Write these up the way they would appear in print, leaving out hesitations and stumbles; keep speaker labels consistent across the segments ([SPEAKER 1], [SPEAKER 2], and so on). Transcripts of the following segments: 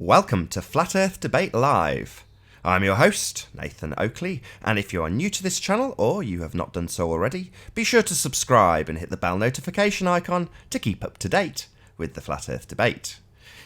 [SPEAKER 1] Welcome to Flat Earth Debate Live. I'm your host, Nathan Oakley, and if you are new to this channel or you have not done so already, be sure to subscribe and hit the bell notification icon to keep up to date with the Flat Earth Debate.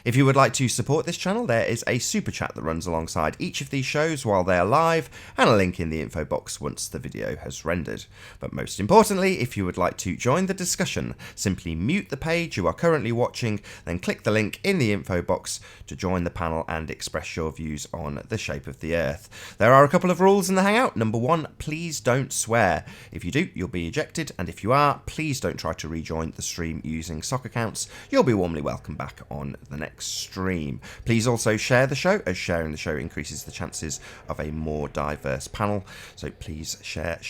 [SPEAKER 1] If you would like to support this channel, there is a super chat that runs alongside each of these shows while they are live, and a link in the info box once the video has rendered. But most importantly, if you would like to join the discussion, simply mute the page you are currently watching, then click the link in the info box to join the panel and express your views on the shape of the Earth. There are a couple of rules in the Hangout. Number one, please don't swear. If you do, you'll be ejected, and if you are, please don't try to rejoin the stream using sock accounts. You'll be warmly welcome back on the next stream. Please also share the show, as sharing the show increases the chances of a more diverse panel. So please share.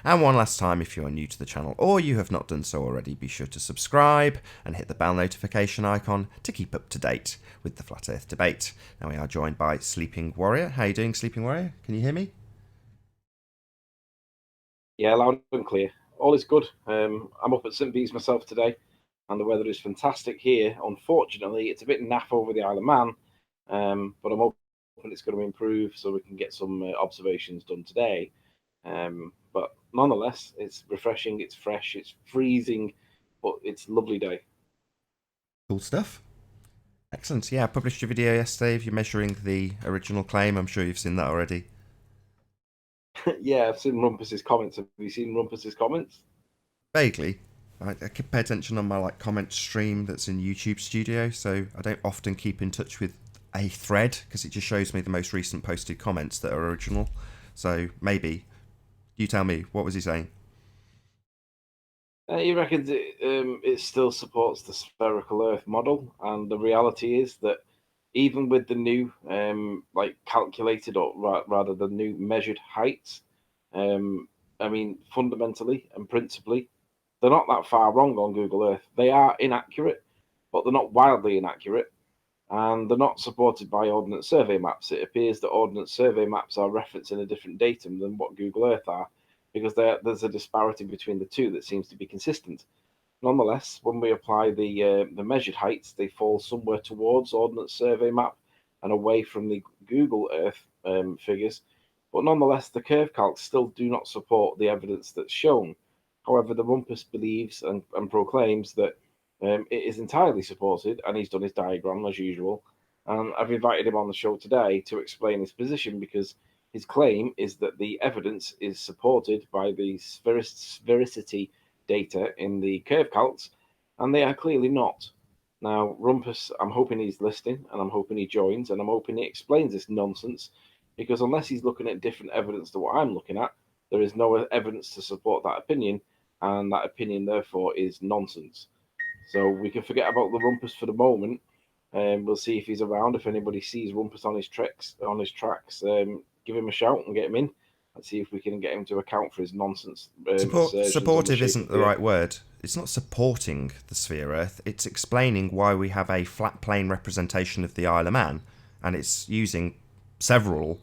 [SPEAKER 1] And one last time, if you are new to the channel or you have not done so already, be sure to subscribe and hit the bell notification icon to keep up to date with the Flat Earth Debate. Now we are joined by Sleeping Warrior. How are you doing, Sleeping Warrior? Can you hear me?
[SPEAKER 2] Yeah, loud and clear. All is good. I'm up at St. Bees myself today, and the weather is fantastic here. Unfortunately, it's a bit naff over the Isle of Man, but I'm hoping it's going to improve so we can get some observations done today. But nonetheless, it's refreshing, it's fresh, it's freezing, but it's a lovely day.
[SPEAKER 1] Cool stuff. Excellent. Yeah, I published a video yesterday of you measuring the original claim. I'm sure you've seen that already.
[SPEAKER 2] Yeah, I've seen Rumpus's comments. Have you seen Rumpus's comments?
[SPEAKER 1] Vaguely. I can pay attention on my comment stream that's in YouTube Studio, so I don't often keep in touch with a thread because it just shows me the most recent posted comments that are original. So maybe you tell me, what was he saying?
[SPEAKER 2] He reckons it still supports the spherical Earth model, and the reality is that even with the new calculated, or rather the new measured heights, I mean, fundamentally and principally, they're not that far wrong on Google Earth. They are inaccurate, but they're not wildly inaccurate, and they're not supported by Ordnance Survey maps. It appears that Ordnance Survey maps are referencing a different datum than what Google Earth are, because there's a disparity between the two that seems to be consistent. Nonetheless, when we apply the measured heights, they fall somewhere towards Ordnance Survey map and away from the Google Earth figures. But nonetheless, the curve calcs still do not support the evidence that's shown. However, the Rumpus believes and proclaims that it is entirely supported, and he's done his diagram as usual. And I've invited him on the show today to explain his position, because his claim is that the evidence is supported by the sphericity data in the curve calcs, and they are clearly not. Now, Rumpus, I'm hoping he's listening, and I'm hoping he joins, and I'm hoping he explains this nonsense, because unless he's looking at different evidence to what I'm looking at, there is no evidence to support that opinion, and that opinion, therefore, is nonsense. So we can forget about the Rumpus for the moment, and we'll see if he's around. If anybody sees Rumpus on his tracks, give him a shout and get him in. Let's see if we can get him to account for his nonsense.
[SPEAKER 1] Supportive isn't the right word. It's not supporting the sphere Earth. It's explaining why we have a flat plane representation of the Isle of Man, and it's using several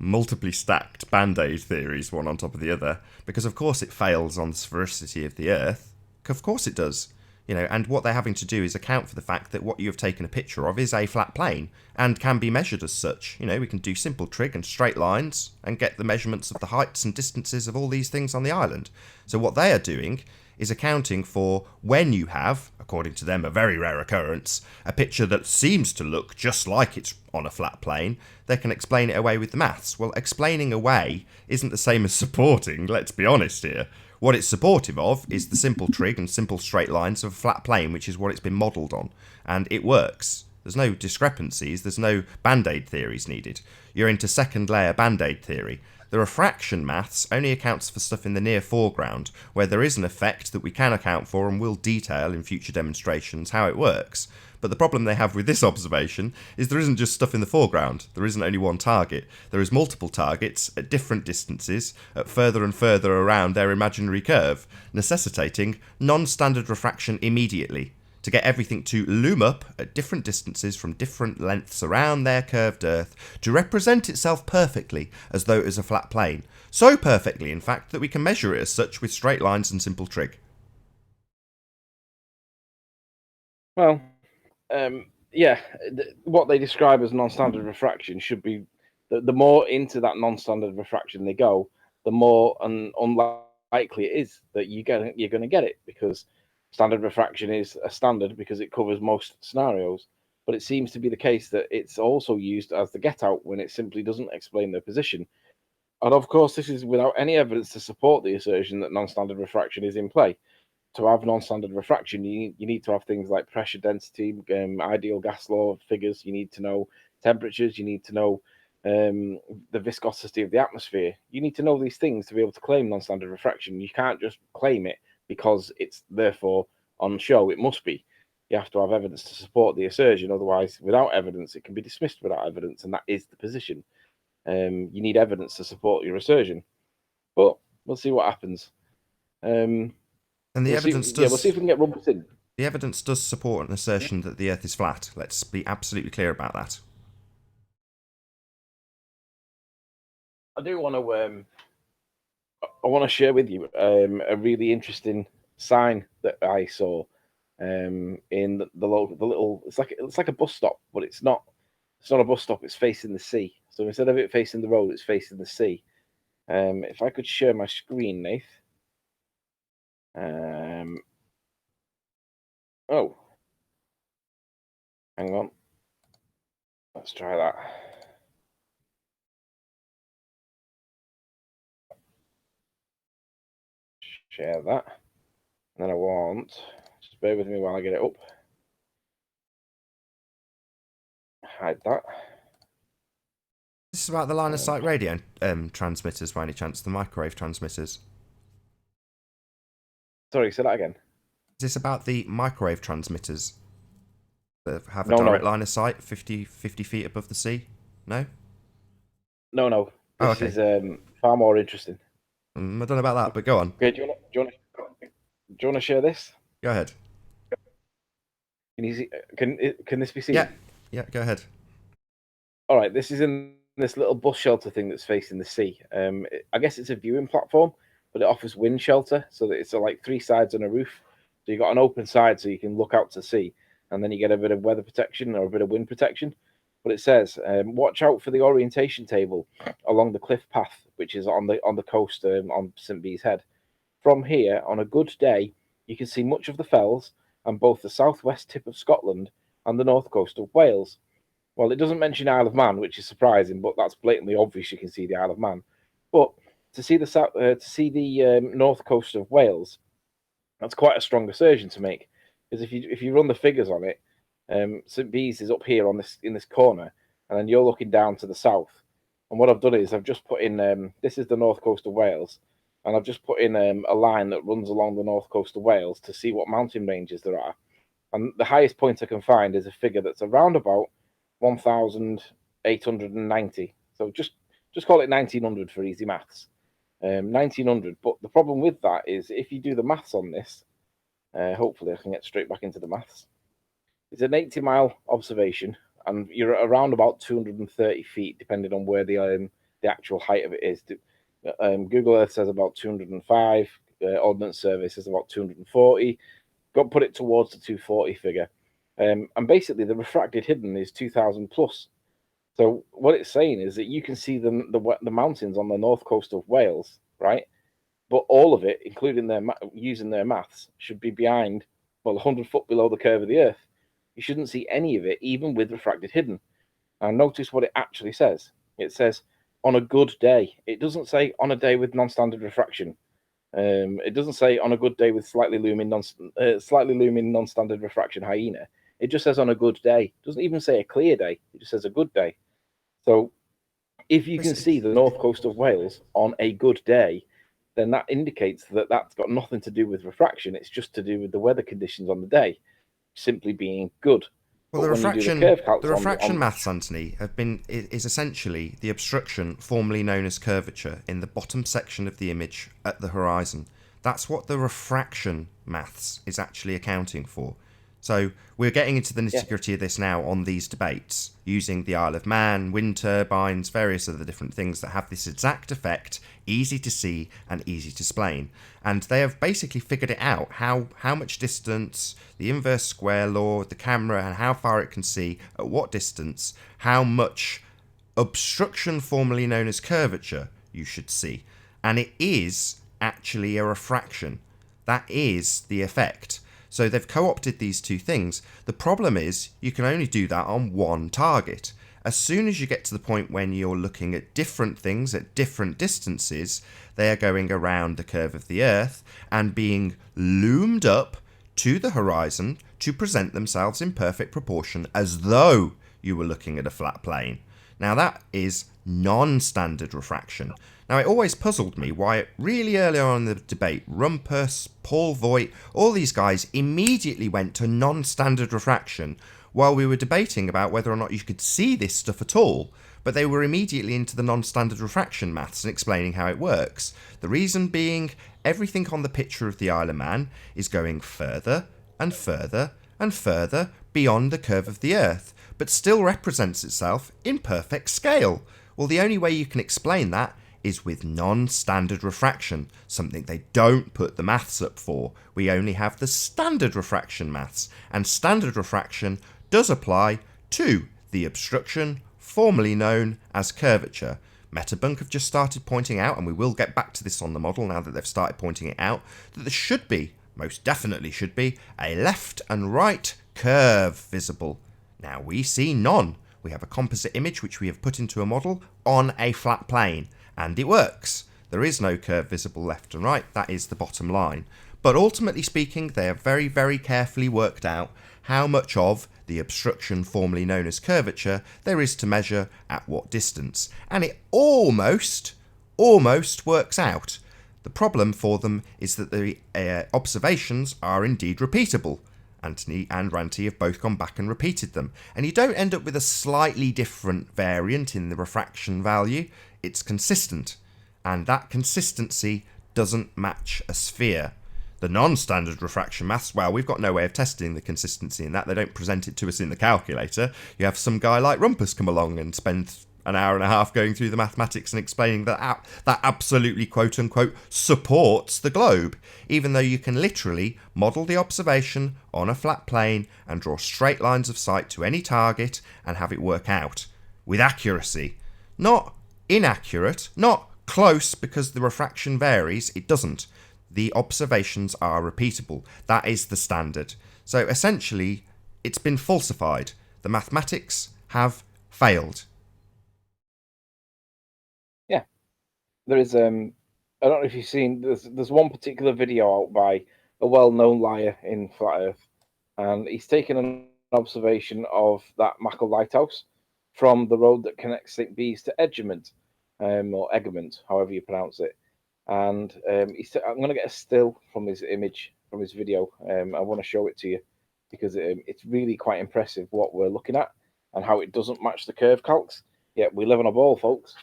[SPEAKER 1] multiply stacked band-aid theories, one on top of the other, because of course it fails on the sphericity of the Earth. Of course it does. And what they're having to do is account for the fact that what you have taken a picture of is a flat plane and can be measured as such. We can do simple trig and straight lines and get the measurements of the heights and distances of all these things on the island. So what they are doing is accounting for when you have, according to them, a very rare occurrence, a picture that seems to look just like it's on a flat plane. They can explain it away with the maths. Well, explaining away isn't the same as supporting, let's be honest here. What it's supportive of is the simple trig and simple straight lines of a flat plane, which is what it's been modelled on. And it works. There's no discrepancies, there's no band-aid theories needed. You're into second layer band-aid theory. The refraction maths only accounts for stuff in the near foreground, where there is an effect that we can account for and will detail in future demonstrations how it works. But the problem they have with this observation is there isn't just stuff in the foreground. There isn't only one target. There is multiple targets at different distances, at further and further around their imaginary curve, necessitating non-standard refraction immediately, to get everything to loom up at different distances from different lengths around their curved Earth to represent itself perfectly as though it was a flat plane. So perfectly, in fact, that we can measure it as such with straight lines and simple trig.
[SPEAKER 2] Well, yeah, what they describe as non-standard refraction should be the more into that non-standard refraction they go, the more unlikely it is that you're going to get it, because standard refraction is a standard because it covers most scenarios. But it seems to be the case that it's also used as the get out when it simply doesn't explain their position. And of course, this is without any evidence to support the assertion that non-standard refraction is in play. To have non-standard refraction, you need to have things like pressure density, ideal gas law figures. You need to know temperatures. You need to know the viscosity of the atmosphere. You need to know these things to be able to claim non-standard refraction. You can't just claim it because it's therefore on show. It must be. You have to have evidence to support the assertion. Otherwise, without evidence, it can be dismissed without evidence, and that is the position. You need evidence to support your assertion. But we'll see what happens.
[SPEAKER 1] And the
[SPEAKER 2] We'll see.
[SPEAKER 1] evidence
[SPEAKER 2] Yeah, we'll see
[SPEAKER 1] does
[SPEAKER 2] if we can get Rumpus in.
[SPEAKER 1] the evidence does support an assertion that the Earth is flat. Let's be absolutely clear about that.
[SPEAKER 2] I do want to. I want to share with you a really interesting sign that I saw in the local, the little. It's like a bus stop, but it's not. It's not a bus stop. It's facing the sea. So instead of it facing the road, it's facing the sea. If I could share my screen, Nath. Oh, hang on. Let's try that. Share that. And then I want. Just bear with me while I get it up. Hide that.
[SPEAKER 1] This is about the line of sight radio transmitters, by any chance, the microwave transmitters.
[SPEAKER 2] Sorry, say that again.
[SPEAKER 1] Is this about the microwave transmitters that have a
[SPEAKER 2] No,
[SPEAKER 1] direct
[SPEAKER 2] no.
[SPEAKER 1] line of sight 50 feet above the sea? No?
[SPEAKER 2] No. This
[SPEAKER 1] Oh, okay.
[SPEAKER 2] is far more interesting.
[SPEAKER 1] I don't know about that, but go on.
[SPEAKER 2] Okay, do you want to share this?
[SPEAKER 1] Go ahead.
[SPEAKER 2] Can you see, can this be seen?
[SPEAKER 1] Yeah, go ahead.
[SPEAKER 2] All right, this is in this little bus shelter thing that's facing the sea. I guess it's a viewing platform, but it offers wind shelter, so that it's like three sides on a roof. So you've got an open side so you can look out to sea, and then you get a bit of weather protection or a bit of wind protection. But it says, watch out for the orientation table along the cliff path, which is on the coast on St. Bees Head. From here, on a good day, you can see much of the fells and both the southwest tip of Scotland and the north coast of Wales. Well, it doesn't mention Isle of Man, which is surprising, but that's blatantly obvious. You can see the Isle of Man, but to see the north coast of Wales, that's quite a strong assertion to make, because if you run the figures on it, St Bees is up here on this in this corner, and then you're looking down to the south. And what I've done is I've just put in this is the north coast of Wales, and I've just put in a line that runs along the north coast of Wales to see what mountain ranges there are. And the highest point I can find is a figure that's around about 1,890. So just call it 1,900 for easy maths. 1,900. But the problem with that is if you do the maths on this, hopefully I can get straight back into the maths. It's an 80-mile observation, and you're around about 230 feet, depending on where the actual height of it is. Google Earth says about 205. Ordnance Survey says about 240. Got to put it towards the 240 figure. And basically, the refracted hidden is 2,000 plus. So what it's saying is that you can see the mountains on the north coast of Wales, right? But all of it, including using their maths, should be behind, 100 foot below the curve of the Earth. You shouldn't see any of it, even with refracted hidden. Now, notice what it actually says. It says, on a good day. It doesn't say on a day with non-standard refraction. It doesn't say on a good day with slightly looming non-standard refraction hyena. It just says on a good day. It doesn't even say a clear day. It just says a good day. So if you can see the north coast of Wales on a good day, then that indicates that that's got nothing to do with refraction. It's just to do with the weather conditions on the day simply being good.
[SPEAKER 1] Well,
[SPEAKER 2] but
[SPEAKER 1] the refraction
[SPEAKER 2] on
[SPEAKER 1] maths, Anthony, is essentially the obstruction formerly known as curvature in the bottom section of the image at the horizon. That's what the refraction maths is actually accounting for. So we're getting into the
[SPEAKER 2] Yeah.
[SPEAKER 1] nitty-gritty of this now on these debates, using the Isle of Man, wind turbines, various other different things that have this exact effect, easy to see and easy to explain. And they have basically figured it out, how much distance, the inverse square law, the camera, and how far it can see, at what distance, how much obstruction, formerly known as curvature, you should see. And it is actually a refraction. That is the effect. So they've co-opted these two things. The problem is you can only do that on one target. As soon as you get to the point when you're looking at different things at different distances, they are going around the curve of the Earth and being loomed up to the horizon to present themselves in perfect proportion as though you were looking at a flat plane. Now that is non-standard refraction. Now it always puzzled me why really early on in the debate, Rumpus, Paul Voigt, all these guys immediately went to non-standard refraction while we were debating about whether or not you could see this stuff at all. But they were immediately into the non-standard refraction maths and explaining how it works. The reason being, everything on the picture of the Isle of Man is going further and further and further beyond the curve of the Earth, but still represents itself in perfect scale. Well, the only way you can explain that is with non-standard refraction, something they don't put the maths up for. We only have the standard refraction maths, and standard refraction does apply to the obstruction formerly known as curvature. Metabunk have just started pointing out, and we will get back to this on the model now that they've started pointing it out, that there should be, most definitely should be, a left and right curve visible. Now we see none. We have a composite image which we have put into a model on a flat plane, and it works. There is no curve visible left and right, that is the bottom line. But ultimately speaking, they have very, very carefully worked out how much of the obstruction formerly known as curvature there is to measure at what distance. And it almost works out. The problem for them is that the observations are indeed repeatable. Anthony and Ranty have both gone back and repeated them. And you don't end up with a slightly different variant in the refraction value. It's consistent. And that consistency doesn't match a sphere. The non-standard refraction maths, well, we've got no way of testing the consistency in that. They don't present it to us in the calculator. You have some guy like Rumpus come along and spend an hour and a half going through the mathematics and explaining that that absolutely, quote-unquote, supports the globe, even though you can literally model the observation on a flat plane and draw straight lines of sight to any target and have it work out with accuracy. Not inaccurate, not close because the refraction varies, it doesn't. The observations are repeatable. That is the standard. So essentially, it's been falsified. The mathematics have failed.
[SPEAKER 2] Yeah. There is, I don't know if you've seen, there's one particular video out by a well-known liar in Flat Earth, and he's taken an observation of that Mackle Lighthouse from the road that connects St. Bees to Edgermont, or Egermont, however you pronounce it. And I'm going to get a still from his image, from his video. I want to show it to you because it's really quite impressive what we're looking at and how it doesn't match the curve calcs. Yeah, we live on a ball, folks.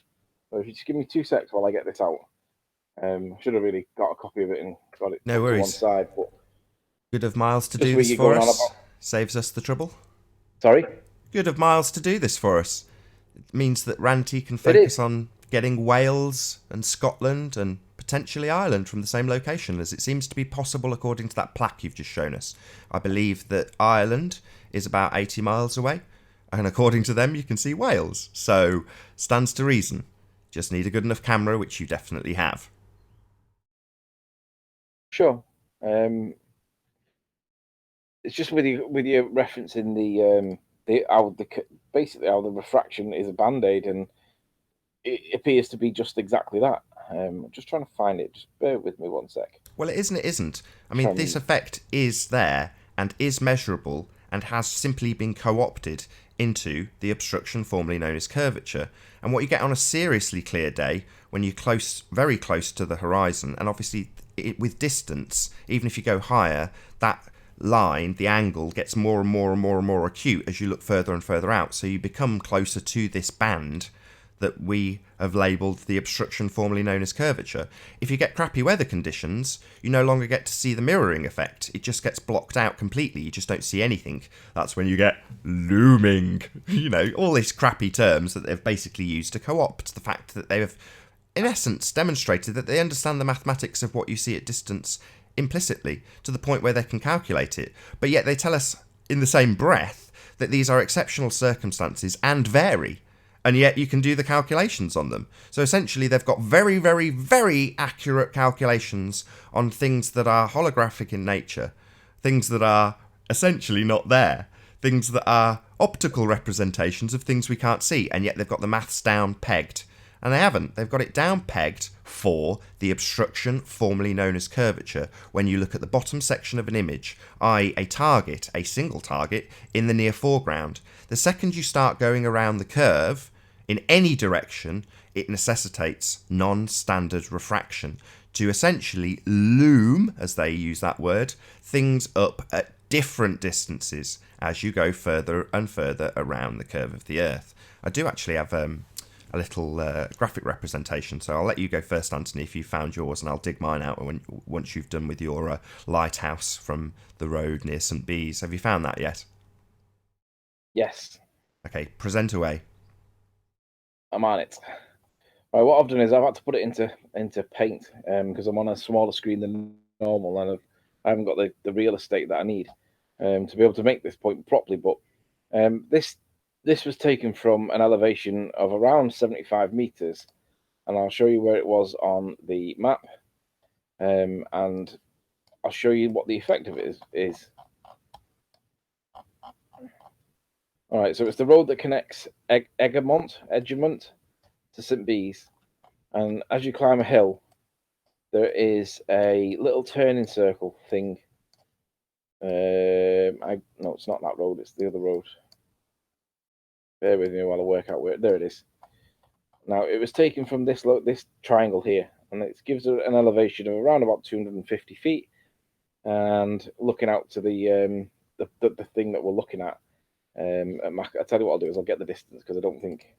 [SPEAKER 2] So if you just give me 2 seconds while I get this out. I should have really got a copy of it and got it
[SPEAKER 1] no
[SPEAKER 2] to
[SPEAKER 1] worries.
[SPEAKER 2] one side. But
[SPEAKER 1] good of Miles to do this for us. Saves us the trouble.
[SPEAKER 2] Sorry?
[SPEAKER 1] Good of Miles to do this for us. It means that Ranty can focus on getting Wales and Scotland and potentially Ireland from the same location, as it seems to be possible according to that plaque you've just shown us. I believe that Ireland is about 80 miles away, and according to them you can see Wales. So, stands to reason. Just need a good enough camera, which you definitely have.
[SPEAKER 2] Sure. It's just with you referencing basically how the refraction is a band-aid, and it appears to be just exactly that. I'm just trying to find it. Just bear with me 1 sec.
[SPEAKER 1] Well, it isn't. It isn't. I mean, this effect is there and is measurable and has simply been co-opted into the obstruction formerly known as curvature. And what you get on a seriously clear day, when you're very close to the horizon, and obviously with distance, even if you go higher, that line, the angle, gets more and more and more and more acute as you look further and further out. So you become closer to this band. that we have labelled the obstruction formerly known as curvature. If you get crappy weather conditions, you no longer get to see the mirroring effect. It just gets blocked out completely. You just don't see anything. That's when you get looming. You know, all these crappy terms that they've basically used to co-opt the fact that they have, in essence, demonstrated that they understand the mathematics of what you see at distance implicitly, to the point where they can calculate it. But yet they tell us in the same breath that these are exceptional circumstances and vary. And yet you can do the calculations on them. So essentially they've got very, very, very accurate calculations on things that are holographic in nature, things that are essentially not there, things that are optical representations of things we can't see, and yet they've got the maths down pegged. And they haven't. They've got it down pegged for the obstruction formerly known as curvature when you look at the bottom section of an image, i.e. a target, a single target, in the near foreground. The second you start going around the curve in any direction, it necessitates non-standard refraction to essentially loom, as they use that word, things up at different distances as you go further and further around the curve of the Earth. I do actually have a little graphic representation, so I'll let you go first, Anthony, if you found yours, and I'll dig mine out once you've done with your lighthouse from the road near St Bees. Have you found that yet?
[SPEAKER 2] Yes.
[SPEAKER 1] Okay, present away.
[SPEAKER 2] I'm on it. Right, what I've done is I've had to put it into Paint because I'm on a smaller screen than normal, and I haven't got the real estate that I need to be able to make this point properly. But this was taken from an elevation of around 75 meters, and I'll show you where it was on the map, and I'll show you what the effect of it is. All right, so it's the road that connects Egremont to St Bees, and as you climb a hill, there is a little turning circle thing. No, it's not that road; it's the other road. Bear with me while I work out where. There it is. Now it was taken from this triangle here, and it gives it an elevation of around about 250 feet. And looking out to the thing that we're looking at. I'll tell you what I'll do is I'll get the distance because I don't think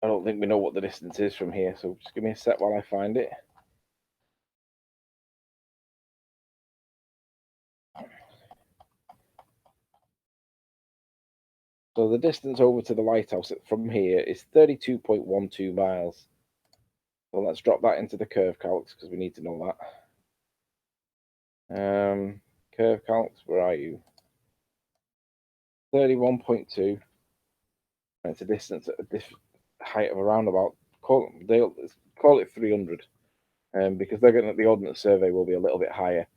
[SPEAKER 2] we know what the distance is from here. So just give me a sec while I find it. So the distance over to the lighthouse from here is 32.12 miles. Well, let's drop that into the curve calcs because we need to know that. Curve calcs, where are you? 31.2. And it's a distance at a height of around about, call it 300, because they're getting the Ordnance Survey will be a little bit higher.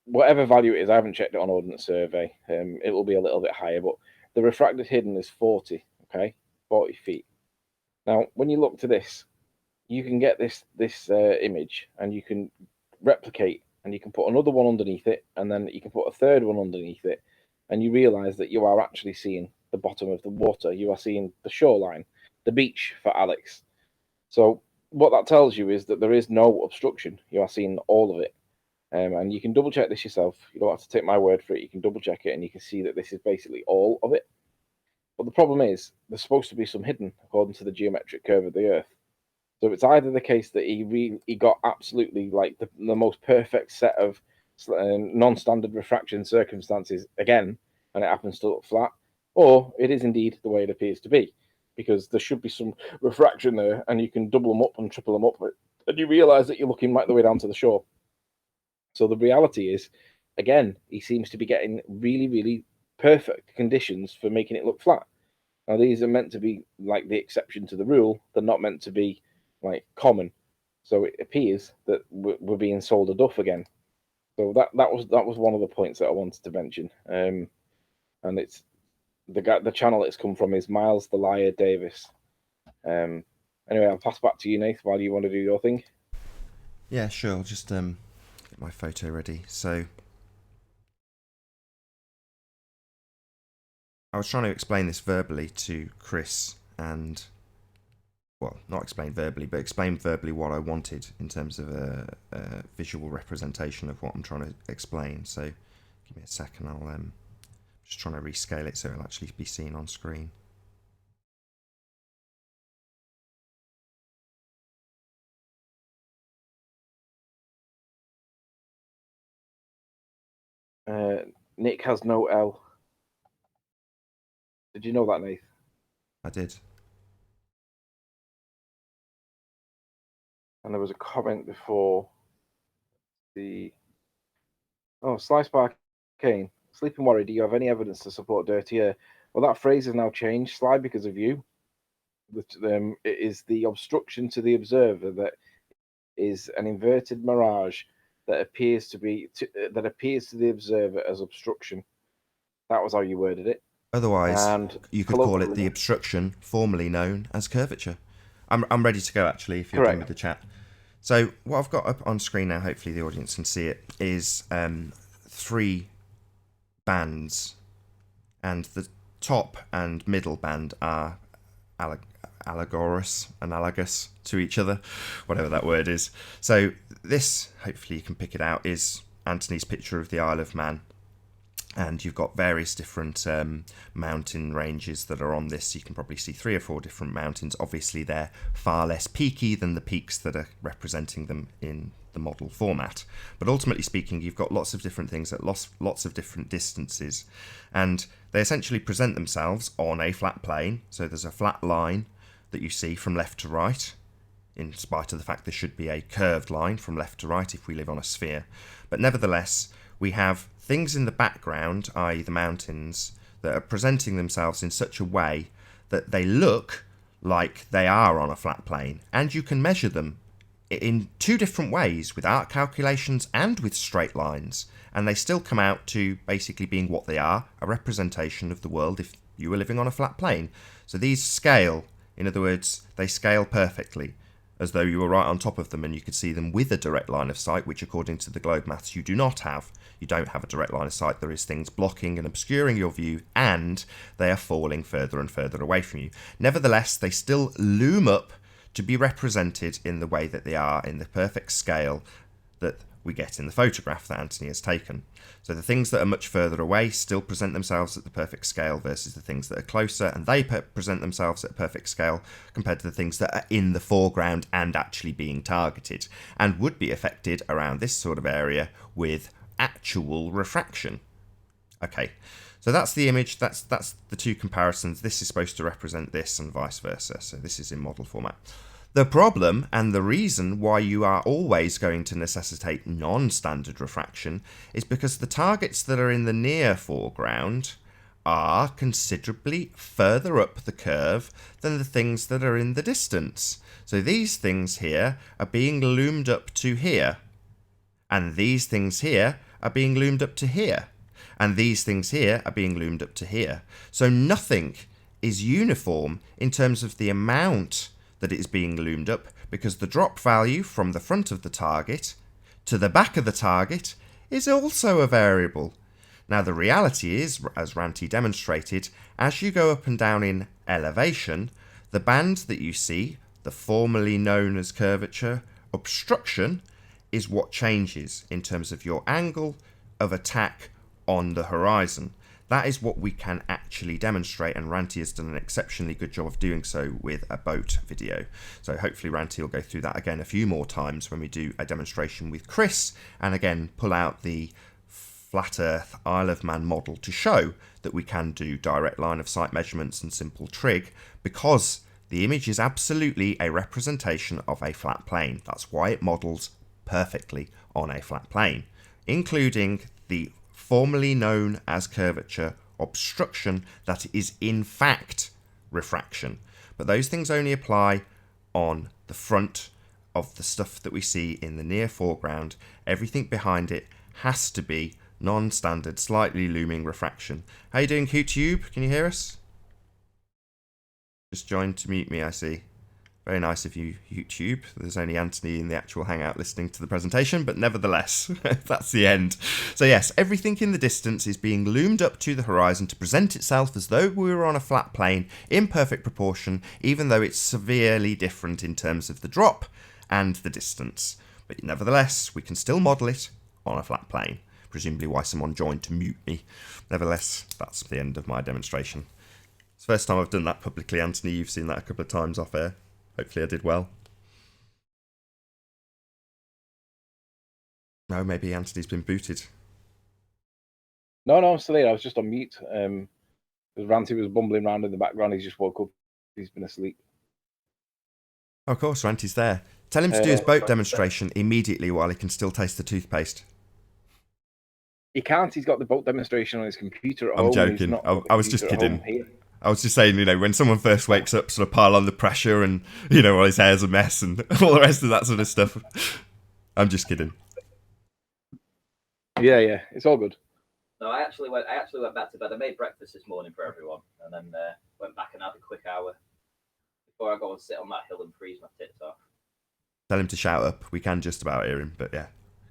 [SPEAKER 2] Whatever value it is, I haven't checked it on Ordnance Survey. It will be a little bit higher, but the refracted hidden is 40. Okay, 40 feet. Now, when you look to this, you can get this image, and you can replicate, and you can put another one underneath it, and then you can put a third one underneath it, and you realise that you are actually seeing the bottom of the water. You are seeing the shoreline, the beach for Alex. So what that tells you is that there is no obstruction. You are seeing all of it. And you can double check this yourself. You don't have to take my word for it. You can double check it, and you can see that this is basically all of it. But the problem is there's supposed to be some hidden according to the geometric curve of the Earth. So it's either the case that he got absolutely like the most perfect set of non-standard refraction circumstances again, and it happens to look flat, or it is indeed the way it appears to be, because there should be some refraction there, and you can double them up and triple them up, and you realise that you're looking right the way down to the shore. So the reality is, again, he seems to be getting really, really perfect conditions for making it look flat. Now, these are meant to be like the exception to the rule. They're not meant to be like common. So it appears that we're being sold a duff again. So that was one of the points that I wanted to mention. And it's the channel it's come from is Miles the Liar Davis. Anyway, I'll pass back to you, Nath, while you want to do your thing.
[SPEAKER 1] Yeah, sure. I'll just get my photo ready. So I was trying to explain this verbally to Chris, and well, not explain verbally, but explain verbally what I wanted in terms of a visual representation of what I'm trying to explain. So give me a second, I'll Just trying to rescale it so it'll actually be seen on screen.
[SPEAKER 2] Nick has no L. Did you know that, Nathan?
[SPEAKER 1] I did.
[SPEAKER 2] And there was a comment before the... Oh, Slice Bar Kane. Sleeping Warrior, do you have any evidence to support dirty air? Well, that phrase has now changed, Sly, because of you. It is the obstruction to the observer that is an inverted mirage that appears to the observer as obstruction. That was how you worded it.
[SPEAKER 1] Otherwise,
[SPEAKER 2] and
[SPEAKER 1] you could call it the obstruction, formerly known as curvature. I'm ready to go, actually, if you're done with the chat. So what I've got up on screen now, hopefully the audience can see it, is 3 bands. And the top and middle band are analogous to each other, whatever that word is. So this, hopefully you can pick it out, is Anthony's picture of the Isle of Man. And you've got various different mountain ranges that are on this. You can probably see 3 or 4 different mountains. Obviously, they're far less peaky than the peaks that are representing them in the model format. But ultimately speaking, you've got lots of different things at lots of different distances. And they essentially present themselves on a flat plane. So there's a flat line that you see from left to right, in spite of the fact there should be a curved line from left to right if we live on a sphere. But nevertheless, we have things in the background, i.e. the mountains, that are presenting themselves in such a way that they look like they are on a flat plane, and you can measure them in 2 different ways, with arc calculations and with straight lines, and they still come out to basically being what they are, a representation of the world if you were living on a flat plane. So these scale, in other words, they scale perfectly, as though you were right on top of them and you could see them with a direct line of sight, which according to the globe maths you do not have. You don't have a direct line of sight. There is things blocking and obscuring your view, and they are falling further and further away from you. Nevertheless, they still loom up to be represented in the way that they are, in the perfect scale that we get in the photograph that Anthony has taken. So the things that are much further away still present themselves at the perfect scale versus the things that are closer, and they present themselves at a perfect scale compared to the things that are in the foreground and actually being targeted, and would be affected around this sort of area with actual refraction. Okay, so that's the image, that's the 2 comparisons. This is supposed to represent this and vice versa, so this is in model format. The problem and the reason why you are always going to necessitate non-standard refraction is because the targets that are in the near foreground are considerably further up the curve than the things that are in the distance. So these things here are being loomed up to here, and these things here are being loomed up to here, and these things here are being loomed up to here. So nothing is uniform in terms of the amount that it is being loomed up, because the drop value from the front of the target to the back of the target is also a variable. Now the reality is, as Ranty demonstrated, as you go up and down in elevation, the band that you see, the formerly known as curvature, obstruction, is what changes in terms of your angle of attack on the horizon. That is what we can actually demonstrate, and Ranty has done an exceptionally good job of doing so with a boat video. So hopefully Ranty will go through that again a few more times when we do a demonstration with Chris, and again pull out the flat Earth Isle of Man model to show that we can do direct line of sight measurements and simple trig, because the image is absolutely a representation of a flat plane. That's why it models perfectly on a flat plane, including the formerly known as curvature obstruction that is in fact refraction. But those things only apply on the front of the stuff that we see in the near foreground. Everything behind it has to be non-standard, slightly looming refraction. How you doing, QTube? Can you hear us? Just joined to mute me, I see. Very nice of you, YouTube. There's only Anthony in the actual Hangout listening to the presentation, but nevertheless, that's the end. So yes, everything in the distance is being loomed up to the horizon to present itself as though we were on a flat plane in perfect proportion, even though it's severely different in terms of the drop and the distance. But nevertheless, we can still model it on a flat plane, presumably why someone joined to mute me. Nevertheless, that's the end of my demonstration. It's the first time I've done that publicly, Anthony. You've seen that a couple of times off air. Hopefully I did well. No, maybe Anthony's been booted.
[SPEAKER 3] No, I'm still here. I was just on mute. Because Ranty was bumbling around in the background. He's just woke up. He's been asleep.
[SPEAKER 1] Oh, of course, Ranty's there. Tell him to do his boat demonstration immediately while he can still taste the toothpaste.
[SPEAKER 3] He can't. He's got the boat demonstration on his computer at home.
[SPEAKER 1] I'm joking. I was just kidding. I was just saying, when someone first wakes up, sort of pile on the pressure and, while his hair's a mess and all the rest of that sort of stuff. I'm just kidding.
[SPEAKER 3] Yeah. It's all good.
[SPEAKER 4] No, I actually went back to bed. I made breakfast this morning for everyone, and then went back and had a quick hour before I go and sit on that hill and freeze my tits off.
[SPEAKER 1] Tell him to shout up. We can just about hear him, but yeah.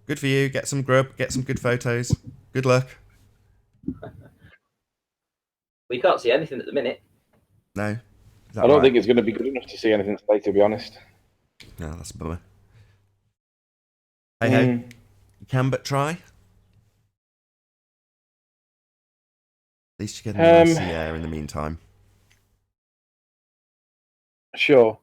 [SPEAKER 1] Good for you. Get some grub. Get some good photos. Good luck.
[SPEAKER 4] We can't see anything at the minute.
[SPEAKER 1] No.
[SPEAKER 3] I don't think it's going to be good enough to see anything today, to be honest.
[SPEAKER 1] No, that's a bummer. Hey, you can but try. At least you get a nice air in the meantime.
[SPEAKER 3] Sure.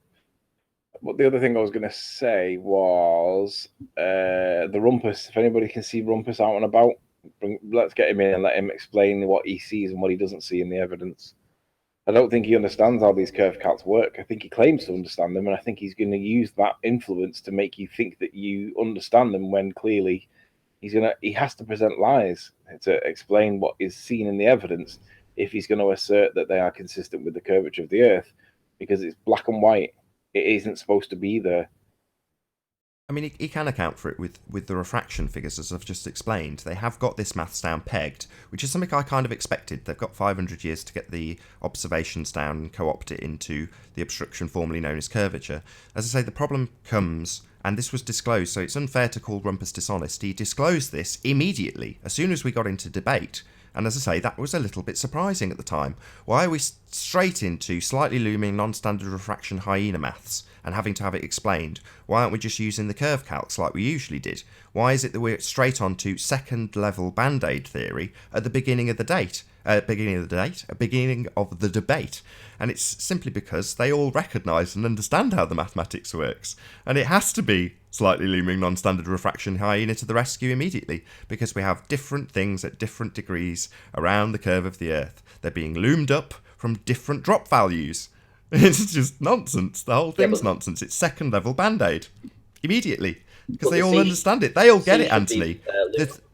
[SPEAKER 3] But the other thing I was going to say was the rumpus. If anybody can see rumpus out and about, let's get him in and let him explain what he sees and what he doesn't see in the evidence. I don't think he understands how these curve calcs work. I think he claims to understand them, and I think he's going to use that influence to make you think that you understand them when clearly he has to present lies to explain what is seen in the evidence if he's going to assert that they are consistent with the curvature of the Earth, because it's black and white. It isn't supposed to be there.
[SPEAKER 1] I mean, he can account for it with the refraction figures, as I've just explained. They have got this maths down pegged, which is something I kind of expected. They've got 500 years to get the observations down and co-opt it into the obstruction formerly known as curvature. As I say, the problem comes, and this was disclosed, so it's unfair to call Rumpus dishonest. He disclosed this immediately, as soon as we got into debate. And as I say, that was a little bit surprising at the time. Why are we straight into slightly looming non-standard refraction hyena maths and having to have it explained? Why aren't we just using the curve calcs like we usually did? Why is it that we're straight on to second level band-aid theory at the beginning of the debate? And it's simply because they all recognise and understand how the mathematics works. And it has to be slightly looming non-standard refraction hyena to the rescue immediately, because we have different things at different degrees around the curve of the Earth. They're being loomed up from different drop values. It's just nonsense. The whole thing's nonsense. It's second level band-aid. Immediately. Because they all understand it. They all get it, Anthony.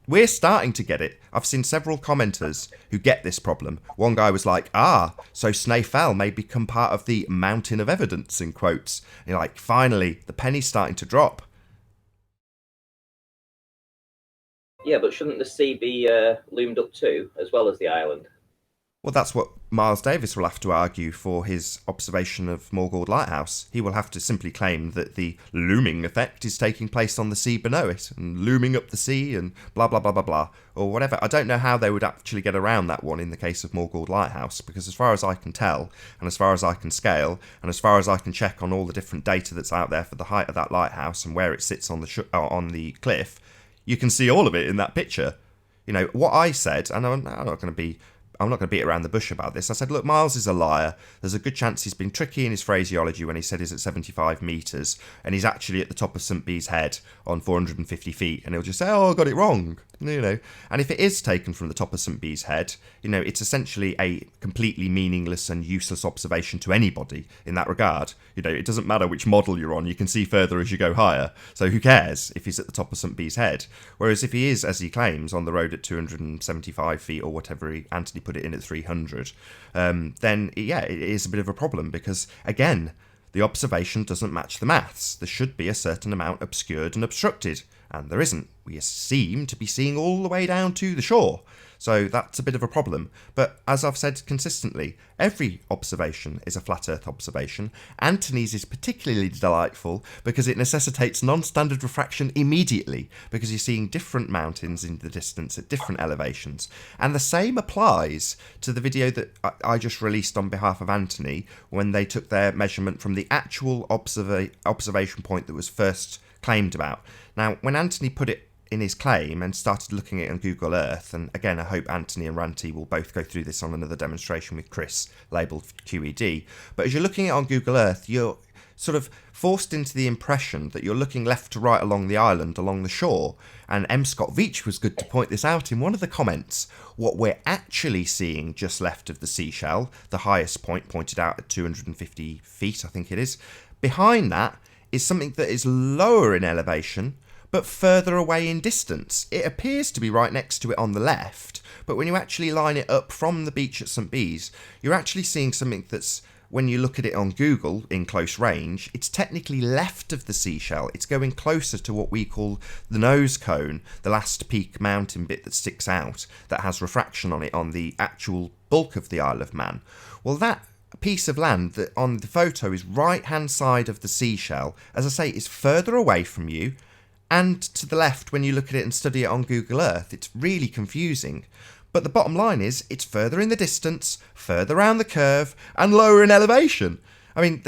[SPEAKER 1] We're starting to get it. I've seen several commenters who get this problem. One guy was like, so Snaefell may become part of the mountain of evidence, in quotes. And you're like, finally, the penny's starting to drop.
[SPEAKER 4] Yeah, but shouldn't the sea be loomed up too, as well as the island?
[SPEAKER 1] Well, that's what Miles Davis will have to argue for his observation of Morgord Lighthouse. He will have to simply claim that the looming effect is taking place on the sea below it, and looming up the sea, and blah, blah, blah, blah, blah, or whatever. I don't know how they would actually get around that one in the case of Morgord Lighthouse, because as far as I can tell, and as far as I can scale, and as far as I can check on all the different data that's out there for the height of that lighthouse and where it sits on the cliff, you can see all of it in that picture. What I said, and I'm not going to beat around the bush about this. I said, look, Miles is a liar. There's a good chance he's been tricky in his phraseology when he said he's at 75 metres and he's actually at the top of St. Bees Head on 450 feet. And he'll just say, I got it wrong. And if it is taken from the top of St. Bees Head, it's essentially a completely meaningless and useless observation to anybody in that regard. It doesn't matter which model you're on. You can see further as you go higher. So who cares if he's at the top of St. Bees Head? Whereas if he is, as he claims, on the road at 275 feet or whatever Anthony put it in at 300, then yeah, it is a bit of a problem because, again, the observation doesn't match the maths. There should be a certain amount obscured and obstructed, and there isn't. We seem to be seeing all the way down to the shore. So that's a bit of a problem. But as I've said consistently, every observation is a flat Earth observation. Anthony's is particularly delightful because it necessitates non-standard refraction immediately, because you're seeing different mountains in the distance at different elevations. And the same applies to the video that I just released on behalf of Anthony when they took their measurement from the actual observation point that was first claimed about. Now, when Anthony put it in his claim and started looking at it on Google Earth, and again, I hope Anthony and Ranty will both go through this on another demonstration with Chris, labelled QED. But as you're looking at it on Google Earth, you're sort of forced into the impression that you're looking left to right along the island, along the shore. And M. Scott Veach was good to point this out in one of the comments. What we're actually seeing just left of the seashell, the highest point pointed out at 250 feet, I think it is, behind that is something that is lower in elevation, but further away in distance. It appears to be right next to it on the left, but when you actually line it up from the beach at St. Bees, you're actually seeing something that's, when you look at it on Google in close range, it's technically left of the seashell. It's going closer to what we call the nose cone, the last peak mountain bit that sticks out, that has refraction on it on the actual bulk of the Isle of Man. Well, that piece of land that on the photo is right hand side of the seashell, as I say, is further away from you, and to the left when you look at it and study it on Google Earth. It's really confusing. But the bottom line is, it's further in the distance, further around the curve, and lower in elevation. I mean,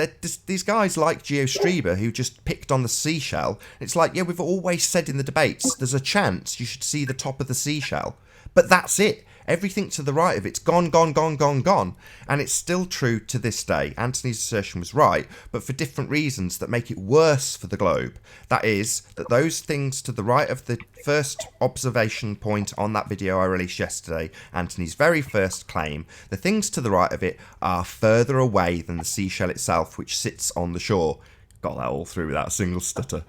[SPEAKER 1] these guys like GeoStreber who just picked on the seashell. It's like, yeah, we've always said in the debates, there's a chance you should see the top of the seashell. But that's it. Everything to the right of it's gone, gone, gone, gone, gone. And it's still true to this day. Anthony's assertion was right, but for different reasons that make it worse for the globe. That is, that those things to the right of the first observation point on that video I released yesterday, Anthony's very first claim, the things to the right of it are further away than the seashell itself, which sits on the shore. Got that all through without a single stutter.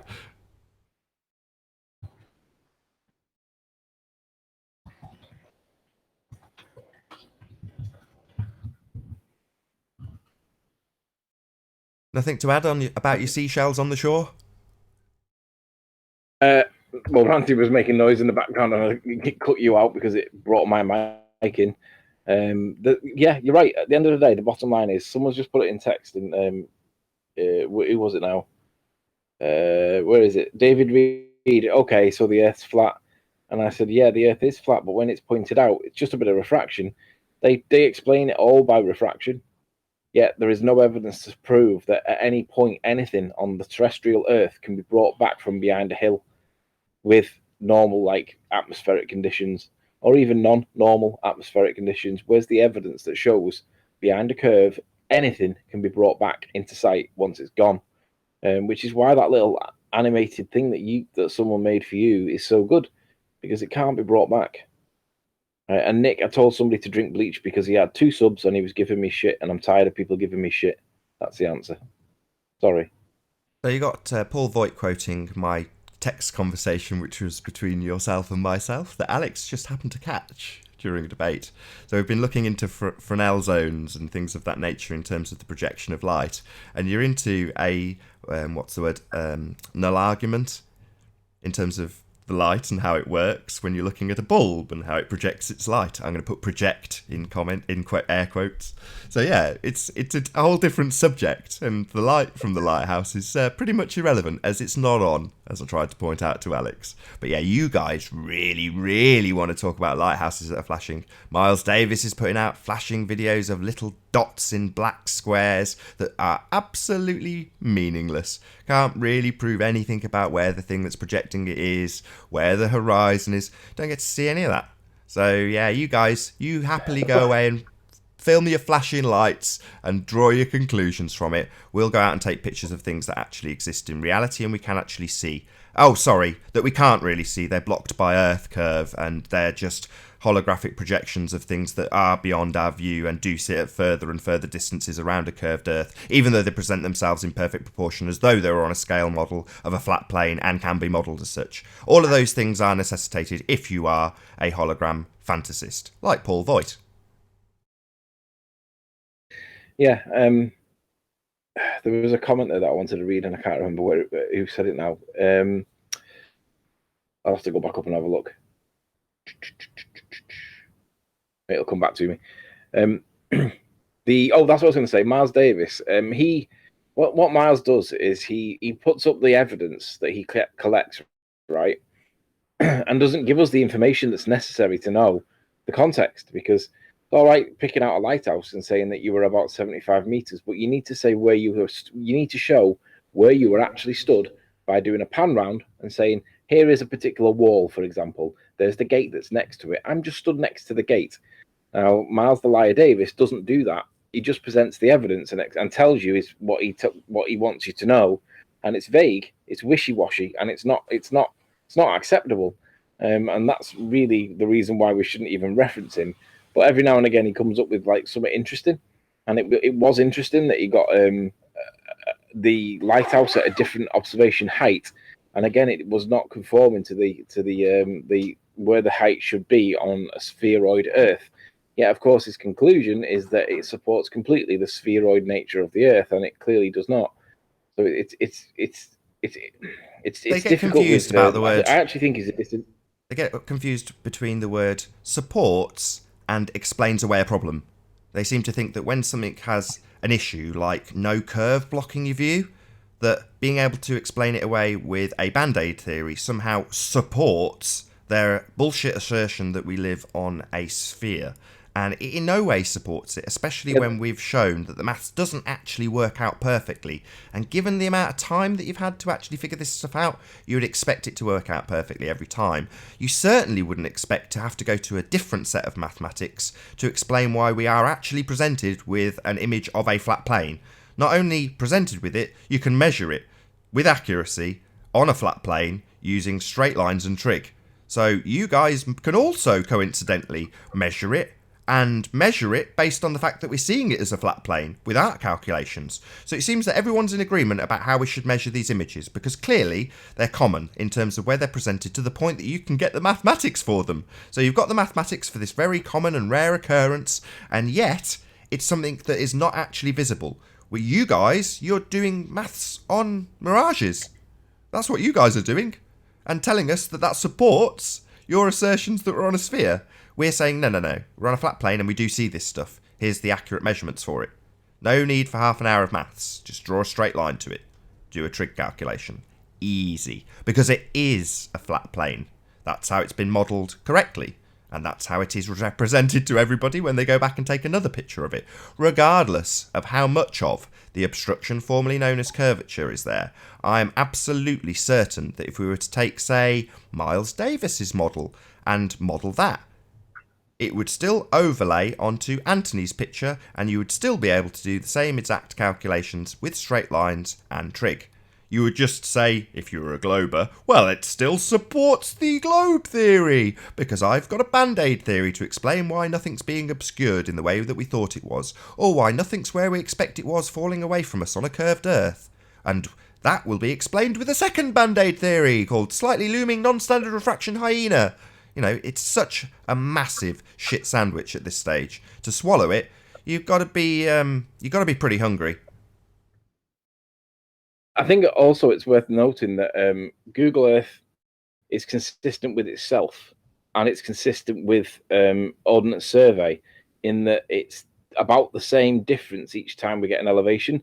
[SPEAKER 1] Nothing to add on about your seashells on the shore?
[SPEAKER 3] Well, Ranty was making noise in the background and I cut you out because it brought my mic in. Yeah, you're right. At the end of the day, the bottom line is someone's just put it in text. And who was it now? Where is it? David Reed. Okay, so the Earth's flat. And I said, yeah, the Earth is flat, but when it's pointed out, it's just a bit of refraction. They explain it all by refraction. Yet there is no evidence to prove that at any point anything on the terrestrial Earth can be brought back from behind a hill with normal, like, atmospheric conditions or even non-normal atmospheric conditions. Where's the evidence that shows behind a curve anything can be brought back into sight once it's gone? Which is why that little animated thing that someone made for you is so good, because it can't be brought back. And Nick, I told somebody to drink bleach because he had 2 subs and he was giving me shit, and I'm tired of people giving me shit. That's the answer. Sorry.
[SPEAKER 1] So you got Paul Voigt quoting my text conversation, which was between yourself and myself, that Alex just happened to catch during a debate. So we've been looking into Fresnel zones and things of that nature in terms of the projection of light. And you're into a, null argument in terms of the light and how it works when you're looking at a bulb and how it projects its light. I'm going to put project in air quotes. So yeah, it's a whole different subject, and the light from the lighthouse is pretty much irrelevant as it's not on, as I tried to point out to Alex. But yeah, you guys really, really want to talk about lighthouses that are flashing. Miles Davis is putting out flashing videos of little dots in black squares that are absolutely meaningless. Can't really prove anything about where the thing that's projecting it is, where the horizon is. Don't get to see any of that. So yeah, you guys, you happily go away and film your flashing lights and draw your conclusions from it. We'll go out and take pictures of things that actually exist in reality and we can actually see. Oh, sorry, that we can't really see. They're blocked by Earth curve and they're just holographic projections of things that are beyond our view and do sit at further and further distances around a curved Earth, even though they present themselves in perfect proportion as though they were on a scale model of a flat plane and can be modelled as such. All of those things are necessitated if you are a hologram fantasist, like Paul Voigt.
[SPEAKER 3] Yeah, there was a comment there that I wanted to read and I can't remember who said it now. I'll have to go back up and have a look. It'll come back to me. That's what I was going to say. Miles Davis. What Miles does is he puts up the evidence that he collects, right, and doesn't give us the information that's necessary to know the context. Because all right, picking out a lighthouse and saying that you were about 75 meters, but you need to say where you were. You need to show where you were actually stood by doing a pan round and saying here is a particular wall, for example. There's the gate that's next to it. I'm just stood next to the gate. Now, Miles the Liar Davis doesn't do that. He just presents the evidence and tells you is what he wants you to know, and it's vague, it's wishy-washy, and it's not acceptable. And that's really the reason why we shouldn't even reference him. But every now and again, he comes up with like something interesting, and it was interesting that he got the lighthouse at a different observation height, and again, it was not conforming to the where the height should be on a spheroid Earth. Yet, of course, his conclusion is that it supports completely the spheroid nature of the Earth, and it clearly does not. So it's
[SPEAKER 1] They get
[SPEAKER 3] difficult
[SPEAKER 1] confused
[SPEAKER 3] with,
[SPEAKER 1] about the word.
[SPEAKER 3] I actually think
[SPEAKER 1] They get confused between the word supports and explains away a problem. They seem to think that when something has an issue, like no curve blocking your view, that being able to explain it away with a band-aid theory somehow supports their bullshit assertion that we live on a sphere. And it in no way supports it, especially when we've shown that the maths doesn't actually work out perfectly. And given the amount of time that you've had to actually figure this stuff out, you would expect it to work out perfectly every time. You certainly wouldn't expect to have to go to a different set of mathematics to explain why we are actually presented with an image of a flat plane. Not only presented with it, you can measure it with accuracy on a flat plane using straight lines and trig. So you guys can also coincidentally measure it, and measure it based on the fact that we're seeing it as a flat plane without calculations. So it seems that everyone's in agreement about how we should measure these images, because clearly they're common in terms of where they're presented to the point that you can get the mathematics for them. So you've got the mathematics for this very common and rare occurrence, and yet it's something that is not actually visible. Well, you guys, you're doing maths on mirages. That's what you guys are doing, and telling us that that supports your assertions that we're on a sphere. We're saying, no, we're on a flat plane and we do see this stuff. Here's the accurate measurements for it. No need for half an hour of maths. Just draw a straight line to it. Do a trig calculation. Easy. Because it is a flat plane. That's how it's been modelled correctly. And that's how it is represented to everybody when they go back and take another picture of it. Regardless of how much of the obstruction formerly known as curvature is there, I am absolutely certain that if we were to take, say, Miles Davis's model and model that, it would still overlay onto Anthony's picture, and you would still be able to do the same exact calculations with straight lines and trig. You would just say, if you were a glober, well, it still supports the globe theory, because I've got a band-aid theory to explain why nothing's being obscured in the way that we thought it was, or why nothing's where we expect it was falling away from us on a curved Earth. And that will be explained with a second band-aid theory called slightly looming non-standard refraction hyena. You know, it's such a massive shit sandwich at this stage. To swallow it, you've got to be pretty hungry.
[SPEAKER 3] I think also it's worth noting that Google Earth is consistent with itself, and it's consistent with Ordnance Survey in that it's about the same difference each time we get an elevation,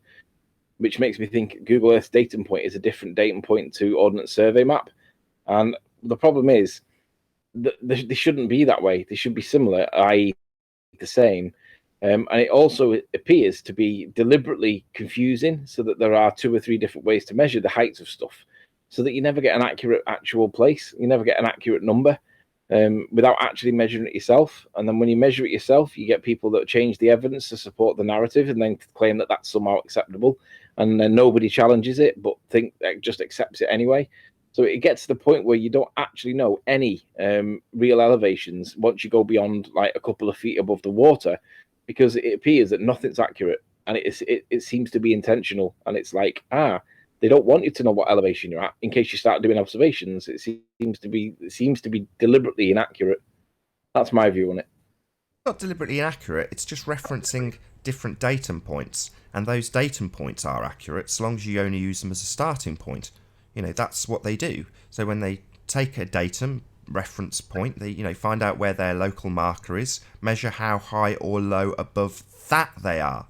[SPEAKER 3] which makes me think Google Earth's datum point is a different datum point to Ordnance Survey map. And the problem is, they shouldn't be that way. They should be similar, i.e. the same. And it also appears to be deliberately confusing, so that there are 2 or 3 different ways to measure the heights of stuff, so that you never get an accurate actual place. You never get an accurate number without actually measuring it yourself. And then when you measure it yourself, you get people that change the evidence to support the narrative and then claim that that's somehow acceptable. And then nobody challenges it, but just accepts it anyway. So it gets to the point where you don't actually know any real elevations once you go beyond like a couple of feet above the water, because it appears that nothing's accurate, and it seems to be intentional. And it's like, they don't want you to know what elevation you're at in case you start doing observations. It seems to be deliberately inaccurate. That's my view on it.
[SPEAKER 1] Not deliberately inaccurate. It's just referencing different datum points, and those datum points are accurate so long as you only use them as a starting point. You know, that's what they do. So when they take a datum reference point, they, you know, find out where their local marker is, measure how high or low above that they are.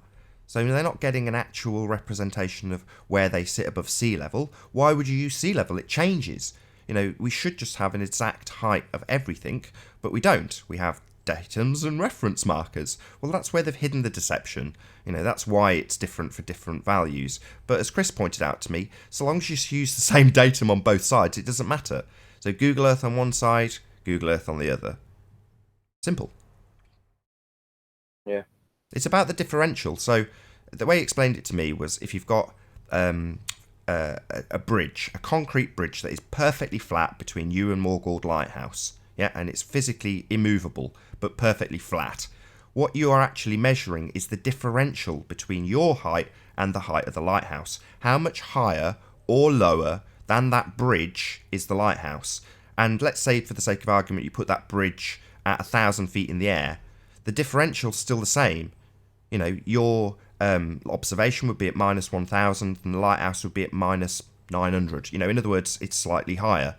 [SPEAKER 1] So they're not getting an actual representation of where they sit above sea level. Why would you use sea level? It changes. You know, we should just have an exact height of everything, but we don't. We have datums and reference markers. Well, that's where they've hidden the deception. You know, that's why it's different for different values. But as Chris pointed out to me, so long as you use the same datum on both sides, it doesn't matter. So Google Earth on one side, Google Earth on the other. Simple.
[SPEAKER 3] Yeah.
[SPEAKER 1] It's about the differential. So the way he explained it to me was if you've got a bridge, a concrete bridge that is perfectly flat between you and Morgold Lighthouse, yeah, and it's physically immovable but perfectly flat, what you are actually measuring is the differential between your height and the height of the lighthouse. How much higher or lower than that bridge is the lighthouse? And let's say, for the sake of argument, you put that bridge at 1,000 feet in the air, the differential's still the same. You know, your observation would be at minus 1,000 and the lighthouse would be at minus 900. You know, in other words, it's slightly higher.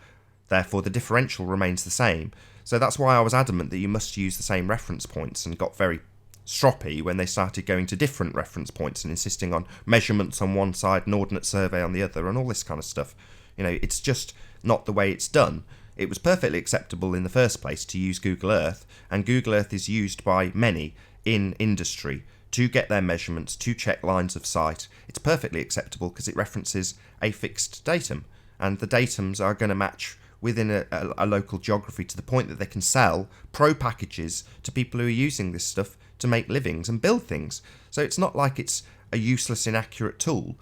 [SPEAKER 1] Therefore, the differential remains the same. So that's why I was adamant that you must use the same reference points, and got very stroppy when they started going to different reference points and insisting on measurements on one side and Ordnance Survey on the other and all this kind of stuff. You know, it's just not the way it's done. It was perfectly acceptable in the first place to use Google Earth, and Google Earth is used by many in industry to get their measurements, to check lines of sight. It's perfectly acceptable because it references a fixed datum, and the datums are going to match within a local geography to the point that they can sell pro packages to people who are using this stuff to make livings and build things. So it's not like it's a useless, inaccurate tool.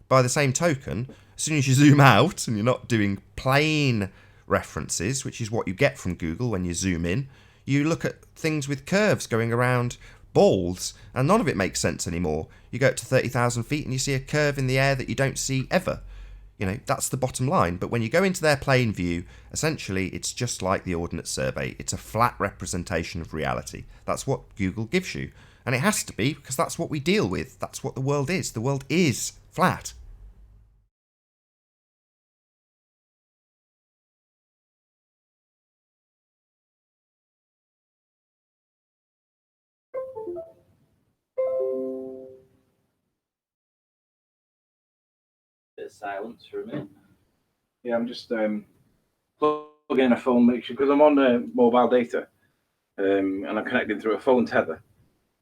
[SPEAKER 1] By the same token, as soon as you zoom out and you're not doing plain references, which is what you get from Google when you zoom in, you look at things with curves going around balls, and none of it makes sense anymore. You go up to 30,000 feet and you see a curve in the air that you don't see ever. You know, that's the bottom line. But when you go into their plain view, essentially it's just like the Ordnance Survey. It's a flat representation of reality. That's what Google gives you. And it has to be, because that's what we deal with. That's what the world is. The world is flat.
[SPEAKER 4] Bit of silence for a minute.
[SPEAKER 3] Yeah, I'm just plugging in a phone, make sure, because I'm on mobile data, and I'm connected through a phone tether.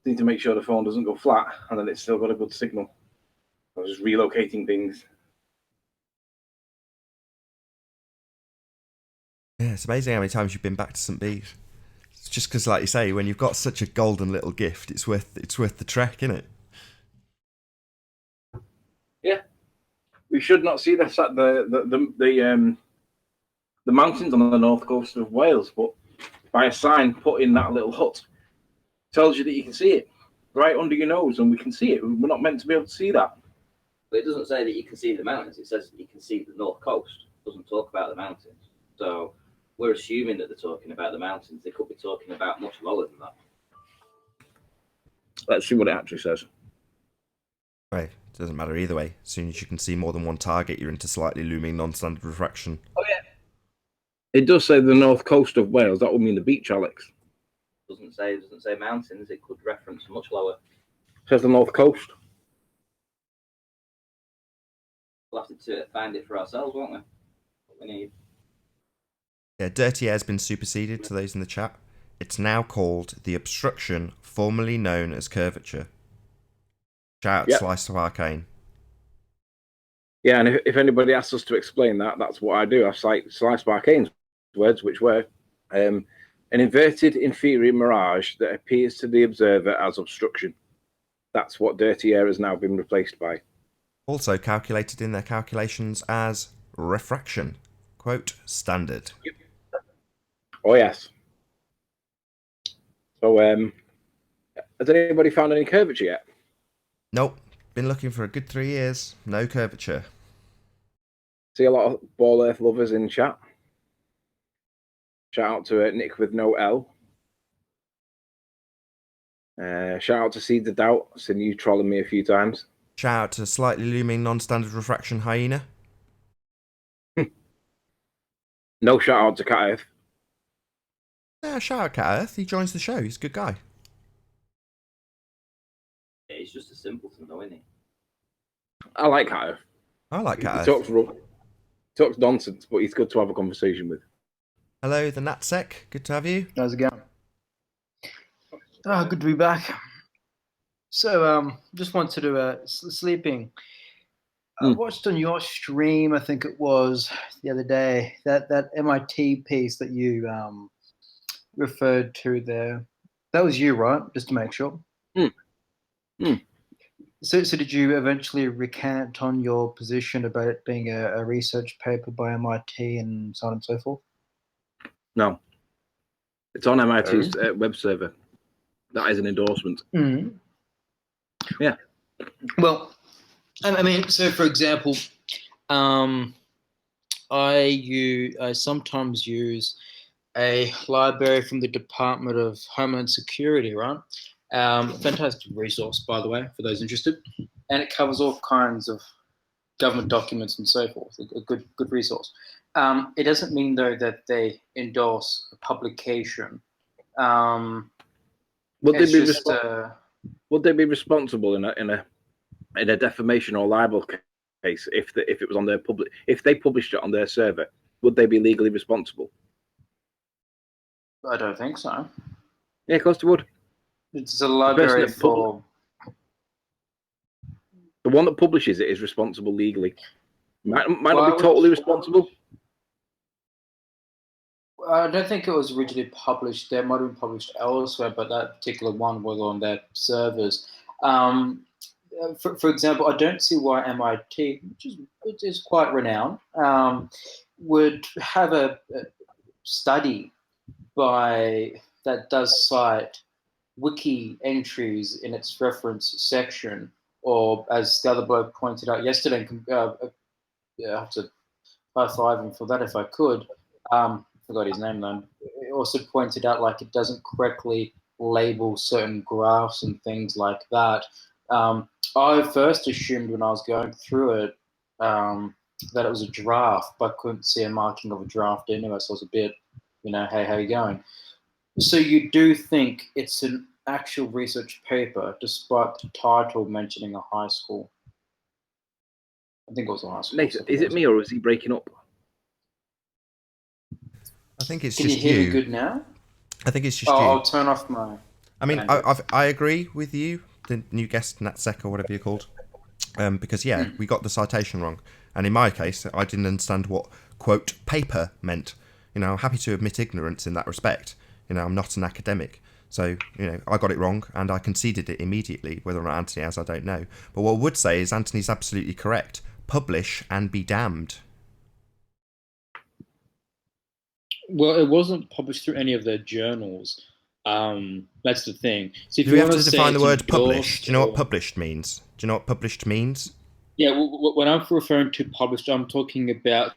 [SPEAKER 3] I need to make sure the phone doesn't go flat and that it's still got a good signal. I was just relocating things.
[SPEAKER 1] Yeah, it's amazing how many times you've been back to St. Bees. It's just because, like you say, when you've got such a golden little gift, it's worth the trek, isn't it?
[SPEAKER 3] Yeah, we should not see this at the mountains on the north coast of Wales, but by a sign put in that little hut tells you that you can see it right under your nose, and we can see it. We're not meant to be able to see that.
[SPEAKER 4] But it doesn't say that you can see the mountains. It says you can see the north coast. It doesn't talk about the mountains. So we're assuming that they're talking about the mountains. They could be talking about much lower than that.
[SPEAKER 3] Let's see what it actually says.
[SPEAKER 1] Right, it doesn't matter either way. As soon as you can see more than one target, you're into slightly looming non-standard refraction.
[SPEAKER 3] Oh yeah. It does say the north coast of Wales. That would mean the beach, Alex.
[SPEAKER 4] It doesn't say mountains. It could reference much lower.
[SPEAKER 3] It says the north coast.
[SPEAKER 4] We'll have to find it for ourselves, won't we? What we need.
[SPEAKER 1] Yeah, dirty air's been superseded to those in the chat. It's now called the obstruction formerly known as curvature. Shout out Slice of Arcane.
[SPEAKER 3] Yeah, and if anybody asks us to explain that, that's what I do. I cite Slice of Arcane's words, which were an inverted inferior mirage that appears to the observer as obstruction. That's what dirty air has now been replaced by.
[SPEAKER 1] Also calculated in their calculations as refraction. Quote, standard.
[SPEAKER 3] Yep. Oh, yes. So, has anybody found any curvature yet?
[SPEAKER 1] Nope. Been looking for a good 3 years. No curvature.
[SPEAKER 3] See a lot of Ball Earth lovers in chat. Shout out to Nick with no L. Shout out to Seeds of Doubt. I've seen you trolling me a few times.
[SPEAKER 1] Shout out to slightly looming non-standard refraction hyena.
[SPEAKER 3] No shout out to Cat Earth.
[SPEAKER 1] Yeah, shout out Cat Earth. He joins the show. He's a good guy.
[SPEAKER 4] Yeah, he's just a simpleton, though, isn't he?
[SPEAKER 3] I like Cat Earth.
[SPEAKER 1] I like Cat Earth.
[SPEAKER 3] He talks nonsense, but he's good to have a conversation with.
[SPEAKER 1] Hello, the Natsec. Good to have you.
[SPEAKER 5] How's it going? Oh, good to be back. So, just wanted to sleeping. I watched on your stream, I think it was the other day, that MIT piece that you referred to there. That was you, right? Just to make sure. So did you eventually recant on your position about it being a research paper by MIT and so on and so forth?
[SPEAKER 3] No. It's on MIT's web server. That is an endorsement.
[SPEAKER 5] Mm.
[SPEAKER 3] Yeah.
[SPEAKER 5] Well, I mean, so for example, I sometimes use a library from the Department of Homeland Security, right? Fantastic resource, by the way, for those interested, and it covers all kinds of government documents and so forth. A good resource. It doesn't mean though that they endorse a publication.
[SPEAKER 3] Would they be responsible in a defamation or libel case if it was on their if they published it on their server? Would they be legally responsible?
[SPEAKER 5] I don't think so.
[SPEAKER 3] Yeah, of course they would.
[SPEAKER 5] It's a library for.
[SPEAKER 3] The one that publishes it is responsible legally. Might not be totally responsible.
[SPEAKER 5] I don't think it was originally published there. It might have been published elsewhere, but that particular one was on their servers. For example, I don't see why MIT, which is quite renowned, would have a study that does cite wiki entries in its reference section, or as the other bloke pointed out yesterday, I have to high-five him for that if I could. Forgot his name though. It also pointed out like it doesn't correctly label certain graphs and things like that. I first assumed when I was going through it that it was a draft, but I couldn't see a marking of a draft anyway, so I was a bit, hey, how you going? So you do think it's an actual research paper, despite the title mentioning a high school? I think it was a high school.
[SPEAKER 3] Nathan, is it me or is he breaking up?
[SPEAKER 1] I think it's
[SPEAKER 5] Can
[SPEAKER 1] just
[SPEAKER 5] you hear
[SPEAKER 1] you.
[SPEAKER 5] me good now?
[SPEAKER 1] I think it's just you.
[SPEAKER 5] I'll turn off my...
[SPEAKER 1] I mean, I agree with you, the new guest, Natsec, or whatever you're called. Because, yeah, we got the citation wrong. And in my case, I didn't understand what, quote, paper meant. I'm happy to admit ignorance in that respect. I'm not an academic. So, I got it wrong, and I conceded it immediately. Whether or not Anthony has, I don't know. But what I would say is Anthony's absolutely correct. Publish and be damned.
[SPEAKER 5] Well, it wasn't published through any of their journals. That's the thing. So if
[SPEAKER 1] Do we
[SPEAKER 5] you
[SPEAKER 1] have to define the word
[SPEAKER 5] endorsed
[SPEAKER 1] published? Do you know what published means? Do you know what published means?
[SPEAKER 5] Yeah, when I'm referring to published, I'm talking about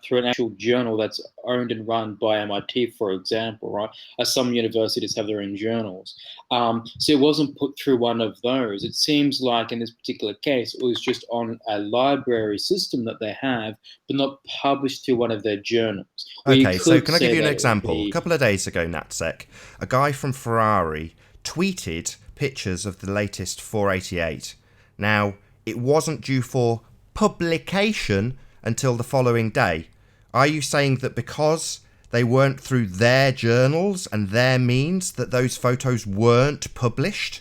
[SPEAKER 5] through an actual journal that's owned and run by MIT, for example, right? As some universities have their own journals. So it wasn't put through one of those. It seems like in this particular case, it was just on a library system that they have, but not published through one of their journals.
[SPEAKER 1] Okay, so can I give you an example? A couple of days ago, Natsec, a guy from Ferrari tweeted pictures of the latest 488. Now, it wasn't due for publication until the following day. Are you saying that because they weren't through their journals and their means that those photos weren't published?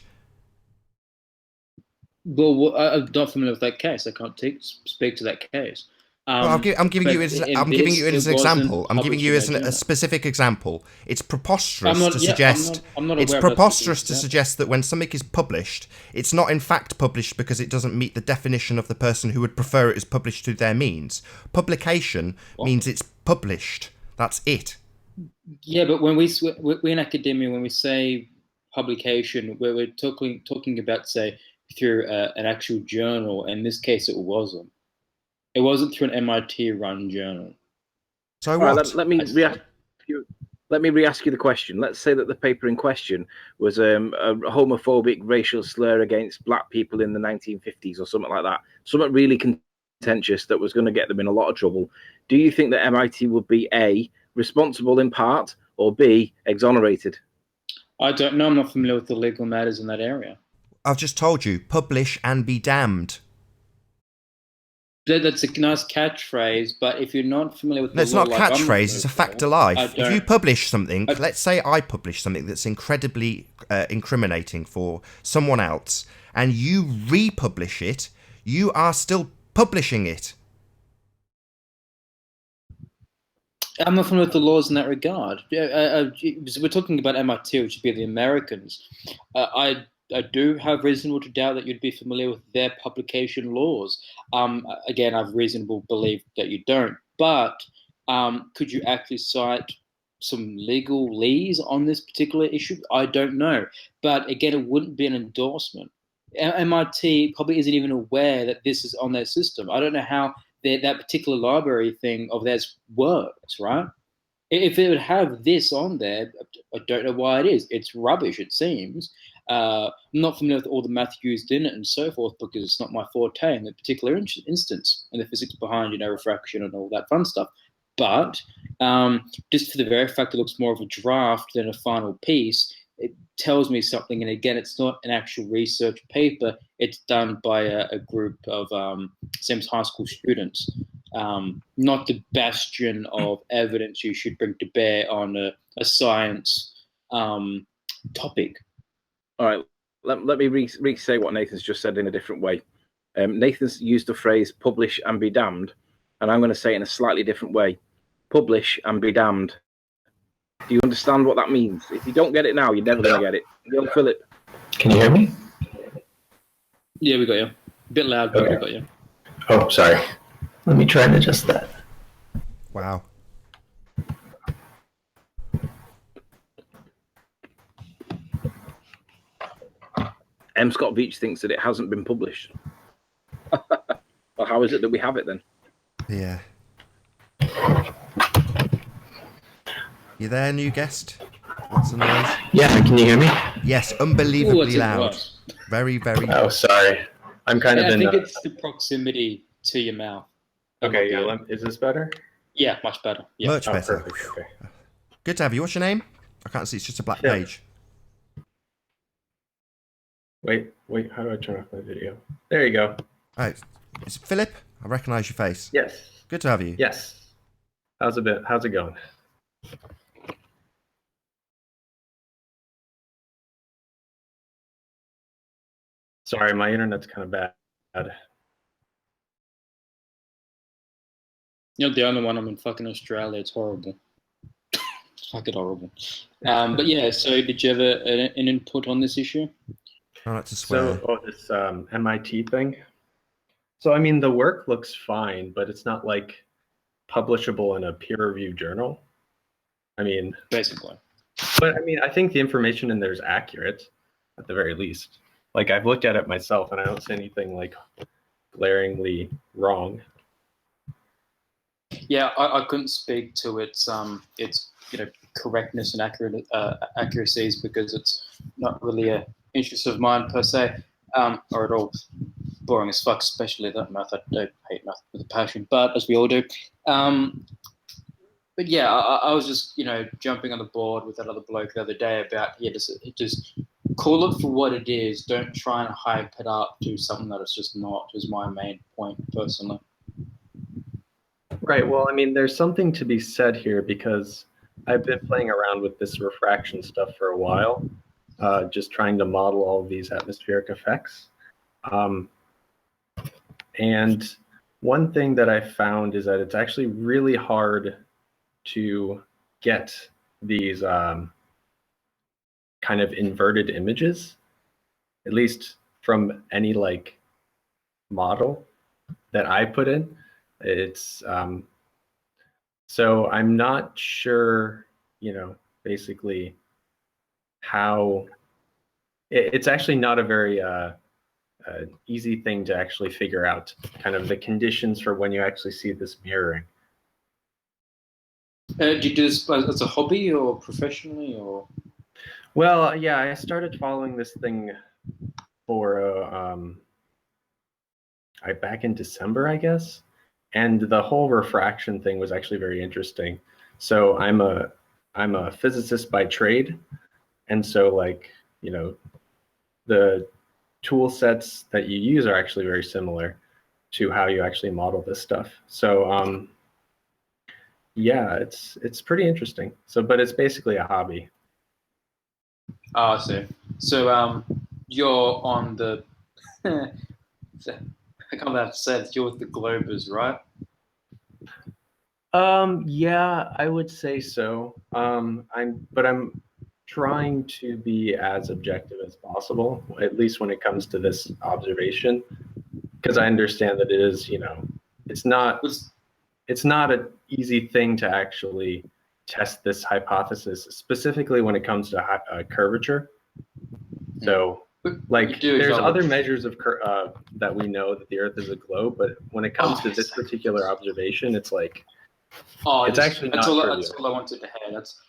[SPEAKER 5] Well, I'm not familiar with that case. I can't speak to that case.
[SPEAKER 1] Well, I'm giving you as an example. I'm giving you as a specific example. It's preposterous to suggest. It's preposterous to suggest that when something is published, it's not in fact published because it doesn't meet the definition of the person who would prefer it as published through their means. Publication means it's published. That's it. Yeah,
[SPEAKER 5] but when we in academia, when we say publication, we're talking about, say, through an actual journal. In this case, it wasn't. It wasn't through an MIT-run journal.
[SPEAKER 1] So what?
[SPEAKER 3] Right, let me re-ask you the question. Let's say that the paper in question was a homophobic racial slur against black people in the 1950s or something like that. Something really contentious that was going to get them in a lot of trouble. Do you think that MIT would be A, responsible in part, or B, exonerated?
[SPEAKER 5] I don't know. I'm not familiar with the legal matters in that area.
[SPEAKER 1] I've just told you, publish and be damned.
[SPEAKER 5] That's a nice catchphrase, but if you're not familiar with the
[SPEAKER 1] law... It's not a catchphrase, it's a fact of life. If you publish something, let's say I publish something that's incredibly incriminating for someone else, and you republish it, you are still publishing it.
[SPEAKER 5] I'm not familiar with the laws in that regard. So we're talking about MIT, which would be the Americans. I do have reasonable to doubt that you'd be familiar with their publication laws. Again, I've reasonable belief that you don't. But could you actually cite some legal lees on this particular issue? I don't know. But again, it wouldn't be an endorsement. MIT probably isn't even aware that this is on their system. I don't know how that particular library thing of theirs works, right? If it would have this on there, I don't know why it is. It's rubbish, it seems. I'm not familiar with all the math used in it and so forth because it's not my forte in the particular instance and the physics behind, refraction and all that fun stuff. But just for the very fact it looks more of a draft than a final piece, it tells me something. And again, it's not an actual research paper. It's done by a group of Sims high school students. Not the bastion of evidence you should bring to bear on a science topic.
[SPEAKER 3] All right, let me re-say what Nathan's just said in a different way. Nathan's used the phrase publish and be damned, and I'm going to say it in a slightly different way. Publish and be damned. Do you understand what that means? If you don't get it now, you're never going to get it. Young Philip.
[SPEAKER 6] Can you hear me?
[SPEAKER 5] Yeah, we got you. A bit loud, but we got you.
[SPEAKER 6] Oh, sorry. Let me try and adjust that.
[SPEAKER 1] Wow.
[SPEAKER 3] M. Scott Veach thinks that it hasn't been published. Well, how is it that we have it then?
[SPEAKER 1] Yeah. You there, new guest? What's the noise?
[SPEAKER 6] Yeah, can you hear me?
[SPEAKER 1] Yes, unbelievably
[SPEAKER 5] Ooh,
[SPEAKER 1] loud. Very, very.
[SPEAKER 6] Oh, sorry. I'm kind of
[SPEAKER 5] I
[SPEAKER 6] in.
[SPEAKER 5] think it's the proximity to your mouth.
[SPEAKER 6] Okay, yeah. Is this better?
[SPEAKER 5] Yeah, much better. Yeah.
[SPEAKER 1] Much better.
[SPEAKER 6] Perfect. Okay.
[SPEAKER 1] Good to have you. What's your name? I can't see. It's just a black
[SPEAKER 6] Yeah.
[SPEAKER 1] page.
[SPEAKER 6] Wait. How do I turn off my video? There you go.
[SPEAKER 1] Oh, is it Philip? I recognise your face.
[SPEAKER 6] Yes.
[SPEAKER 1] Good to have you.
[SPEAKER 6] Yes. How's it going? Sorry, my internet's kind of bad.
[SPEAKER 5] You're the only one. I'm in fucking Australia. It's horrible. It's fucking horrible. But yeah, so did you have an input on this issue?
[SPEAKER 1] I like to swear.
[SPEAKER 6] So, this MIT thing. So, I mean, the work looks fine, but it's not like publishable in a peer-reviewed journal. I mean,
[SPEAKER 5] Basically.
[SPEAKER 6] but I mean, I think the information in there is accurate, at the very least. Like, I've looked at it myself, and I don't see anything like glaringly wrong.
[SPEAKER 5] Yeah, I couldn't speak to its correctness and accuracies because it's not really an interest of mine per se, or at all. Boring as fuck, especially that math. I don't hate math with a passion, but as we all do. But yeah, I was just jumping on the board with that other bloke the other day about just call it for what it is. Don't try and hype it up to something that it's just not. Is my main point personally.
[SPEAKER 6] Right. Well, I mean, there's something to be said here because I've been playing around with this refraction stuff for a while, just trying to model all of these atmospheric effects. And one thing that I found is that it's actually really hard to get these kind of inverted images, at least from any like model that I put in. It's so I'm not sure, basically how it's actually not a very easy thing to actually figure out kind of the conditions for when you actually see this mirroring.
[SPEAKER 5] Do you do this as a hobby or professionally or?
[SPEAKER 6] Well, yeah, I started following this thing for back in December, I guess. And the whole refraction thing was actually very interesting. So I'm a physicist by trade, and so the tool sets that you use are actually very similar to how you actually model this stuff. So yeah, it's pretty interesting. So, but it's basically a hobby.
[SPEAKER 5] Oh, I see. So you're on the I come out to say that you're with the Globers, right?
[SPEAKER 6] Yeah, I would say so. I'm trying to be as objective as possible, at least when it comes to this observation, because I understand that it is, it's not
[SPEAKER 5] Was
[SPEAKER 6] it's not an easy thing to actually test this hypothesis, specifically when it comes to curvature. So,
[SPEAKER 5] you
[SPEAKER 6] like,
[SPEAKER 5] do
[SPEAKER 6] there's other
[SPEAKER 5] acknowledge-
[SPEAKER 6] measures of that we know that the Earth is a globe, but when it comes to this particular observation, it's like it's actually
[SPEAKER 5] that's
[SPEAKER 6] not
[SPEAKER 5] all, that's all I wanted to hear. That's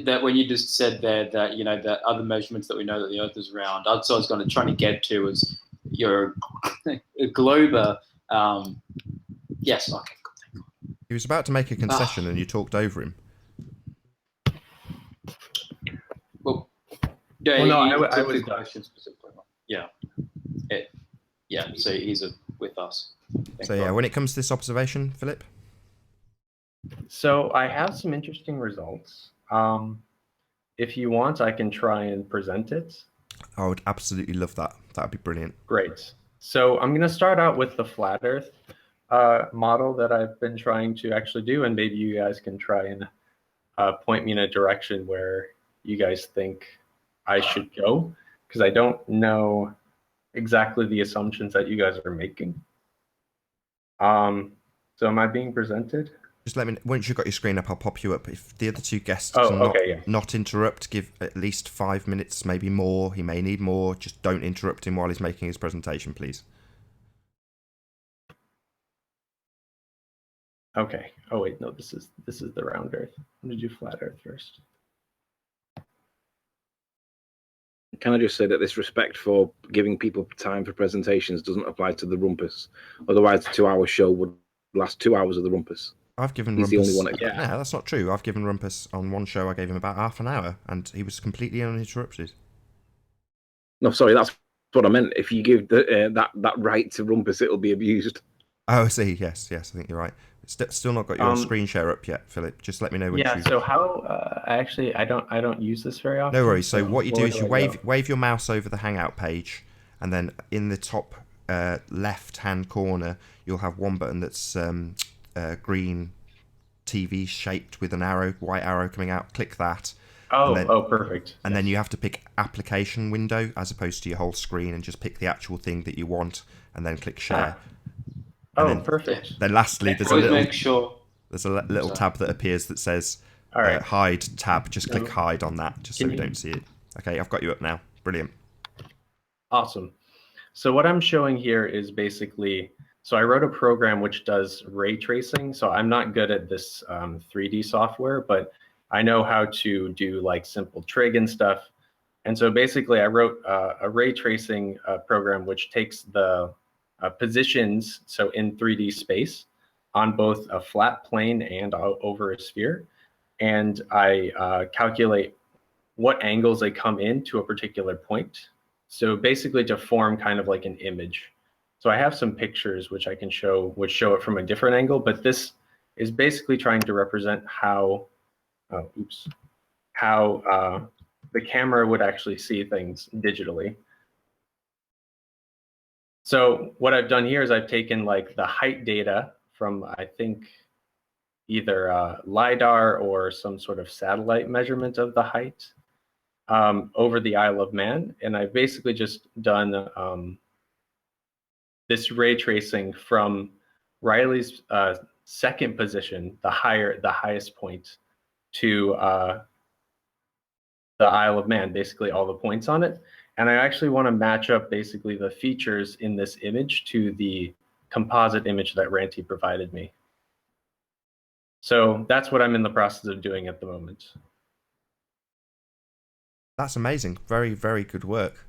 [SPEAKER 5] that when you just said there that that other measurements that we know that the Earth is round. That's what I was going to try to get to is you're a glober. Yes, okay.
[SPEAKER 1] He was about to make a concession and you talked over him.
[SPEAKER 5] Well, yeah,
[SPEAKER 6] Well, no,
[SPEAKER 5] you
[SPEAKER 6] I
[SPEAKER 5] took
[SPEAKER 6] was
[SPEAKER 5] the question specifically. Yeah, yeah. So he's with us.
[SPEAKER 1] So yeah, when it comes to this observation, Philip?
[SPEAKER 6] So I have some interesting results. If you want, I can try and present it.
[SPEAKER 1] I would absolutely love that. That'd be brilliant.
[SPEAKER 6] Great. So I'm going to start out with the flat Earth model that I've been trying to actually do, and maybe you guys can try and point me in a direction where you guys think I should go, because I don't know exactly the assumptions that you guys are making. So am I being presented?
[SPEAKER 1] Just let me, once you've got your screen up, I'll pop you up. If the other two guests not interrupt, give at least 5 minutes, maybe more. He may need more. Just don't interrupt him while he's making his presentation, please.
[SPEAKER 6] Okay. Oh wait, no, this is the round Earth. I'm gonna do flat Earth first.
[SPEAKER 2] Can I just say that this respect for giving people time for presentations doesn't apply to the Rumpus? Otherwise, the 2-hour show would last 2 hours of the Rumpus.
[SPEAKER 1] I've given
[SPEAKER 2] He's
[SPEAKER 1] Rumpus...
[SPEAKER 2] the only one.
[SPEAKER 1] No, that's not true. I've given Rumpus, on one show, I gave him about half an hour, and he was completely uninterrupted.
[SPEAKER 2] No, sorry, that's what I meant. If you give that right to Rumpus, it'll be abused.
[SPEAKER 1] Oh, I see. Yes, I think you're right. Still not got your screen share up yet, Philip. Just let me know when you...
[SPEAKER 6] So how... actually, I don't use this very often.
[SPEAKER 1] No worries. So what you do is you
[SPEAKER 6] go?
[SPEAKER 1] wave your mouse over the Hangout page, and then in the top left-hand corner, you'll have one button that's green TV shaped with an arrow, white arrow coming out. Click that.
[SPEAKER 6] Perfect.
[SPEAKER 1] And then you have to pick application window as opposed to your whole screen, and just pick the actual thing that you want, and then click share.
[SPEAKER 6] Perfect.
[SPEAKER 1] Then lastly, there's a little tab that appears that says hide tab. Just click hide on that, just so we don't see it. Okay, I've got you up now. Brilliant.
[SPEAKER 6] Awesome. So what I'm showing here is basically, so I wrote a program which does ray tracing. So I'm not good at this 3D software, but I know how to do like simple trig and stuff. And so basically I wrote a ray tracing program which takes the positions, so in 3D space, on both a flat plane and over a sphere. And I calculate what angles they come in to a particular point. So basically to form kind of like an image. So I have some pictures which I can show, which show it from a different angle, but this is basically trying to represent how, how the camera would actually see things digitally. So what I've done here is I've taken like the height data from, I think, either LiDAR or some sort of satellite measurement of the height over the Isle of Man. And I've basically just done this ray tracing from Riley's second position, the highest point, to the Isle of Man, basically all the points on it. And I actually want to match up basically the features in this image to the composite image that Ranty provided me. So that's what I'm in the process of doing at the moment.
[SPEAKER 1] That's amazing. Very, very good work.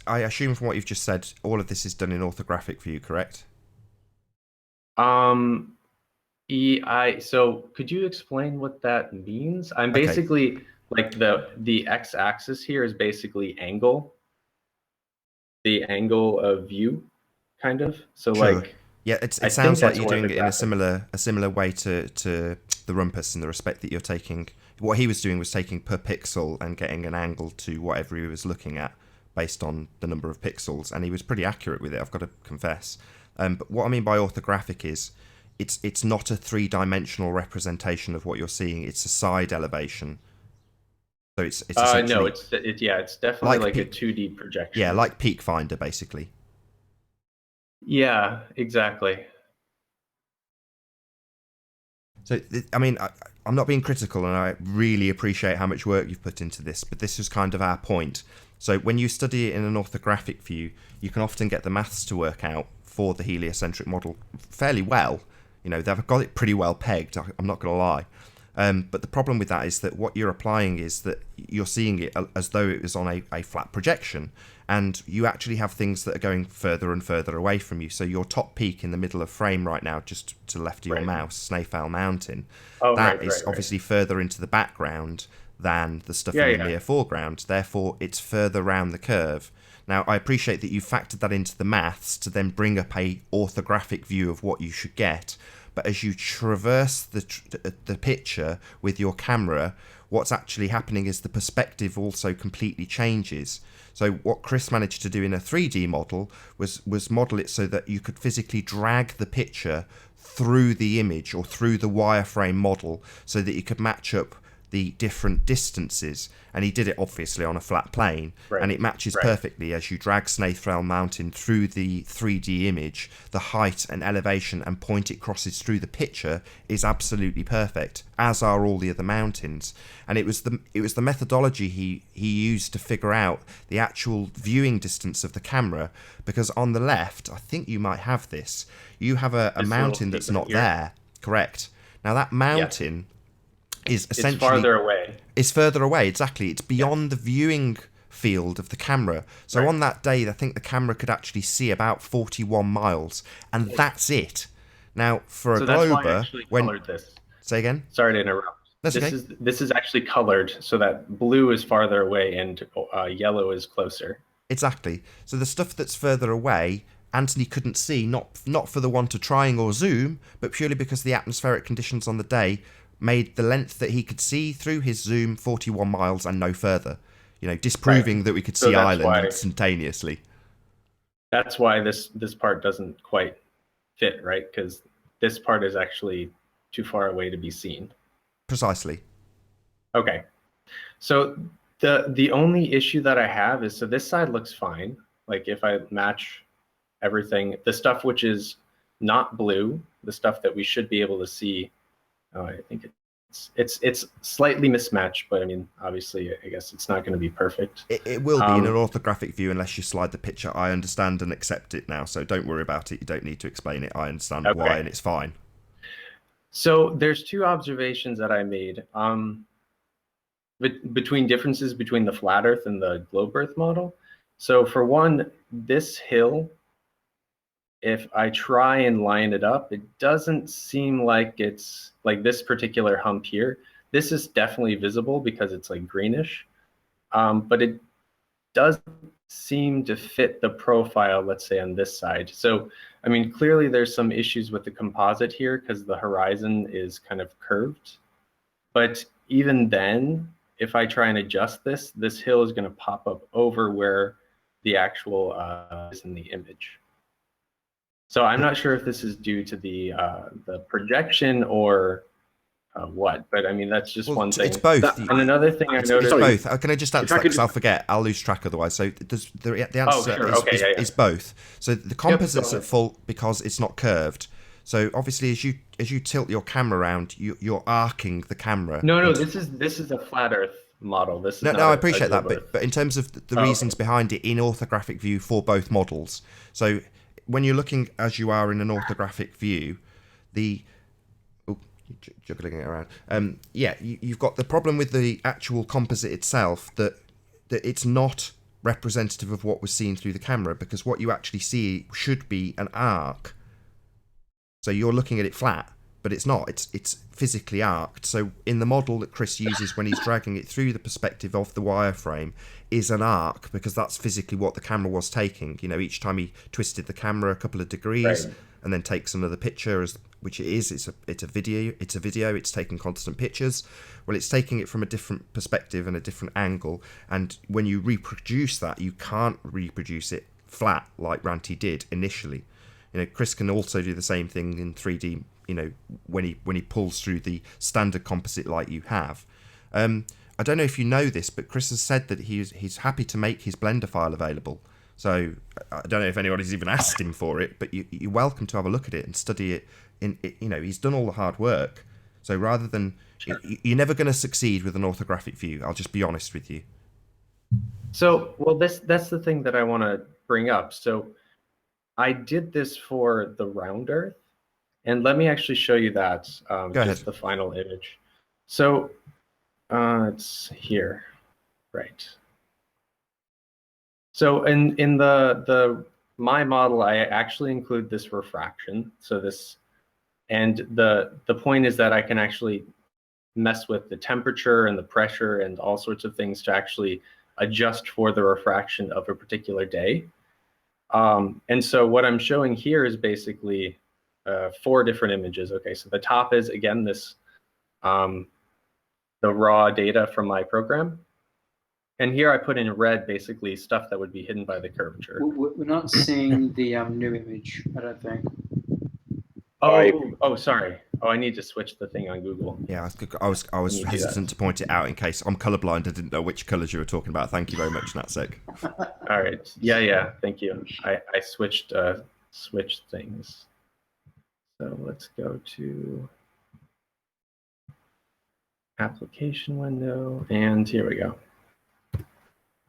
[SPEAKER 1] I assume from what you've just said, all of this is done in orthographic for you, correct?
[SPEAKER 6] So could you explain what that means? I'm basically like the x-axis here is basically angle, the angle of view, kind of. So sure. Like
[SPEAKER 1] it sounds like you're doing it in a similar way to the Rumpus, in the respect that you're taking what he was doing was taking per pixel and getting an angle to whatever he was looking at based on the number of pixels, and he was pretty accurate with it, I've got to confess. But what I mean by orthographic is it's not a three-dimensional representation of what you're seeing. It's a side elevation. So it's essentially
[SPEAKER 6] no, it's definitely like a 2D projection.
[SPEAKER 1] Yeah, like Peak Finder, basically.
[SPEAKER 6] Yeah, exactly.
[SPEAKER 1] So, I mean, I'm not being critical, and I really appreciate how much work you've put into this, but this is kind of our point. So when you study it in an orthographic view, you can often get the maths to work out for the heliocentric model fairly well. You know, they've got it pretty well pegged, I'm not going to lie. But the problem with that is that what you're applying is that you're seeing it as though it was on a flat projection, and you actually have things that are going further and further away from you. So your top peak in the middle of frame right now, just to the left of your mouse, Snaefell Mountain, that is obviously further into the background than the stuff in the near foreground. Therefore, it's further round the curve. Now, I appreciate that you factored that into the maths to then bring up a orthographic view of what you should get. But as you traverse the picture with your camera, what's actually happening is the perspective also completely changes. So what Chris managed to do in a 3D model was model it so that you could physically drag the picture through the image or through the wireframe model so that you could match up the different distances, and he did it obviously on a flat plane, and it matches perfectly as you drag Snaefell Mountain through the 3D image. The height and elevation and point it crosses through the picture is absolutely perfect, as are all the other mountains. And it was the methodology he used to figure out the actual viewing distance of the camera, because on the left, I think you might have this, you have a mountain that's not there. Correct. Now that mountain is essentially it's further away, exactly. It's beyond the viewing field of the camera. So on that day, I think the camera could actually see about 41 miles, and that's it. Now, for a glober,
[SPEAKER 6] colored this.
[SPEAKER 1] Say again?
[SPEAKER 6] Sorry to interrupt. This is actually colored so that blue is farther away and yellow is closer.
[SPEAKER 1] Exactly. So the stuff that's further away, Anthony couldn't see, not for the want of trying or zoom, but purely because the atmospheric conditions on the day made the length that he could see through his zoom 41 miles and no further, you know, disproving that we could see Ireland instantaneously.
[SPEAKER 6] That's why this part doesn't quite fit, right? Because this part is actually too far away to be seen.
[SPEAKER 1] Precisely.
[SPEAKER 6] Okay. So the only issue that I have is, so this side looks fine. Like if I match everything, the stuff which is not blue, the stuff that we should be able to see, I think it's slightly mismatched, but I mean, obviously, I guess it's not going to be perfect.
[SPEAKER 1] It will be in an orthographic view unless you slide the picture. I understand and accept it now, so don't worry about it. You don't need to explain it. I understand why, and it's fine.
[SPEAKER 6] So there's two observations that I made between differences between the flat Earth and the globe Earth model. So for one, this hill, if I try and line it up, it doesn't seem like it's like this particular hump here. This is definitely visible because it's like greenish, but it doesn't seem to fit the profile, let's say on this side. So, I mean, clearly there's some issues with the composite here because the horizon is kind of curved. But even then, if I try and adjust this, this hill is going to pop up over where the actual is in the image. So I'm not sure if this is due to the projection or what, but I mean, that's just one thing.
[SPEAKER 1] It's both.
[SPEAKER 6] And another thing I noticed...
[SPEAKER 1] It's both. Can I just answer that because I'll forget. I'll lose track otherwise. So the answer is both. So the composite's at fault because it's not curved. So obviously, as you tilt your camera around, you're arcing the camera.
[SPEAKER 6] No, this is a flat Earth model. This is
[SPEAKER 1] no, I appreciate that, but in terms of the reasons behind it in orthographic view for both models, so when you're looking as you are in an orthographic view, juggling it around. You've got the problem with the actual composite itself that it's not representative of what was seen through the camera, because what you actually see should be an arc. So you're looking at it flat, but it's not. It's physically arced. So in the model that Chris uses when he's dragging it through the perspective of the wireframe is an arc, because that's physically what the camera was taking. You know, each time he twisted the camera a couple of degrees and then takes another picture, which it is. It's a video. It's taking constant pictures. Well, it's taking it from a different perspective and a different angle. And when you reproduce that, you can't reproduce it flat like Ranty did initially. You know, Chris can also do the same thing in 3D. You know, when he pulls through the standard composite light you have. I don't know if you know this, but Chris has said that he's happy to make his Blender file available. So I don't know if anybody's even asked him for it, but you're welcome to have a look at it and study it. You know, he's done all the hard work. So rather than you're never going to succeed with an orthographic view. I'll just be honest with you.
[SPEAKER 6] So, well, that's the thing that I want to bring up. So I did this for the round Earth, and let me actually show you that, just the final image. So it's here, right? So in my model, I actually include this refraction. So this, and the point is that I can actually mess with the temperature and the pressure and all sorts of things to actually adjust for the refraction of a particular day. And so what I'm showing here is basically 4 different images. Okay, so the top is, again, this the raw data from my program. And here I put in red basically stuff that would be hidden by the curvature.
[SPEAKER 5] We're not seeing the new image, I don't think.
[SPEAKER 6] Oh, sorry. Oh, I need to switch the thing on Google.
[SPEAKER 1] Yeah, I was hesitant to point it out in case I'm colorblind. I didn't know which colors you were talking about. Thank you very much, Natsek.
[SPEAKER 6] All right. Yeah. Thank you. I switched things. So let's go to application window, and here we go.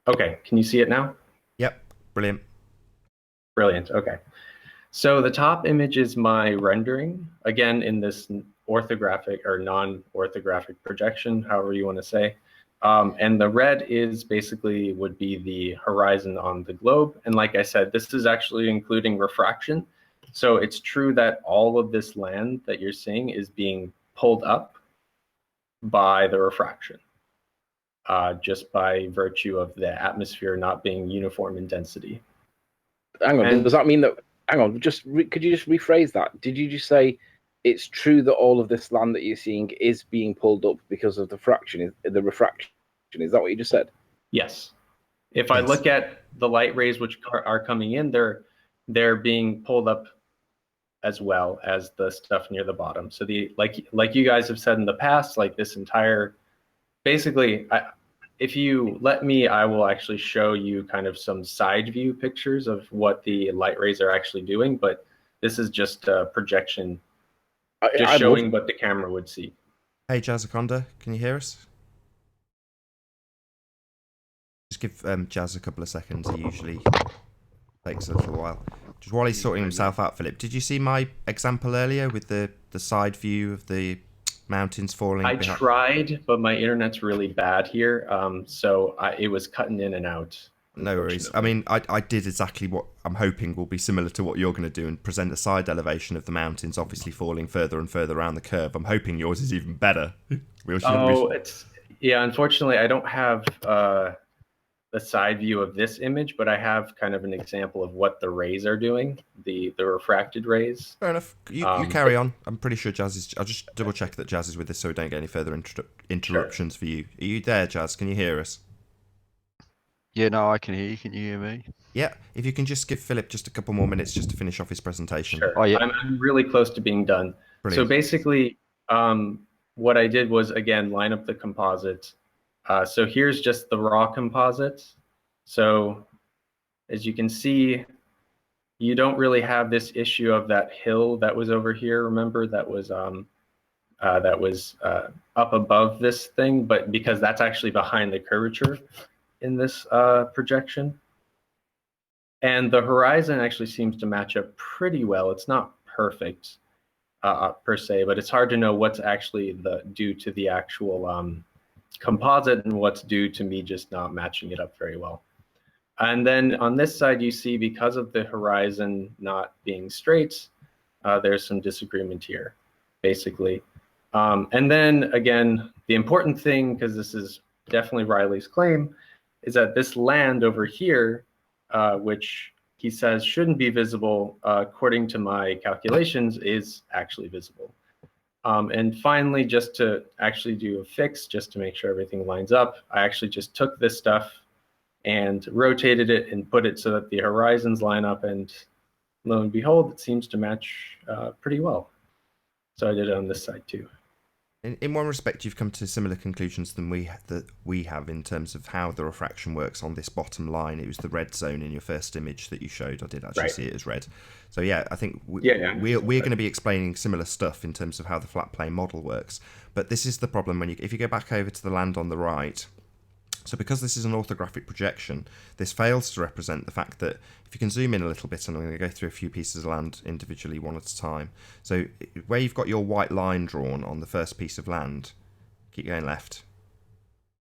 [SPEAKER 6] Okay, can you see it now?
[SPEAKER 1] Yep, brilliant.
[SPEAKER 6] Brilliant. Okay. So the top image is my rendering, again, in this orthographic or non-orthographic projection, however you want to say. And the red is basically would be the horizon on the globe. And like I said, this is actually including refraction. So it's true that all of this land that you're seeing is being pulled up by the refraction, just by virtue of the atmosphere not being uniform in density.
[SPEAKER 3] Hang on, does that mean that, hang on, could you just rephrase that? Did you just say it's true that all of this land that you're seeing is being pulled up because of the refraction? Is that what you just said?
[SPEAKER 6] Yes. If I look at the light rays which are coming in, they're being pulled up as well as the stuff near the bottom. So like you guys have said in the past, like this entire, basically, if you let me, I will actually show you kind of some side view pictures of what the light rays are actually doing, but this is just a projection, showing what the camera would see.
[SPEAKER 1] Hey, Jazzaconda, can you hear us? Just give Jazz a couple of seconds. He usually takes a little while. Just while he's sorting himself out, Philip, did you see my example earlier with the side view of the mountains falling?
[SPEAKER 6] I tried, but my internet's really bad here, so it was cutting in and out.
[SPEAKER 1] No worries. I mean, I did exactly what I'm hoping will be similar to what you're going to do and present a side elevation of the mountains, obviously falling further and further around the curve. I'm hoping yours is even better.
[SPEAKER 6] Yeah, unfortunately, I don't have the side view of this image, but I have kind of an example of what the rays are doing, the refracted rays.
[SPEAKER 1] Fair enough. You carry on. I'm pretty sure Jazz is... I'll just double check that Jazz is with us so we don't get any further interruptions for you. Are you there, Jazz? Can you hear us?
[SPEAKER 7] Yeah, no, I can hear you. Can you hear me?
[SPEAKER 1] Yeah, if you can just give Philip just a couple more minutes just to finish off his presentation.
[SPEAKER 6] Sure.
[SPEAKER 7] Oh, yeah.
[SPEAKER 6] I'm really close to being done. Brilliant. So basically, what I did was, again, line up the composite. So here's just the raw composite. So as you can see, you don't really have this issue of that hill that was over here. Remember, that was up above this thing, but because that's actually behind the curvature in this projection. And the horizon actually seems to match up pretty well. It's not perfect per se, but it's hard to know what's actually due to the actual composite and what's due to me just not matching it up very well. And then on this side, you see, because of the horizon not being straight, there's some disagreement here. basically. And then again, the important thing, because this is definitely Riley's claim, is that this land over here, which he says shouldn't be visible, according to my calculations, is actually visible. And finally, just to actually do a fix, just to make sure everything lines up, I actually just took this stuff and rotated it and put it so that the horizons line up, and lo and behold, it seems to match pretty well. So I did it on this side too.
[SPEAKER 1] In one respect, you've come to similar conclusions than we have in terms of how the refraction works on this bottom line. It was the red zone in your first image that you showed. I did actually see it as red. So yeah, I think we're going to be explaining similar stuff in terms of how the flat plane model works. But this is the problem when if you go back over to the land on the right. So because this is an orthographic projection, this fails to represent the fact that if you can zoom in a little bit, and I'm going to go through a few pieces of land individually one at a time. So where you've got your white line drawn on the first piece of land, keep going left.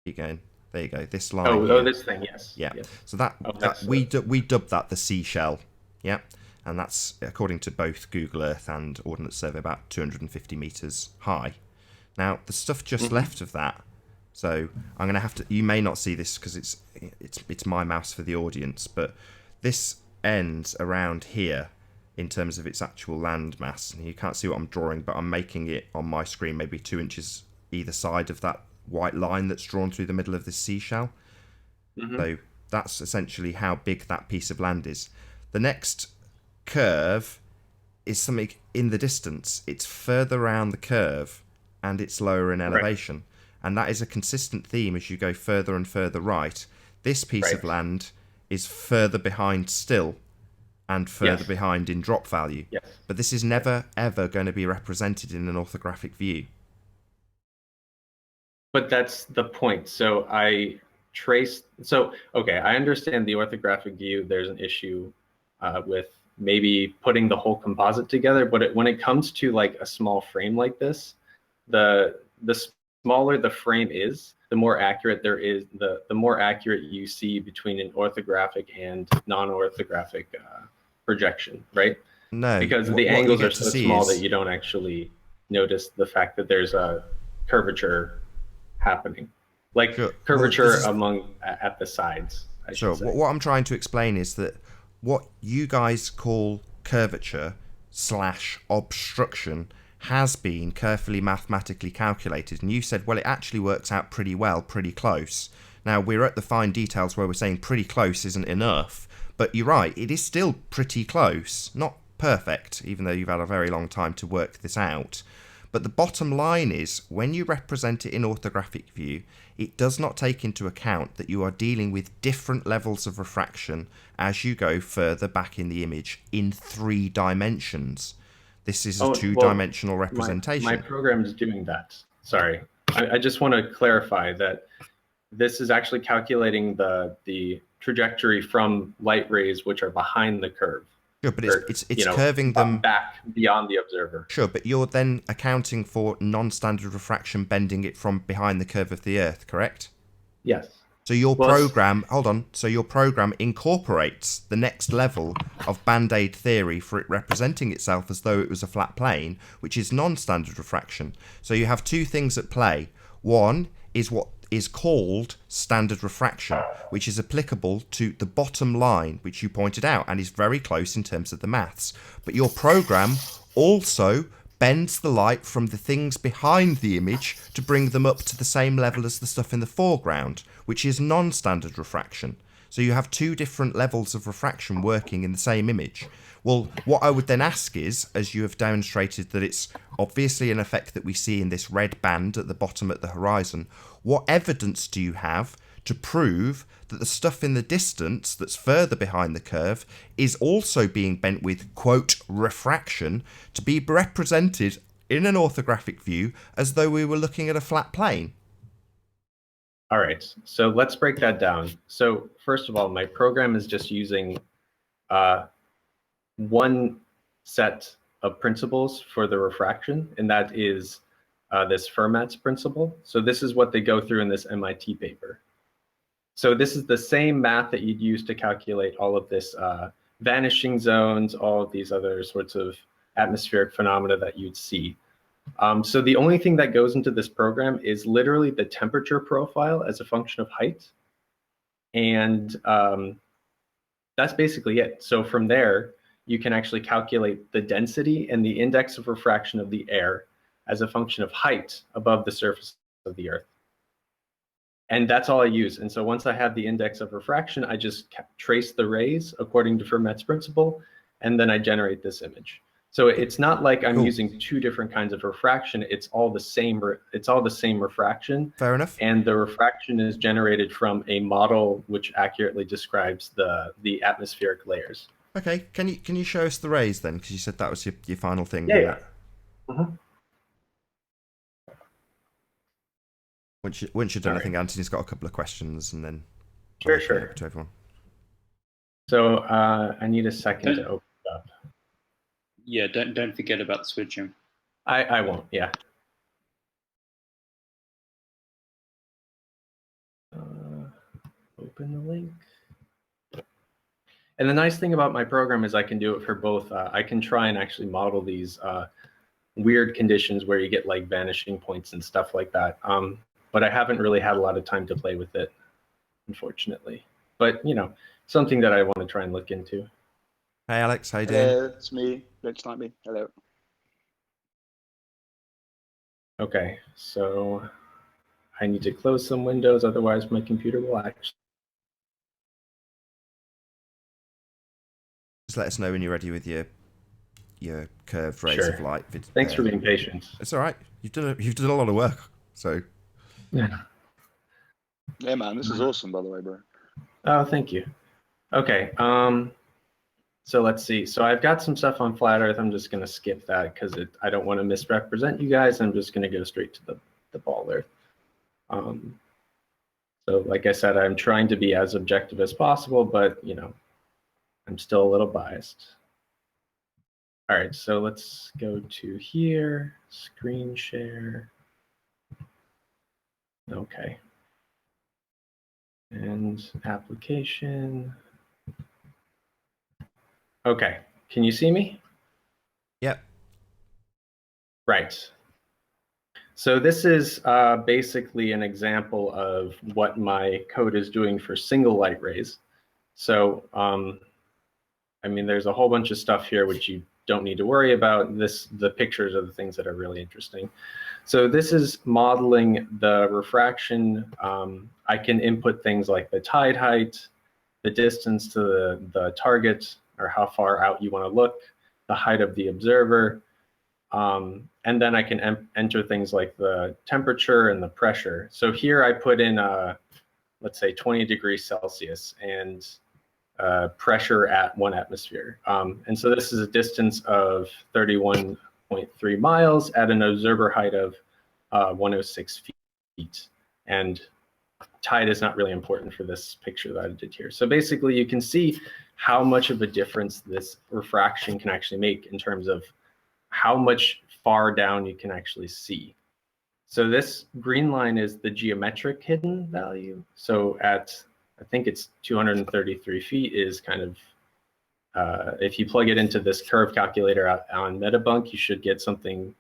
[SPEAKER 1] Keep going. There you go. This line.
[SPEAKER 6] Oh, this thing, yes.
[SPEAKER 1] Yeah.
[SPEAKER 6] Yes.
[SPEAKER 1] So we dubbed that the seashell. Yeah. And that's, according to both Google Earth and Ordnance Survey, about 250 meters high. Now, the stuff just left of that. So I'm going to have to. You may not see this because it's my mouse for the audience, but this ends around here in terms of its actual land mass. And you can't see what I'm drawing, but I'm making it on my screen maybe 2 inches either side of that white line that's drawn through the middle of this seashell. So that's essentially how big that piece of land is. The next curve is something in the distance. It's further around the curve and it's lower in elevation. Right. And that is a consistent theme as you go further and further right. This piece of land is further behind still and further behind in drop value. Yes. But this is never, ever going to be represented in an orthographic view.
[SPEAKER 6] But that's the point. So I traced... So, okay, I understand the orthographic view. There's an issue with maybe putting the whole composite together. But when it comes to like a small frame like this, the smaller the frame is, the more accurate there is, the more accurate you see between an orthographic and non-orthographic projection, right?
[SPEAKER 1] No,
[SPEAKER 6] because the angles are so small that you don't actually notice the fact that there's a curvature happening, like curvature at the sides.
[SPEAKER 1] Sure. What I'm trying to explain is that what you guys call curvature / obstruction has been carefully mathematically calculated, and you said, well, it actually works out pretty well, pretty close. Now, we're at the fine details where we're saying pretty close isn't enough, but you're right, it is still pretty close. Not perfect, even though you've had a very long time to work this out. But the bottom line is, when you represent it in orthographic view, it does not take into account that you are dealing with different levels of refraction as you go further back in the image in 3 dimensions. This is a 2-dimensional representation.
[SPEAKER 6] My program is doing that. Sorry. I just want to clarify that this is actually calculating the trajectory from light rays which are behind the curve.
[SPEAKER 1] Sure, but it's curving them
[SPEAKER 6] back beyond the observer.
[SPEAKER 1] Sure, but you're then accounting for non-standard refraction bending it from behind the curve of the Earth, correct?
[SPEAKER 6] Yes.
[SPEAKER 1] So your program, so your program incorporates the next level of Band-Aid theory for it representing itself as though it was a flat plane, which is non-standard refraction. So you have 2 things at play. One is what is called standard refraction, which is applicable to the bottom line, which you pointed out, and is very close in terms of the maths. But your program also bends the light from the things behind the image to bring them up to the same level as the stuff in the foreground, which is non-standard refraction. So you have 2 different levels of refraction working in the same image. Well, what I would then ask is, as you have demonstrated that it's obviously an effect that we see in this red band at the bottom at the horizon, what evidence do you have to prove that the stuff in the distance that's further behind the curve is also being bent with, quote, refraction to be represented in an orthographic view as though we were looking at a flat plane?
[SPEAKER 6] All right, so let's break that down. So first of all, my program is just using one set of principles for the refraction, and that is this Fermat's principle. So this is what they go through in this MIT paper. So this is the same math that you'd use to calculate all of this vanishing zones, all of these other sorts of atmospheric phenomena that you'd see. So the only thing that goes into this program is literally the temperature profile as a function of height. And that's basically it. So from there, you can actually calculate the density and the index of refraction of the air as a function of height above the surface of the Earth. And that's all I use. And so once I have the index of refraction, I just trace the rays according to Fermat's principle, and then I generate this image. So it's not like I'm using two different kinds of refraction. It's all the same. It's all the same refraction.
[SPEAKER 1] Fair enough.
[SPEAKER 6] And the refraction is generated from a model which accurately describes the atmospheric layers.
[SPEAKER 1] Okay. Can you show us the rays then? Because you said that was your final thing.
[SPEAKER 6] Yeah.
[SPEAKER 1] Once you've done, I think Anthony's got a couple of questions, and then
[SPEAKER 6] Sure.
[SPEAKER 1] to everyone.
[SPEAKER 6] So I need a second to open it up.
[SPEAKER 5] Yeah, don't forget about the switching.
[SPEAKER 6] I won't. Yeah. Open the link. And the nice thing about my program is I can do it for both. I can try and actually model these weird conditions where you get like vanishing points and stuff like that. But I haven't really had a lot of time to play with it, unfortunately. But, you know, something that I want to try and look into.
[SPEAKER 1] Hey, Alex, how you doing?
[SPEAKER 8] Hello, it's me. Looks like me. Hello.
[SPEAKER 6] Okay, so I need to close some windows, otherwise my computer will actually.
[SPEAKER 1] Just let us know when you're ready with your curved rays of light.
[SPEAKER 6] Thanks for being patient.
[SPEAKER 1] It's all right. You've done a lot of work. So.
[SPEAKER 6] Yeah.
[SPEAKER 8] Yeah, man, this is awesome, by the way, bro.
[SPEAKER 6] Oh, thank you. Okay. So let's see. So I've got some stuff on flat Earth. I'm just going to skip that because I don't want to misrepresent you guys. I'm just going to go straight to the ball Earth. So like I said, I'm trying to be as objective as possible, but you know, I'm still a little biased. All right, so let's go to here, screen share. Okay. And application. Okay, can you see me?
[SPEAKER 1] Yep.
[SPEAKER 6] Right. So this is basically an example of what my code is doing for single light rays. So, I mean, there's a whole bunch of stuff here which you don't need to worry about. The pictures are the things that are really interesting. So this is modeling the refraction. I can input things like the tide height, the distance to the target, or how far out you want to look, the height of the observer, and then I can enter things like the temperature and the pressure. So here I put in, let's say 20 degrees Celsius and pressure at 1 atmosphere. And so this is a distance of 31.3 miles at an observer height of 106 feet. And tide is not really important for this picture that I did here. So basically you can see how much of a difference this refraction can actually make in terms of how much far down you can actually see. So this green line is the geometric hidden value. So at, I think it's 233 feet is kind of, if you plug it into this curve calculator on Metabunk, you should get something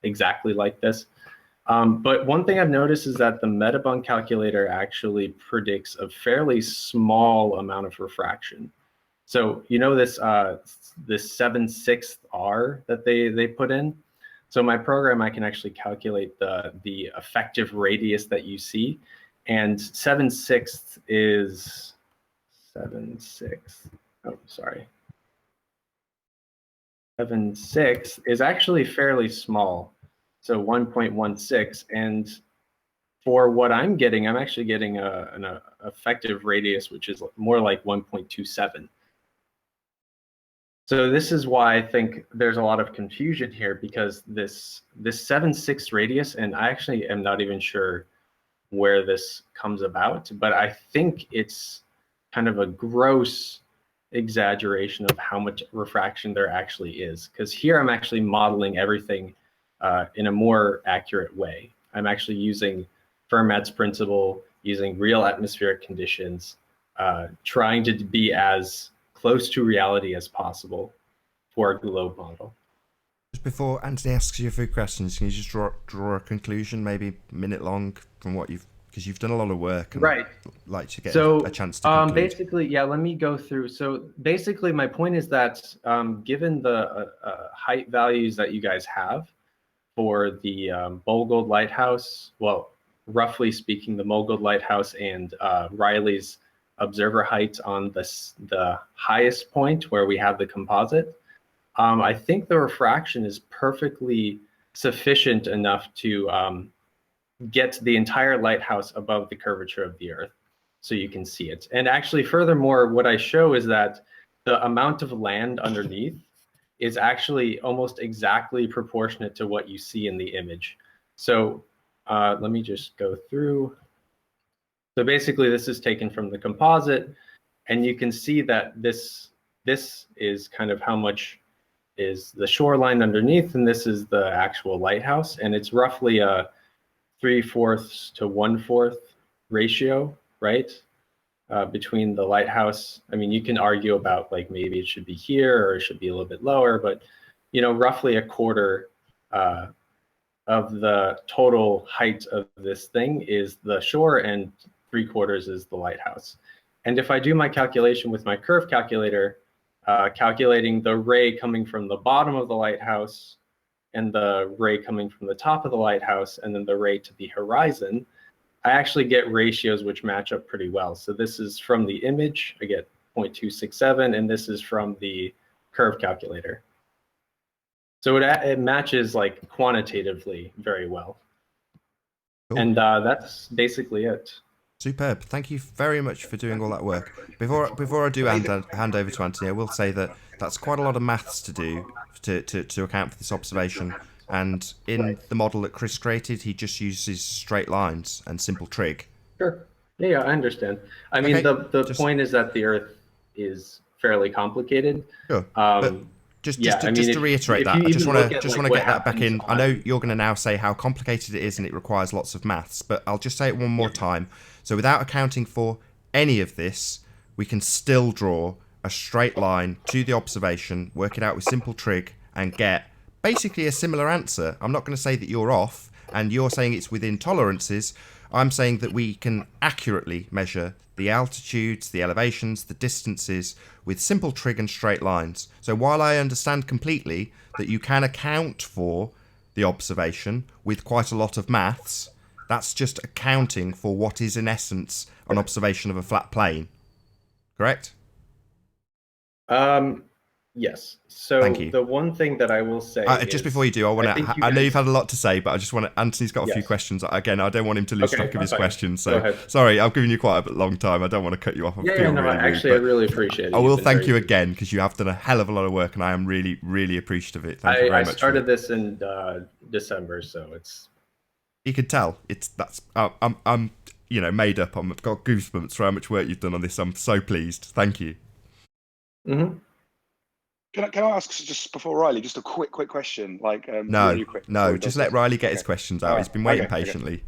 [SPEAKER 6] exactly like this. But one thing I've noticed is that the Metabunk calculator actually predicts a fairly small amount of refraction. So you know this this 7/6 R that they put in. So my program, I can actually calculate the effective radius that you see, and 7/6 is 7/6. Oh, sorry. 7/6 is actually fairly small. So 1.16, and for what I'm getting, I'm actually getting an effective radius, which is more like 1.27. So this is why I think there's a lot of confusion here, because this 7/6 radius, and I actually am not even sure where this comes about, but I think it's kind of a gross exaggeration of how much refraction there actually is. Because here I'm actually modeling everything in a more accurate way. I'm actually using Fermat's principle, using real atmospheric conditions, trying to be as close to reality as possible for a globe model.
[SPEAKER 1] Just before Anthony asks you a few questions, can you just draw a conclusion, maybe a minute long, from what because you've done a lot of work, and
[SPEAKER 6] Right.
[SPEAKER 1] I'd like to get
[SPEAKER 6] So
[SPEAKER 1] a chance to conclude.
[SPEAKER 6] basically, yeah, let me go through. So basically, my point is that given the height values that you guys have for the Bogold Lighthouse, well, roughly speaking, the Mogold Lighthouse and Riley's observer height on the highest point where we have the composite, I think the refraction is perfectly sufficient enough to get the entire lighthouse above the curvature of the Earth, so you can see it. And actually, furthermore, what I show is that the amount of land underneath is actually almost exactly proportionate to what you see in the image. So let me just go through. So basically, this is taken from the composite, and you can see that this is kind of how much is the shoreline underneath, and this is the actual lighthouse, and it's roughly a 3/4 to 1/4 ratio, right? Between the lighthouse. I mean, you can argue about like maybe it should be here or it should be a little bit lower, but roughly a quarter of the total height of this thing is the shore, and 3/4 is the lighthouse. And if I do my calculation with my curve calculator, calculating the ray coming from the bottom of the lighthouse and the ray coming from the top of the lighthouse and then the ray to the horizon, I actually get ratios which match up pretty well. So this is from the image, I get 0.267, and this is from the curve calculator. So it matches like quantitatively very well.
[SPEAKER 1] Cool.
[SPEAKER 6] And that's basically it.
[SPEAKER 1] Superb. Thank you very much for doing all that work. Before I do hand over to Anthony, I will say that that's quite a lot of maths to do to account for this observation. And in the model that Chris created, he just uses straight lines and simple trig.
[SPEAKER 6] Sure. Yeah, I understand. I mean,
[SPEAKER 1] Okay,
[SPEAKER 6] the point is that the Earth is fairly complicated.
[SPEAKER 1] Sure. But just to reiterate that, I just want to get that back in. I know you're going to now say how complicated it is and it requires lots of maths, but I'll just say it one more time. So without accounting for any of this, we can still draw a straight line to the observation, work it out with simple trig, and get basically a similar answer. I'm not going to say that you're off and you're saying it's within tolerances. I'm saying that we can accurately measure the altitudes, the elevations, the distances with simple trig and straight lines. So while I understand completely that you can account for the observation with quite a lot of maths, that's just accounting for what is in essence an observation of a flat plane. Correct?
[SPEAKER 6] Yes. So
[SPEAKER 1] Thank you.
[SPEAKER 6] The one thing that I will say
[SPEAKER 1] just before you do, I know you've had a lot to say, but I just want to. Anthony's got a few questions. Again, I don't want him to lose track of his questions. So sorry, I've given you quite a long time. I don't want to cut you off.
[SPEAKER 6] I really appreciate it.
[SPEAKER 1] I will thank you again because you have done a hell of a lot of work, and I am really, really appreciative of it. Thank you very much.
[SPEAKER 6] I started this in December, so it's.
[SPEAKER 1] You can tell I'm made up. I've got goosebumps for how much work you've done on this. I'm so pleased. Thank you.
[SPEAKER 6] Mm-hmm.
[SPEAKER 8] Can I ask just before Riley, just a quick question? Like
[SPEAKER 1] no,
[SPEAKER 8] really quick,
[SPEAKER 1] just let Riley get his questions out. He's been waiting patiently.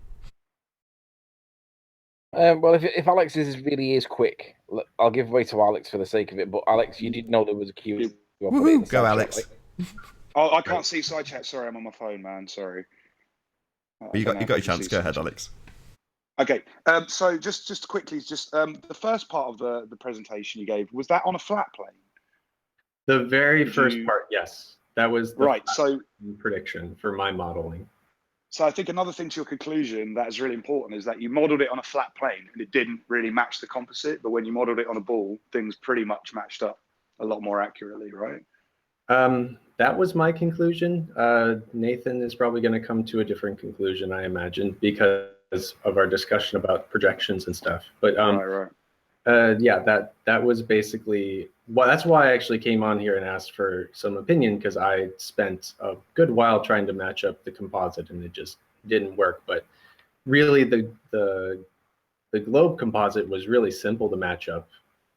[SPEAKER 2] Well, if Alex really is quick, I'll give way to Alex for the sake of it. But Alex, you did know there was a queue.
[SPEAKER 1] Woohoo, go Alex.
[SPEAKER 8] Oh, I can't see side chat. Sorry, I'm on my phone, man. Sorry.
[SPEAKER 1] You got your chance. Go ahead, Alex.
[SPEAKER 8] Okay. So just quickly, the first part of the presentation you gave, was that on a flat plane?
[SPEAKER 6] The very first part, yes. That was the
[SPEAKER 8] right. So
[SPEAKER 6] prediction for my modeling.
[SPEAKER 8] So I think another thing to your conclusion that is really important is that you modeled it on a flat plane and it didn't really match the composite, but when you modeled it on a ball, things pretty much matched up a lot more accurately, right?
[SPEAKER 6] That was my conclusion. Nathan is probably going to come to a different conclusion, I imagine, because of our discussion about projections and stuff. But
[SPEAKER 8] right.
[SPEAKER 6] yeah, that was basically that's why I actually came on here and asked for some opinion, because I spent a good while trying to match up the composite and it just didn't work. But really, the globe composite was really simple to match up.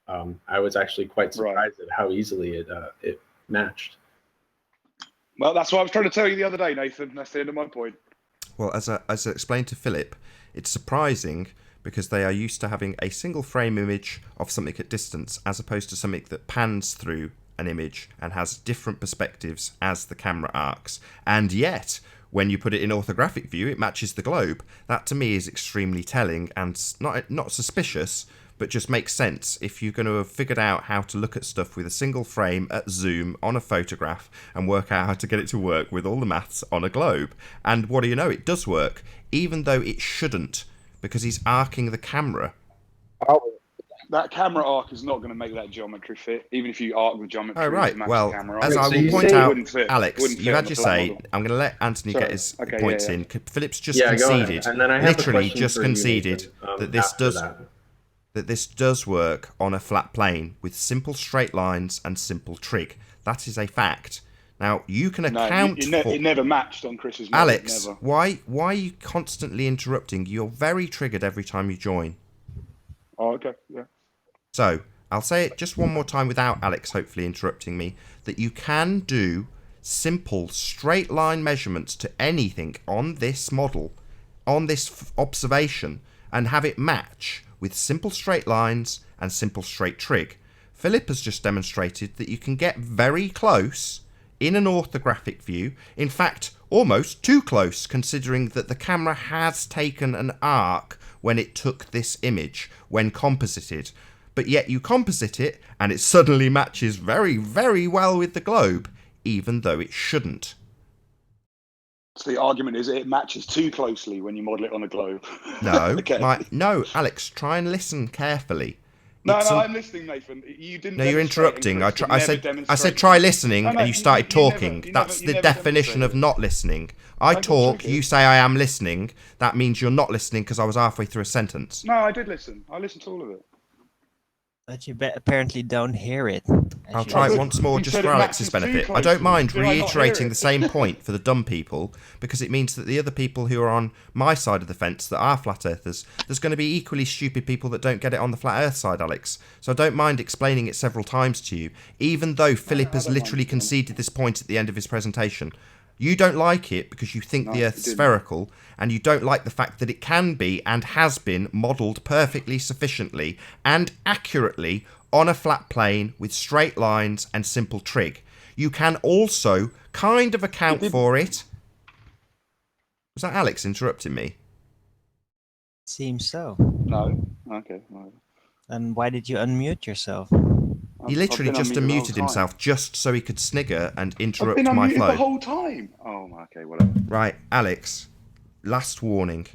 [SPEAKER 6] I was actually quite surprised at how easily it matched.
[SPEAKER 8] Well, that's what I was trying to tell you the other day, Nathan. That's the end of my point.
[SPEAKER 1] Well, as I explained to Philip, it's surprising because they are used to having a single frame image of something at distance as opposed to something that pans through an image and has different perspectives as the camera arcs. And yet, when you put it in orthographic view, it matches the globe. That to me is extremely telling and not suspicious, but just makes sense if you're going to have figured out how to look at stuff with a single frame at zoom on a photograph and work out how to get it to work with all the maths on a globe. And what do you know? It does work, even though it shouldn't, because he's arcing the camera.
[SPEAKER 8] That camera arc is not going to make that geometry fit, even if you arc the geometry.
[SPEAKER 1] Oh, right.
[SPEAKER 8] To match
[SPEAKER 1] Well,
[SPEAKER 8] the camera
[SPEAKER 1] as
[SPEAKER 8] arc.
[SPEAKER 1] I
[SPEAKER 3] So
[SPEAKER 1] will
[SPEAKER 3] you
[SPEAKER 1] point
[SPEAKER 3] say-
[SPEAKER 1] out,
[SPEAKER 8] Wouldn't fit-
[SPEAKER 1] Alex,
[SPEAKER 8] wouldn't
[SPEAKER 1] you
[SPEAKER 8] fit
[SPEAKER 1] had
[SPEAKER 8] on
[SPEAKER 1] your
[SPEAKER 8] the flat
[SPEAKER 1] say.
[SPEAKER 8] model.
[SPEAKER 1] I'm going to let Anthony
[SPEAKER 8] Sorry.
[SPEAKER 1] get his
[SPEAKER 8] Okay,
[SPEAKER 1] points
[SPEAKER 8] yeah.
[SPEAKER 1] in. Philip's just
[SPEAKER 3] Yeah, go ahead.
[SPEAKER 1] conceded.
[SPEAKER 3] And then I have a
[SPEAKER 1] Literally
[SPEAKER 3] question
[SPEAKER 1] just
[SPEAKER 3] for you,
[SPEAKER 1] conceded
[SPEAKER 3] Nathan,
[SPEAKER 1] that this
[SPEAKER 3] after
[SPEAKER 1] does
[SPEAKER 3] that.
[SPEAKER 1] this does work on a flat plane with simple straight lines and simple trig. That is a fact. Now you can account for.
[SPEAKER 8] It never matched on Chris's model.
[SPEAKER 1] Alex,
[SPEAKER 8] Never.
[SPEAKER 1] why are you constantly interrupting? You're very triggered every time you join.
[SPEAKER 8] Oh, okay. Yeah.
[SPEAKER 1] So, I'll say it just one more time without Alex hopefully interrupting me, that you can do simple straight line measurements to anything on this model, on this observation, and have it match with simple straight lines and simple straight trig. Philip has just demonstrated that you can get very close in an orthographic view, in fact almost too close considering that the camera has taken an arc when it took this image, when composited. But yet you composite it and it suddenly matches very, very well with the globe, even though it shouldn't.
[SPEAKER 8] So the argument is it matches too closely when you model it on a globe.
[SPEAKER 1] No,
[SPEAKER 8] Okay.
[SPEAKER 1] no, Alex, try and listen carefully.
[SPEAKER 8] No,
[SPEAKER 1] It's
[SPEAKER 8] I'm listening, Nathan. You didn't.
[SPEAKER 1] No, you're
[SPEAKER 8] demonstrate,
[SPEAKER 1] interrupting.
[SPEAKER 8] and Chris, you
[SPEAKER 1] I
[SPEAKER 8] never
[SPEAKER 1] said
[SPEAKER 8] demonstrated.
[SPEAKER 1] try listening,
[SPEAKER 8] No, no,
[SPEAKER 1] and you started
[SPEAKER 8] you never-
[SPEAKER 1] talking.
[SPEAKER 8] you
[SPEAKER 1] That's
[SPEAKER 8] never-
[SPEAKER 1] the
[SPEAKER 8] you never
[SPEAKER 1] definition of
[SPEAKER 8] demonstrated.
[SPEAKER 1] not listening. I
[SPEAKER 8] got
[SPEAKER 1] talk,
[SPEAKER 8] triggered.
[SPEAKER 1] you say I am listening. That means you're not listening because I was halfway through a sentence.
[SPEAKER 8] No, I did listen. I listened to all of it.
[SPEAKER 9] But you apparently don't hear it.
[SPEAKER 1] I'll
[SPEAKER 9] as you
[SPEAKER 1] try it
[SPEAKER 9] listen.
[SPEAKER 1] once more
[SPEAKER 8] You
[SPEAKER 1] just
[SPEAKER 8] said
[SPEAKER 1] for
[SPEAKER 8] it
[SPEAKER 1] Alex's
[SPEAKER 8] matches too
[SPEAKER 1] benefit. I
[SPEAKER 8] closely.
[SPEAKER 1] don't mind
[SPEAKER 8] Did I not hear
[SPEAKER 1] reiterating
[SPEAKER 8] it?
[SPEAKER 1] the same point for the dumb people because it means that the other people who are on my side of the fence that are flat earthers, there's going to be equally stupid people that don't get it on the flat earth side, Alex. So I don't mind explaining it several times to you, even though Philip has
[SPEAKER 8] don't mind
[SPEAKER 1] literally
[SPEAKER 8] explaining.
[SPEAKER 1] conceded this point at the end of his presentation. You don't like it because you think
[SPEAKER 8] No,
[SPEAKER 1] the
[SPEAKER 8] I
[SPEAKER 1] Earth's
[SPEAKER 8] didn't.
[SPEAKER 1] spherical, and you don't like the fact that it can be and has been modelled perfectly sufficiently and accurately on a flat plane with straight lines and simple trig. You can also kind of account for it. Was that Alex interrupting me?
[SPEAKER 9] Seems so.
[SPEAKER 8] No. Okay. Well,
[SPEAKER 9] And why did you unmute yourself?
[SPEAKER 1] He literally just
[SPEAKER 8] unmuted the whole
[SPEAKER 1] unmuted
[SPEAKER 8] time.
[SPEAKER 1] himself just so he could snigger and
[SPEAKER 8] I've
[SPEAKER 1] interrupt
[SPEAKER 8] been
[SPEAKER 1] my
[SPEAKER 8] unmuted
[SPEAKER 1] flow.
[SPEAKER 8] the whole time. Oh, okay. Whatever.
[SPEAKER 1] Right, Alex, last warning.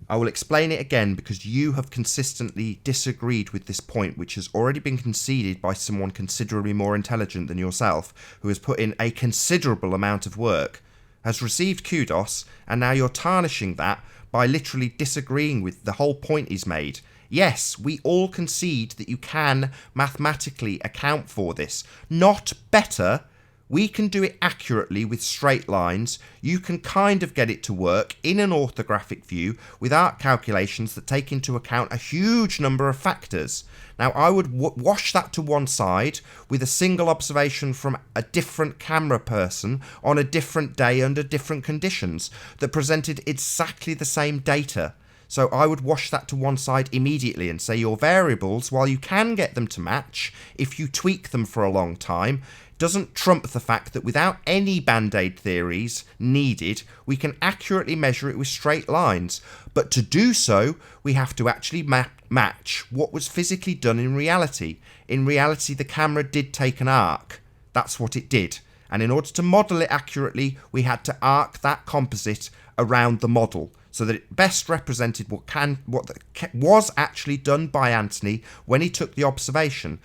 [SPEAKER 1] I will explain it again because you have consistently disagreed with this point, which has already been conceded by someone considerably more intelligent than yourself, who has put in a considerable amount of work, has received kudos, and now you're tarnishing that by literally disagreeing with the whole point he's made. Yes, we all concede that you can mathematically account for this. Not better. We can do it accurately with straight lines. You can kind of get it to work in an orthographic view with arc calculations that take into account a huge number of factors. Now, I would wash that to one side with a single observation from a different camera person on a different day under different conditions that presented exactly the same data. So I would wash that to one side immediately and say your variables, while you can get them to match if you tweak them for a long time, doesn't trump the fact that without any band-aid theories needed, we can accurately measure it with straight lines. But to do so, we have to actually match what was physically done in reality. In reality, the camera did take an arc. That's what it did. And in order to model it accurately, we had to arc that composite around the model, so that it best represented what was actually done by Anthony when he took the observation.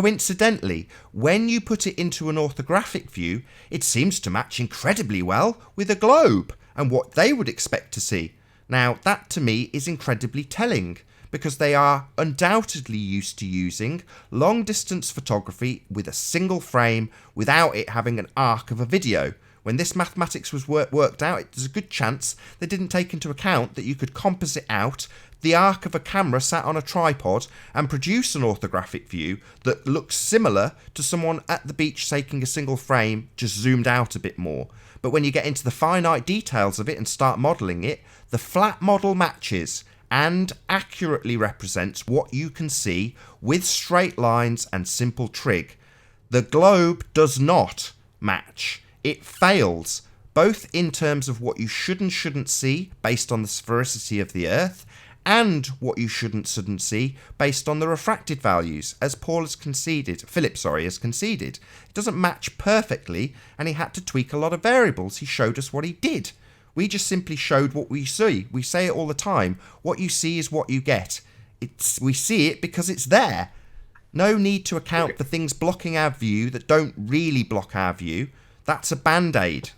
[SPEAKER 1] Coincidentally, when you put it into an orthographic view, it seems to match incredibly well with a globe and what they would expect to see. Now, that to me is incredibly telling, because they are undoubtedly used to using long-distance photography with a single frame without it having an arc of a video. When this mathematics was worked out, there's a good chance they didn't take into account that you could composite out the arc of a camera sat on a tripod and produce an orthographic view that looks similar to someone at the beach taking a single frame, just zoomed out a bit more. But when you get into the finite details of it and start modelling it, the flat model matches and accurately represents what you can see with straight lines and simple trig. The globe does not match. It fails, both in terms of what you should and shouldn't see based on the sphericity of the Earth, and what you shouldn't see based on the refracted values, as Philip has conceded. It doesn't match perfectly, and he had to tweak a lot of variables. He showed us what he did. We just simply showed what we see. We say it all the time. What you see is what you get. We see it because it's there. No need to account for things blocking our view that don't really block our view. That's a band-aid.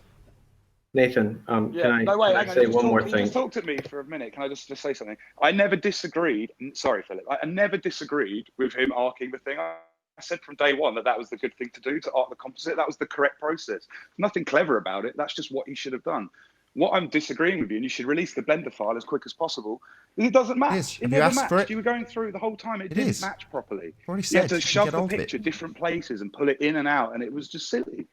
[SPEAKER 8] Nathan,
[SPEAKER 3] can
[SPEAKER 8] I
[SPEAKER 3] say one more
[SPEAKER 8] You
[SPEAKER 3] thing?
[SPEAKER 8] just talked to me for a minute. Can I just say something? I never disagreed. Sorry, Philip. I never disagreed with him arcing the thing. I said from day one that was the good thing to do, to arc the composite. That was the correct process. Nothing clever about it. That's just what he should have done. What I'm disagreeing with you, and you should release the Blender file as quick as possible, is it doesn't match. It never matched. You were going through the whole time. It didn't match properly. You had to shove the picture different places and pull it in and out, and it was just silly.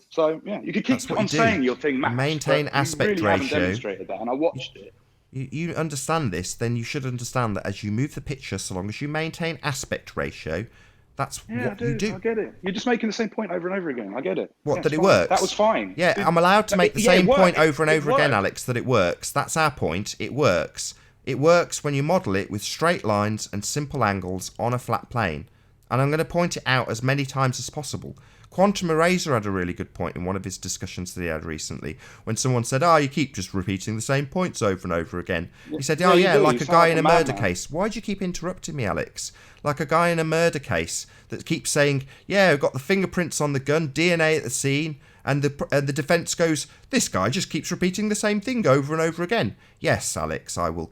[SPEAKER 8] So yeah, you could keep on saying your thing matched.
[SPEAKER 1] Maintain aspect
[SPEAKER 8] you really
[SPEAKER 1] ratio.
[SPEAKER 8] haven't demonstrated that, and I watched it.
[SPEAKER 1] You understand this, then you should understand that as you move the picture, so long as you maintain aspect ratio, that's what you do.
[SPEAKER 8] I get it. You're just making the same point over and over again. I get it.
[SPEAKER 1] What, that it works?
[SPEAKER 8] That was fine.
[SPEAKER 1] Yeah, I'm allowed to make the same point over and over again, Alex, that it works. That's our point. It works. It works when you model it with straight lines and simple angles on a flat plane. And I'm going to point it out as many times as possible. Quantum Eraser had a really good point in one of his discussions that he had recently, when someone said, you keep just repeating the same points over and over again. He said, like a guy in a murder case. Why do you keep interrupting me, Alex? Like a guy in a murder case that keeps saying, we've got the fingerprints on the gun, DNA at the scene, and the defence goes, this guy just keeps repeating the same thing over and over again. Yes, Alex, I will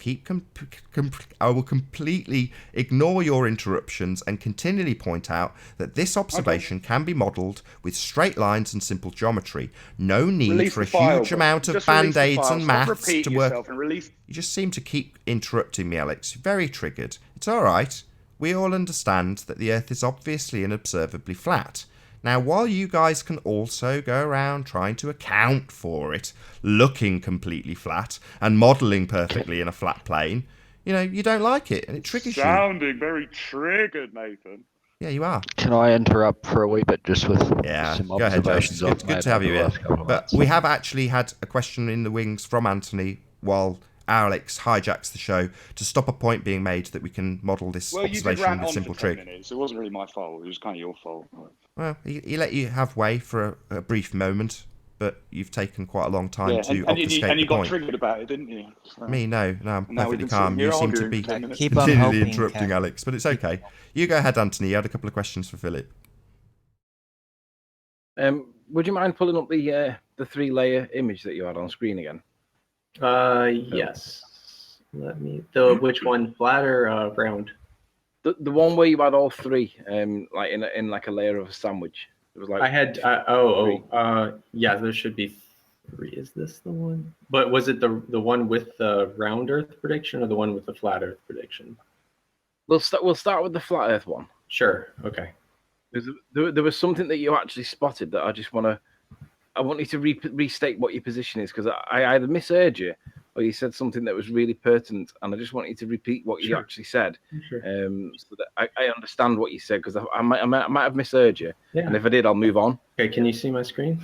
[SPEAKER 1] I will completely ignore your interruptions and continually point out that this observation can be modelled with straight lines and simple geometry. No need for a huge amount of band-aids and maths to work. You just seem to keep interrupting me, Alex. You're very triggered. It's all right. We all understand that the Earth is obviously and observably flat. Now, while you guys can also go around trying to account for it looking completely flat and modelling perfectly in a flat plane, you don't like it and it triggers you.
[SPEAKER 8] Sounding very triggered, Nathan.
[SPEAKER 1] Yeah, you are.
[SPEAKER 7] Can I interrupt for a wee bit just with some
[SPEAKER 1] go ahead, Josh. It's good to have you here. But we have actually had a question in the wings from Anthony while Alex hijacks the show to stop a point being made that we can model this observation with simple trig.
[SPEAKER 8] It wasn't really my fault. It was kind of your fault.
[SPEAKER 1] Well, he let you have way for a brief moment, but you've taken quite a long time to obfuscate
[SPEAKER 8] and you
[SPEAKER 1] the
[SPEAKER 8] got
[SPEAKER 1] point.
[SPEAKER 8] triggered about it, didn't you? So.
[SPEAKER 1] Me, no, I'm perfectly calm. You seem to be
[SPEAKER 9] continually
[SPEAKER 1] interrupting Alex, but it's okay. You go ahead, Anthony. You had a couple of questions for Philip.
[SPEAKER 3] Would you mind pulling up the 3-layer image that you had on screen again?
[SPEAKER 6] Yes. Which one, flat or round?
[SPEAKER 3] The one where you had all three, like in like a layer of a sandwich. It was like
[SPEAKER 6] I had yeah, there should be 3. Is this the one? But was it the one with the round Earth prediction or the one with the flat Earth prediction?
[SPEAKER 3] We'll start with the flat Earth one.
[SPEAKER 6] Sure. Okay.
[SPEAKER 3] There was something that you actually spotted that I want you to restate what your position is, because I either misheard you or you said something that was really pertinent, and I just want you to repeat what you actually said, so that I understand what you said, because I might have misheard you, and if I did, I'll move on.
[SPEAKER 6] Okay, can you see my screen?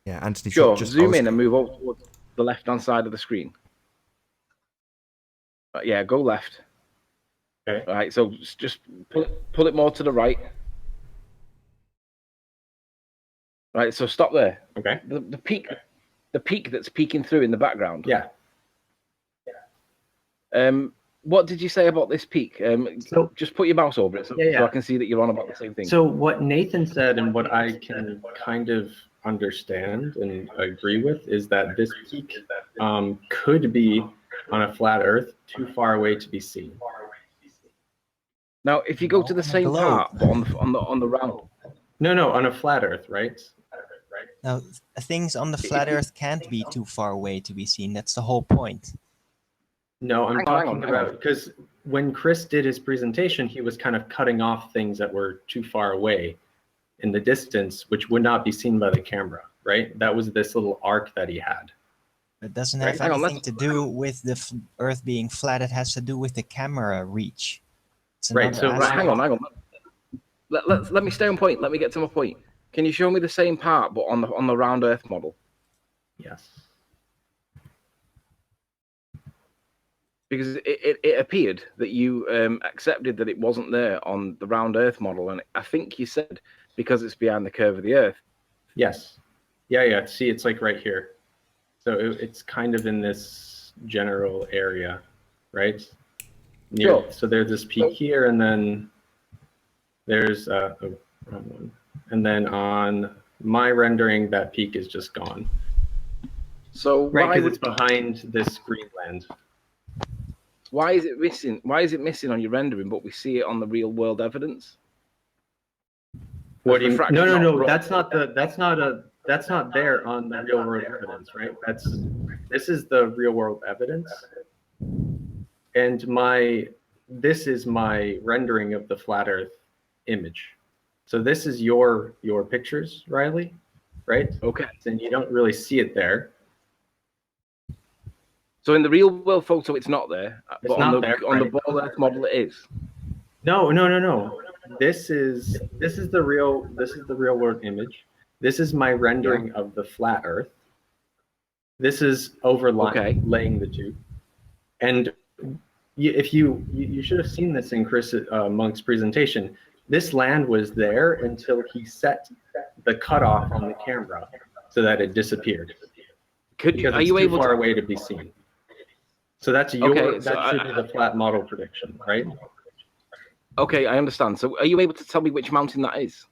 [SPEAKER 1] Yeah, Anthony.
[SPEAKER 3] Sure, just zoom in and move over towards the left-hand side of the screen. Yeah, go left.
[SPEAKER 6] Okay.
[SPEAKER 3] All right, so just pull it more to the right. Right, so stop there.
[SPEAKER 6] Okay.
[SPEAKER 3] The peak that's peeking through in the background.
[SPEAKER 6] Yeah.
[SPEAKER 3] What did you say about this peak?
[SPEAKER 6] So
[SPEAKER 3] just put your mouse over it so I can see that you're on about the same thing.
[SPEAKER 6] So what Nathan said and what I can kind of understand and agree with is that this peak could be on a flat Earth too far away to be seen.
[SPEAKER 3] Now, if you go to the same part but on the round.
[SPEAKER 6] No, on a flat Earth, right?
[SPEAKER 9] Now, things on the flat Earth can't be too far away to be seen. That's the whole point.
[SPEAKER 6] No, I'm talking about, because when Chris did his presentation, he was kind of cutting off things that were too far away in the distance, which would not be seen by the camera, right? That was this little arc that he had.
[SPEAKER 9] It doesn't have anything to do with the Earth being flat. It has to do with the camera reach.
[SPEAKER 6] Right, so
[SPEAKER 3] hang on.
[SPEAKER 2] let me stay on point. Let me get to my point. Can you show me the same part but on the round Earth model?
[SPEAKER 6] Yes.
[SPEAKER 2] Because it appeared that you accepted that it wasn't there on the round Earth model, and I think you said because it's behind the curve of the Earth.
[SPEAKER 6] Yes. Yeah. See, it's like right here. So it's kind of in this general area, right?
[SPEAKER 2] Sure.
[SPEAKER 6] So there's this peak here, and then there's wrong one. And then on my rendering, that peak is just gone.
[SPEAKER 2] So
[SPEAKER 6] right, because it's behind this Greenland.
[SPEAKER 2] Why is it missing? Why is it missing on your rendering, but we see it on the real world evidence?
[SPEAKER 6] What do you? No. That's not there on the real world evidence, right? This is the real world evidence, and this is my rendering of the flat Earth image. So this is your pictures, Riley, right?
[SPEAKER 2] Okay.
[SPEAKER 6] And you don't really see it there.
[SPEAKER 2] So in the real world photo, it's not there.
[SPEAKER 6] It's
[SPEAKER 2] but
[SPEAKER 6] not
[SPEAKER 2] on
[SPEAKER 6] there,
[SPEAKER 2] on the
[SPEAKER 6] right?
[SPEAKER 2] ball Earth model, it is.
[SPEAKER 6] No. This is the real world image. This is my rendering of the flat Earth. This is overlaying the two. And if you should have seen this in Chris Monk's presentation. This land was there until he set the cutoff on the camera so that it disappeared. Are you able far away to be seen? So that should be the flat model prediction, right?
[SPEAKER 2] Okay, I understand. So are you able to tell me which mountain that is?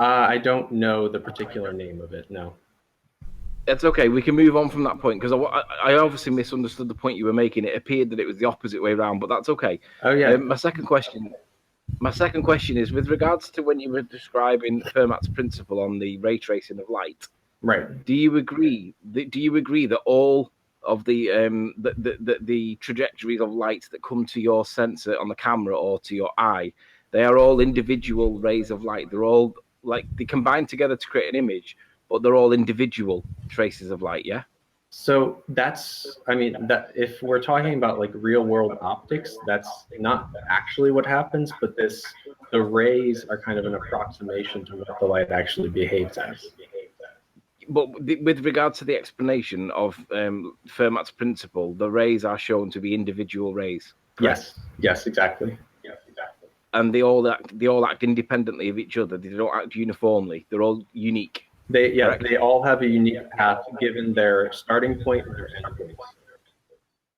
[SPEAKER 6] I don't know the particular name of it, no.
[SPEAKER 2] It's okay. We can move on from that point because I obviously misunderstood the point you were making. It appeared that it was the opposite way around, but that's okay.
[SPEAKER 6] Oh yeah.
[SPEAKER 2] My second question is with regards to when you were describing Fermat's principle on the ray tracing of light.
[SPEAKER 6] Right.
[SPEAKER 2] Do you agree that all of the trajectories of light that come to your sensor on the camera or to your eye, they are all individual rays of light? They're all they combine together to create an image, but they're all individual traces of light, yeah?
[SPEAKER 6] So that if we're talking about like real world optics, that's not actually what happens, but the rays are kind of an approximation to what the light actually behaves as.
[SPEAKER 2] But with regard to the explanation of Fermat's principle, the rays are shown to be individual rays. Correct?
[SPEAKER 6] Yes, exactly.
[SPEAKER 2] And they all act independently of each other. They don't act uniformly. They're all unique.
[SPEAKER 6] They all have a unique path given their starting point and their end point.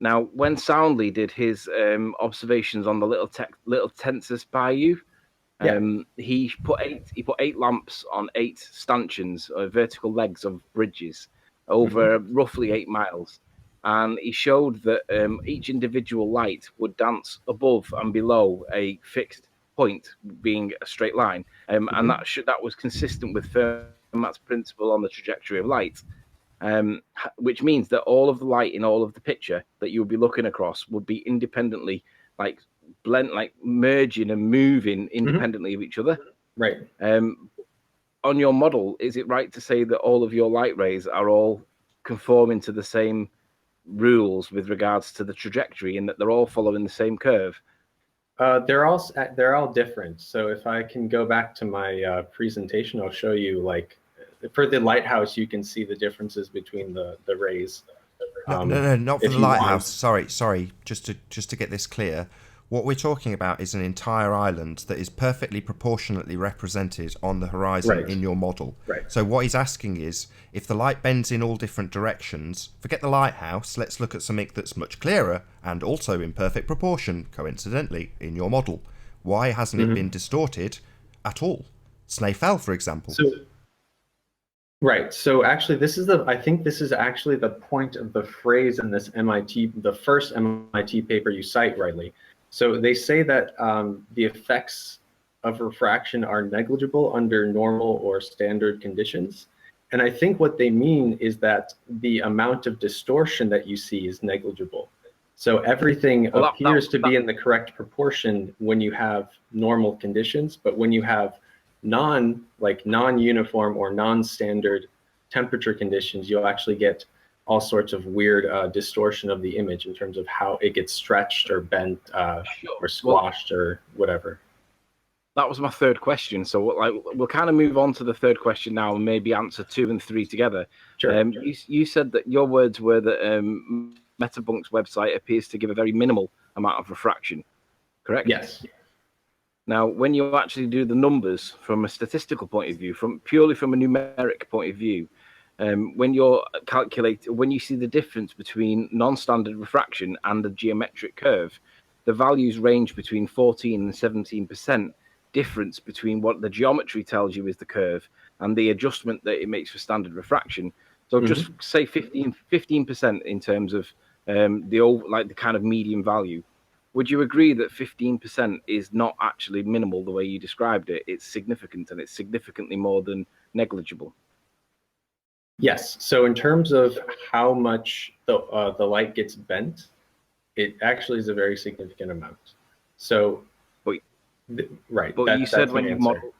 [SPEAKER 2] Now, when Soundly did his observations on the little Tensis Bayou, he put 8 lamps on 8 stanchions, or vertical legs of bridges, over roughly 8 miles, and he showed that each individual light would dance above and below a fixed point, being a straight line, and that was consistent with Fermat's principle on the trajectory of light, which means that all of the light in all of the picture that you would be looking across would be independently merging and moving independently of each other.
[SPEAKER 6] Right.
[SPEAKER 2] On your model, is it right to say that all of your light rays are all conforming to the same rules with regards to the trajectory, and that they're all following the same curve?
[SPEAKER 6] They're all different. So if I can go back to my presentation, I'll show you, like, for the lighthouse, you can see the differences between the rays.
[SPEAKER 1] No, not for the lighthouse. Sorry. Just to get this clear, what we're talking about is an entire island that is perfectly proportionately represented on the horizon in your model.
[SPEAKER 6] Right.
[SPEAKER 1] So what he's asking is, if the light bends in all different directions, forget the lighthouse, let's look at something that's much clearer and also in perfect proportion, coincidentally, in your model. Why hasn't it been distorted at all? Snaefell, for example.
[SPEAKER 6] Right. So actually, I think this is actually the point of the phrase in this the first MIT paper you cite, Riley. So they say that the effects of refraction are negligible under normal or standard conditions. And I think what they mean is that the amount of distortion that you see is negligible. So everything appears to be in the correct proportion when you have normal conditions, but when you have non-uniform or non-standard temperature conditions, you'll actually get all sorts of weird distortion of the image in terms of how it gets stretched or bent or squashed or whatever.
[SPEAKER 3] that was my third question. So we'll kind of move on to the third question now and maybe answer 2 and 3 together.
[SPEAKER 6] Sure.
[SPEAKER 3] You said that your words were that Metabunk's website appears to give a very minimal amount of refraction, correct?
[SPEAKER 6] Yes.
[SPEAKER 3] Now, when you actually do the numbers from a statistical point of view, purely from a numeric point of view, when you see the difference between non-standard refraction and the geometric curve, the values range between 14 and 17% difference between what the geometry tells you is the curve and the adjustment that it makes for standard refraction. So just say 15% in terms of the kind of median value. Would you agree that 15% is not actually minimal the way you described it? It's significant, and it's significantly more than negligible.
[SPEAKER 6] Yes. So in terms of how much the light gets bent, it actually is a very significant amount. So, right.
[SPEAKER 3] But you said when you modeled.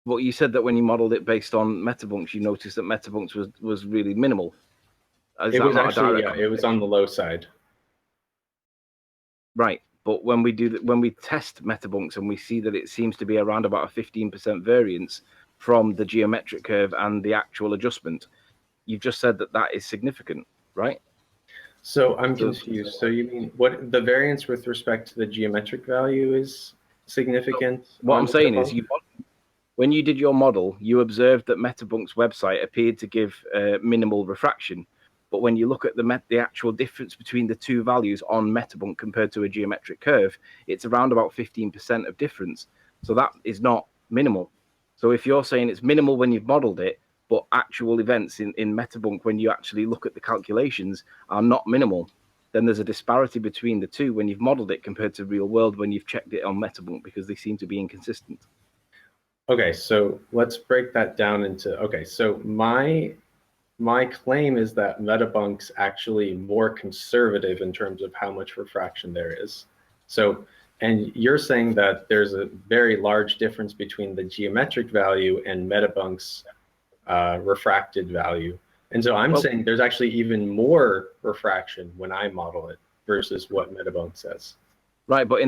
[SPEAKER 3] Well, you said that when you modeled it based on Metabunks, you noticed that Metabunks was really minimal.
[SPEAKER 6] It was actually, yeah, it was on the low side.
[SPEAKER 3] Right, but when we test Metabunks and we see that it seems to be around about a 15% variance from the geometric curve and the actual adjustment, you've just said that that is significant, right?
[SPEAKER 6] So I'm confused. So you mean what the variance with respect to the geometric value is significant?
[SPEAKER 3] What I'm saying is, when you did your model, you observed that Metabunk's website appeared to give minimal refraction. But when you look at the actual difference between the two values on Metabunk compared to a geometric curve, it's around about 15% of difference. So that is not minimal. So if you're saying it's minimal when you've modeled it, but actual events in Metabunk, when you actually look at the calculations, are not minimal, then there's a disparity between the two when you've modeled it compared to real world when you've checked it on Metabunk, because they seem to be inconsistent.
[SPEAKER 6] Okay, so let's break that down into, okay, so my claim is that Metabunk's actually more conservative in terms of how much refraction there is. So, and you're saying that there's a very large difference between the geometric value and Metabunk's refracted value. And so I'm saying there's actually even more refraction when I model it versus what Metabunk says.
[SPEAKER 3] Right, but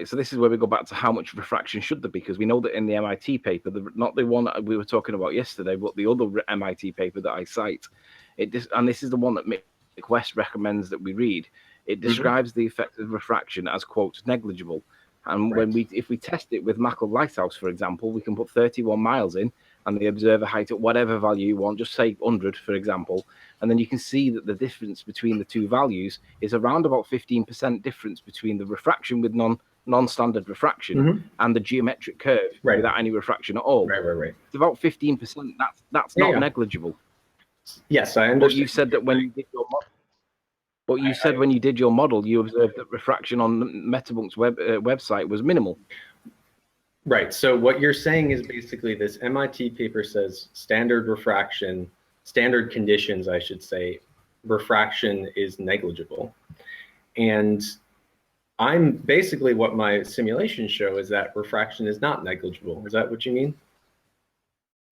[SPEAKER 3] so this is where we go back to how much refraction should there be, because we know that in the MIT paper, not the one that we were talking about yesterday, but the other MIT paper that I cite, and this is the one that Mick West recommends that we read, it describes the effect of refraction as, quote, negligible. And if we test it with Mackle Lighthouse, for example, we can put 31 miles in and the observer height at whatever value you want, just say 100, for example, and then you can see that the difference between the two values is around about 15% difference between the refraction with non-standard refraction and the geometric curve without any refraction at all.
[SPEAKER 6] Right.
[SPEAKER 3] It's about 15%. That's not negligible.
[SPEAKER 6] Yes, I understand.
[SPEAKER 3] But you said that when you did your model. But you said when you did your model, you observed that refraction on Metabunk's website was minimal.
[SPEAKER 6] Right. So what you're saying is basically this MIT paper says standard refraction, standard conditions, I should say, refraction is negligible. And I'm basically what my simulations show is that refraction is not negligible. Is that what you mean?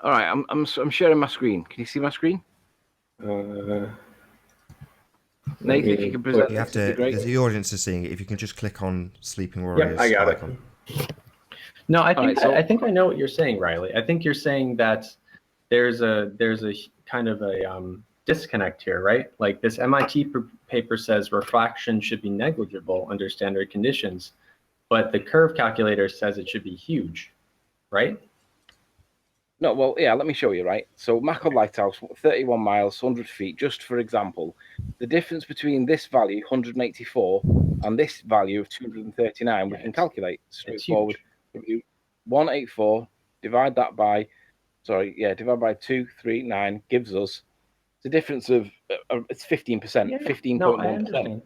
[SPEAKER 3] All right. I'm sharing my screen. Can you see my screen? Nathan, if you can present,
[SPEAKER 1] you have to. The audience is seeing it. If you can just click on Sleeping Warriors.
[SPEAKER 6] Yep, I got
[SPEAKER 1] icon.
[SPEAKER 6] it. No, I think I know what you're saying, Riley. I think you're saying that there's a kind of a disconnect here, right? Like this MIT paper says refraction should be negligible under standard conditions, but the curve calculator says it should be huge, right?
[SPEAKER 3] No, well, yeah, let me show you, right? So Mackle Lighthouse, 31 miles, 100 feet, just for example, the difference between this value, 184, and this value of 239, we can calculate straightforward. 184, divide by 239 gives us the difference of, it's 15%, 15.1%,
[SPEAKER 6] no, I understand.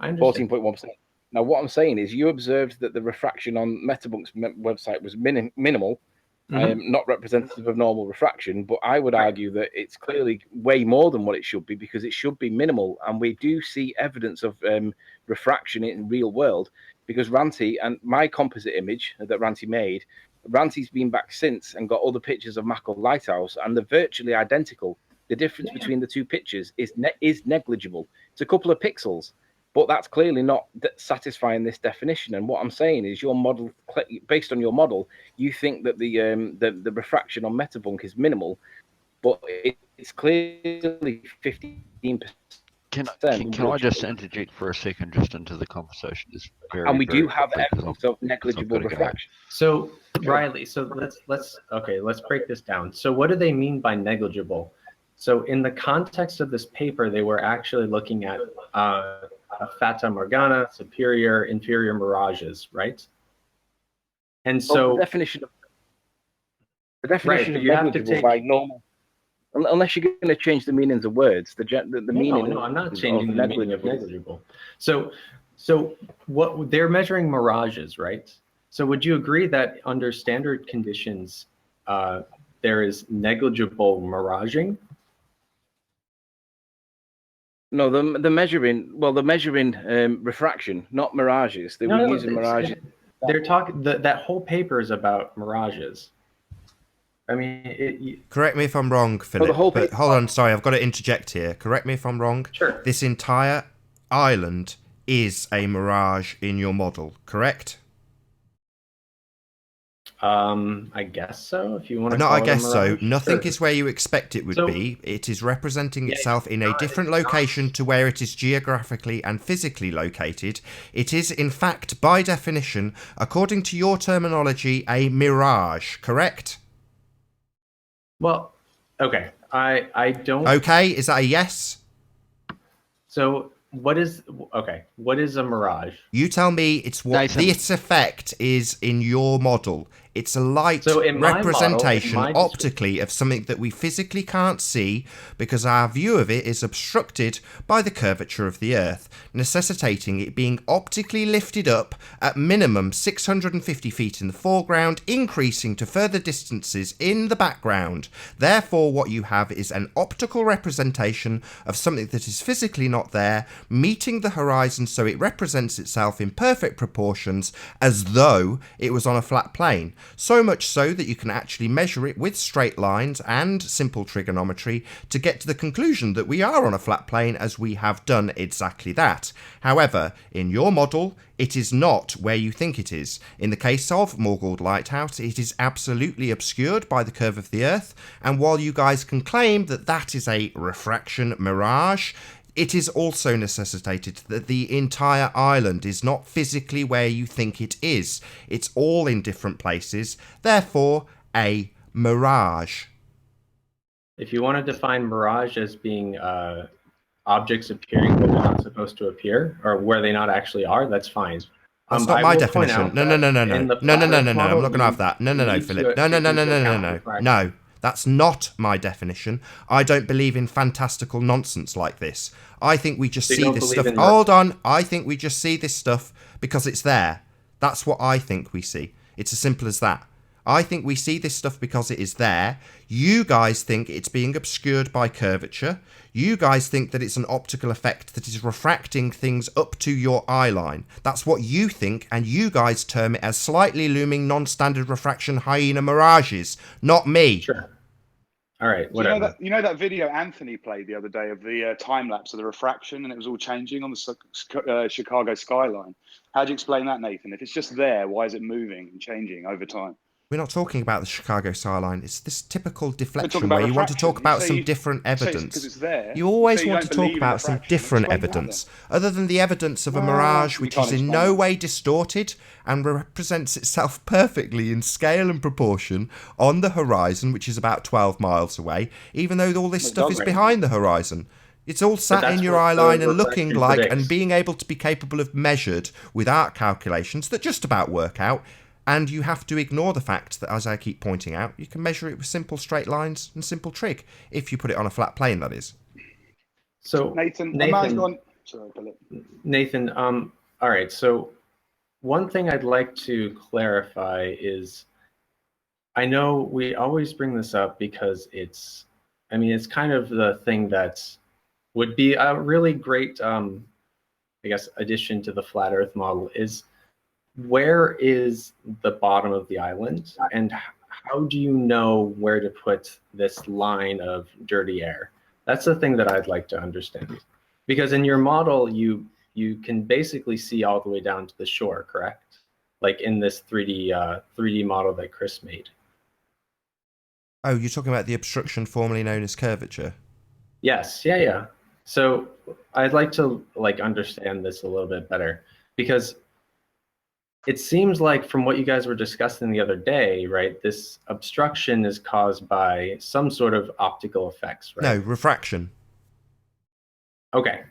[SPEAKER 3] 14.1%. Now, what I'm saying is you observed that the refraction on Metabunk's website was minimal, not representative of normal refraction, but I would argue that it's clearly way more than what it should be, because it should be minimal. And we do see evidence of refraction in real world, because Ranty and my composite image that Ranty made, Ranty's been back since and got other pictures of Mackle Lighthouse, and they're virtually identical. The difference between the two pictures is negligible. It's a couple of pixels. But that's clearly not satisfying this definition. And what I'm saying is, your model, based on your model, you think that the refraction on Metavunk is minimal, but it's clearly 15%.
[SPEAKER 7] Can I just interject for a second, just into the conversation, just very,
[SPEAKER 3] and we
[SPEAKER 7] very
[SPEAKER 3] do have
[SPEAKER 7] quickly, 'cause
[SPEAKER 3] evidence of negligible
[SPEAKER 7] gotta go.
[SPEAKER 3] refraction.
[SPEAKER 6] So Riley, so let's break this down. So what do they mean by negligible? So in the context of this paper, they were actually looking at Fata Morgana, superior, inferior mirages, right? And so
[SPEAKER 3] the definition of
[SPEAKER 6] right, but you have to
[SPEAKER 3] negligible
[SPEAKER 6] take
[SPEAKER 3] by normal, unless you're going to change the meanings of words. The meaning.
[SPEAKER 6] No, I'm not changing the meaning of negligible. So what they're measuring mirages, right? So would you agree that under standard conditions, there is negligible miraging?
[SPEAKER 3] No, they're measuring refraction, not mirages. They were using mirages.
[SPEAKER 6] They're talking. That whole paper is about mirages. I mean,
[SPEAKER 1] correct me if I'm wrong, Philip. But hold on, sorry, I've got to interject here. Correct me if I'm wrong.
[SPEAKER 6] Sure.
[SPEAKER 1] This entire island is a mirage in your model, correct?
[SPEAKER 6] I guess so. If you want to.
[SPEAKER 1] No,
[SPEAKER 6] call
[SPEAKER 1] I
[SPEAKER 6] it a
[SPEAKER 1] guess so.
[SPEAKER 6] mirage.
[SPEAKER 1] Nothing
[SPEAKER 6] Sure.
[SPEAKER 1] is where you expect it would be. It is representing itself in a different location to where it is geographically and physically located. It is, in fact, by definition, according to your terminology, a mirage, correct?
[SPEAKER 6] Well, okay. I don't.
[SPEAKER 1] Okay, is that a yes?
[SPEAKER 6] So what is a mirage?
[SPEAKER 1] You tell me it's what
[SPEAKER 7] Nathan.
[SPEAKER 1] this effect is in your model. It's a light
[SPEAKER 6] So in my
[SPEAKER 1] representation
[SPEAKER 6] model, in my
[SPEAKER 1] optically of something that we physically can't see because our view of it is obstructed by the curvature of the Earth, necessitating it being optically lifted up at minimum 650 feet in the foreground, increasing to further distances in the background. Therefore, what you have is an optical representation of something that is physically not there, meeting the horizon so it represents itself in perfect proportions as though it was on a flat plane. So much so that you can actually measure it with straight lines and simple trigonometry to get to the conclusion that we are on a flat plane, as we have done exactly that. However, in your model, it is not where you think it is. In the case of Morgold Lighthouse, it is absolutely obscured by the curve of the Earth, and while you guys can claim that that is a refraction mirage, it is also necessitated that the entire island is not physically where you think it is. It's all in different places, therefore a mirage.
[SPEAKER 6] If you want to define mirage as being objects appearing where they're not supposed to appear, or where they not actually are, that's fine.
[SPEAKER 1] That's not my definition. No. I'm not going to have that. No, Philip. No. That's not my definition. I don't believe in fantastical nonsense like this. I think we just see this stuff. Hold on. I think we just see this stuff because it's there. That's what I think we see. It's as simple as that. I think we see this stuff because it is there. You guys think it's being obscured by curvature. You guys think that it's an optical effect that is refracting things up to your eye line. That's what you think, and you guys term it as slightly looming non-standard refraction hyena mirages, not me.
[SPEAKER 6] Sure. All right, whatever.
[SPEAKER 8] You know that video Anthony played the other day of the time lapse of the refraction, and it was all changing on the Chicago skyline. How do you explain that, Nathan? If it's just there, why is it moving and changing over time?
[SPEAKER 1] We're not talking about the Chicago skyline. It's this typical deflection where you want to talk about some different evidence. You always want to talk about some different evidence, other than the evidence of a mirage which is in no way distorted and represents itself perfectly in scale and proportion on the horizon, which is about 12 miles away, even though all this stuff is behind the horizon. It's all sat in your eye line and looking like and being able to be capable of measured with art calculations that just about work out. And you have to ignore the fact that, as I keep pointing out, you can measure it with simple straight lines and simple trig, if you put it on a flat plane, that is.
[SPEAKER 6] So
[SPEAKER 8] Nathan, sorry, Philip.
[SPEAKER 6] Nathan, all right. So one thing I'd like to clarify is, I know we always bring this up because it's kind of the thing that would be a really great, I guess, addition to the flat Earth model is, where is the bottom of the island, and how do you know where to put this line of dirty air? That's the thing that I'd like to understand. Because in your model, you you can basically see all the way down to the shore, correct? Like in this 3D model that Chris made.
[SPEAKER 1] Oh, you're talking about the obstruction formerly known as curvature?
[SPEAKER 6] Yes, yeah. So I'd like to understand this a little bit better, because it seems like from what you guys were discussing the other day, right, this obstruction is caused by some sort of optical effects, right?
[SPEAKER 1] No, refraction.
[SPEAKER 6] Okay.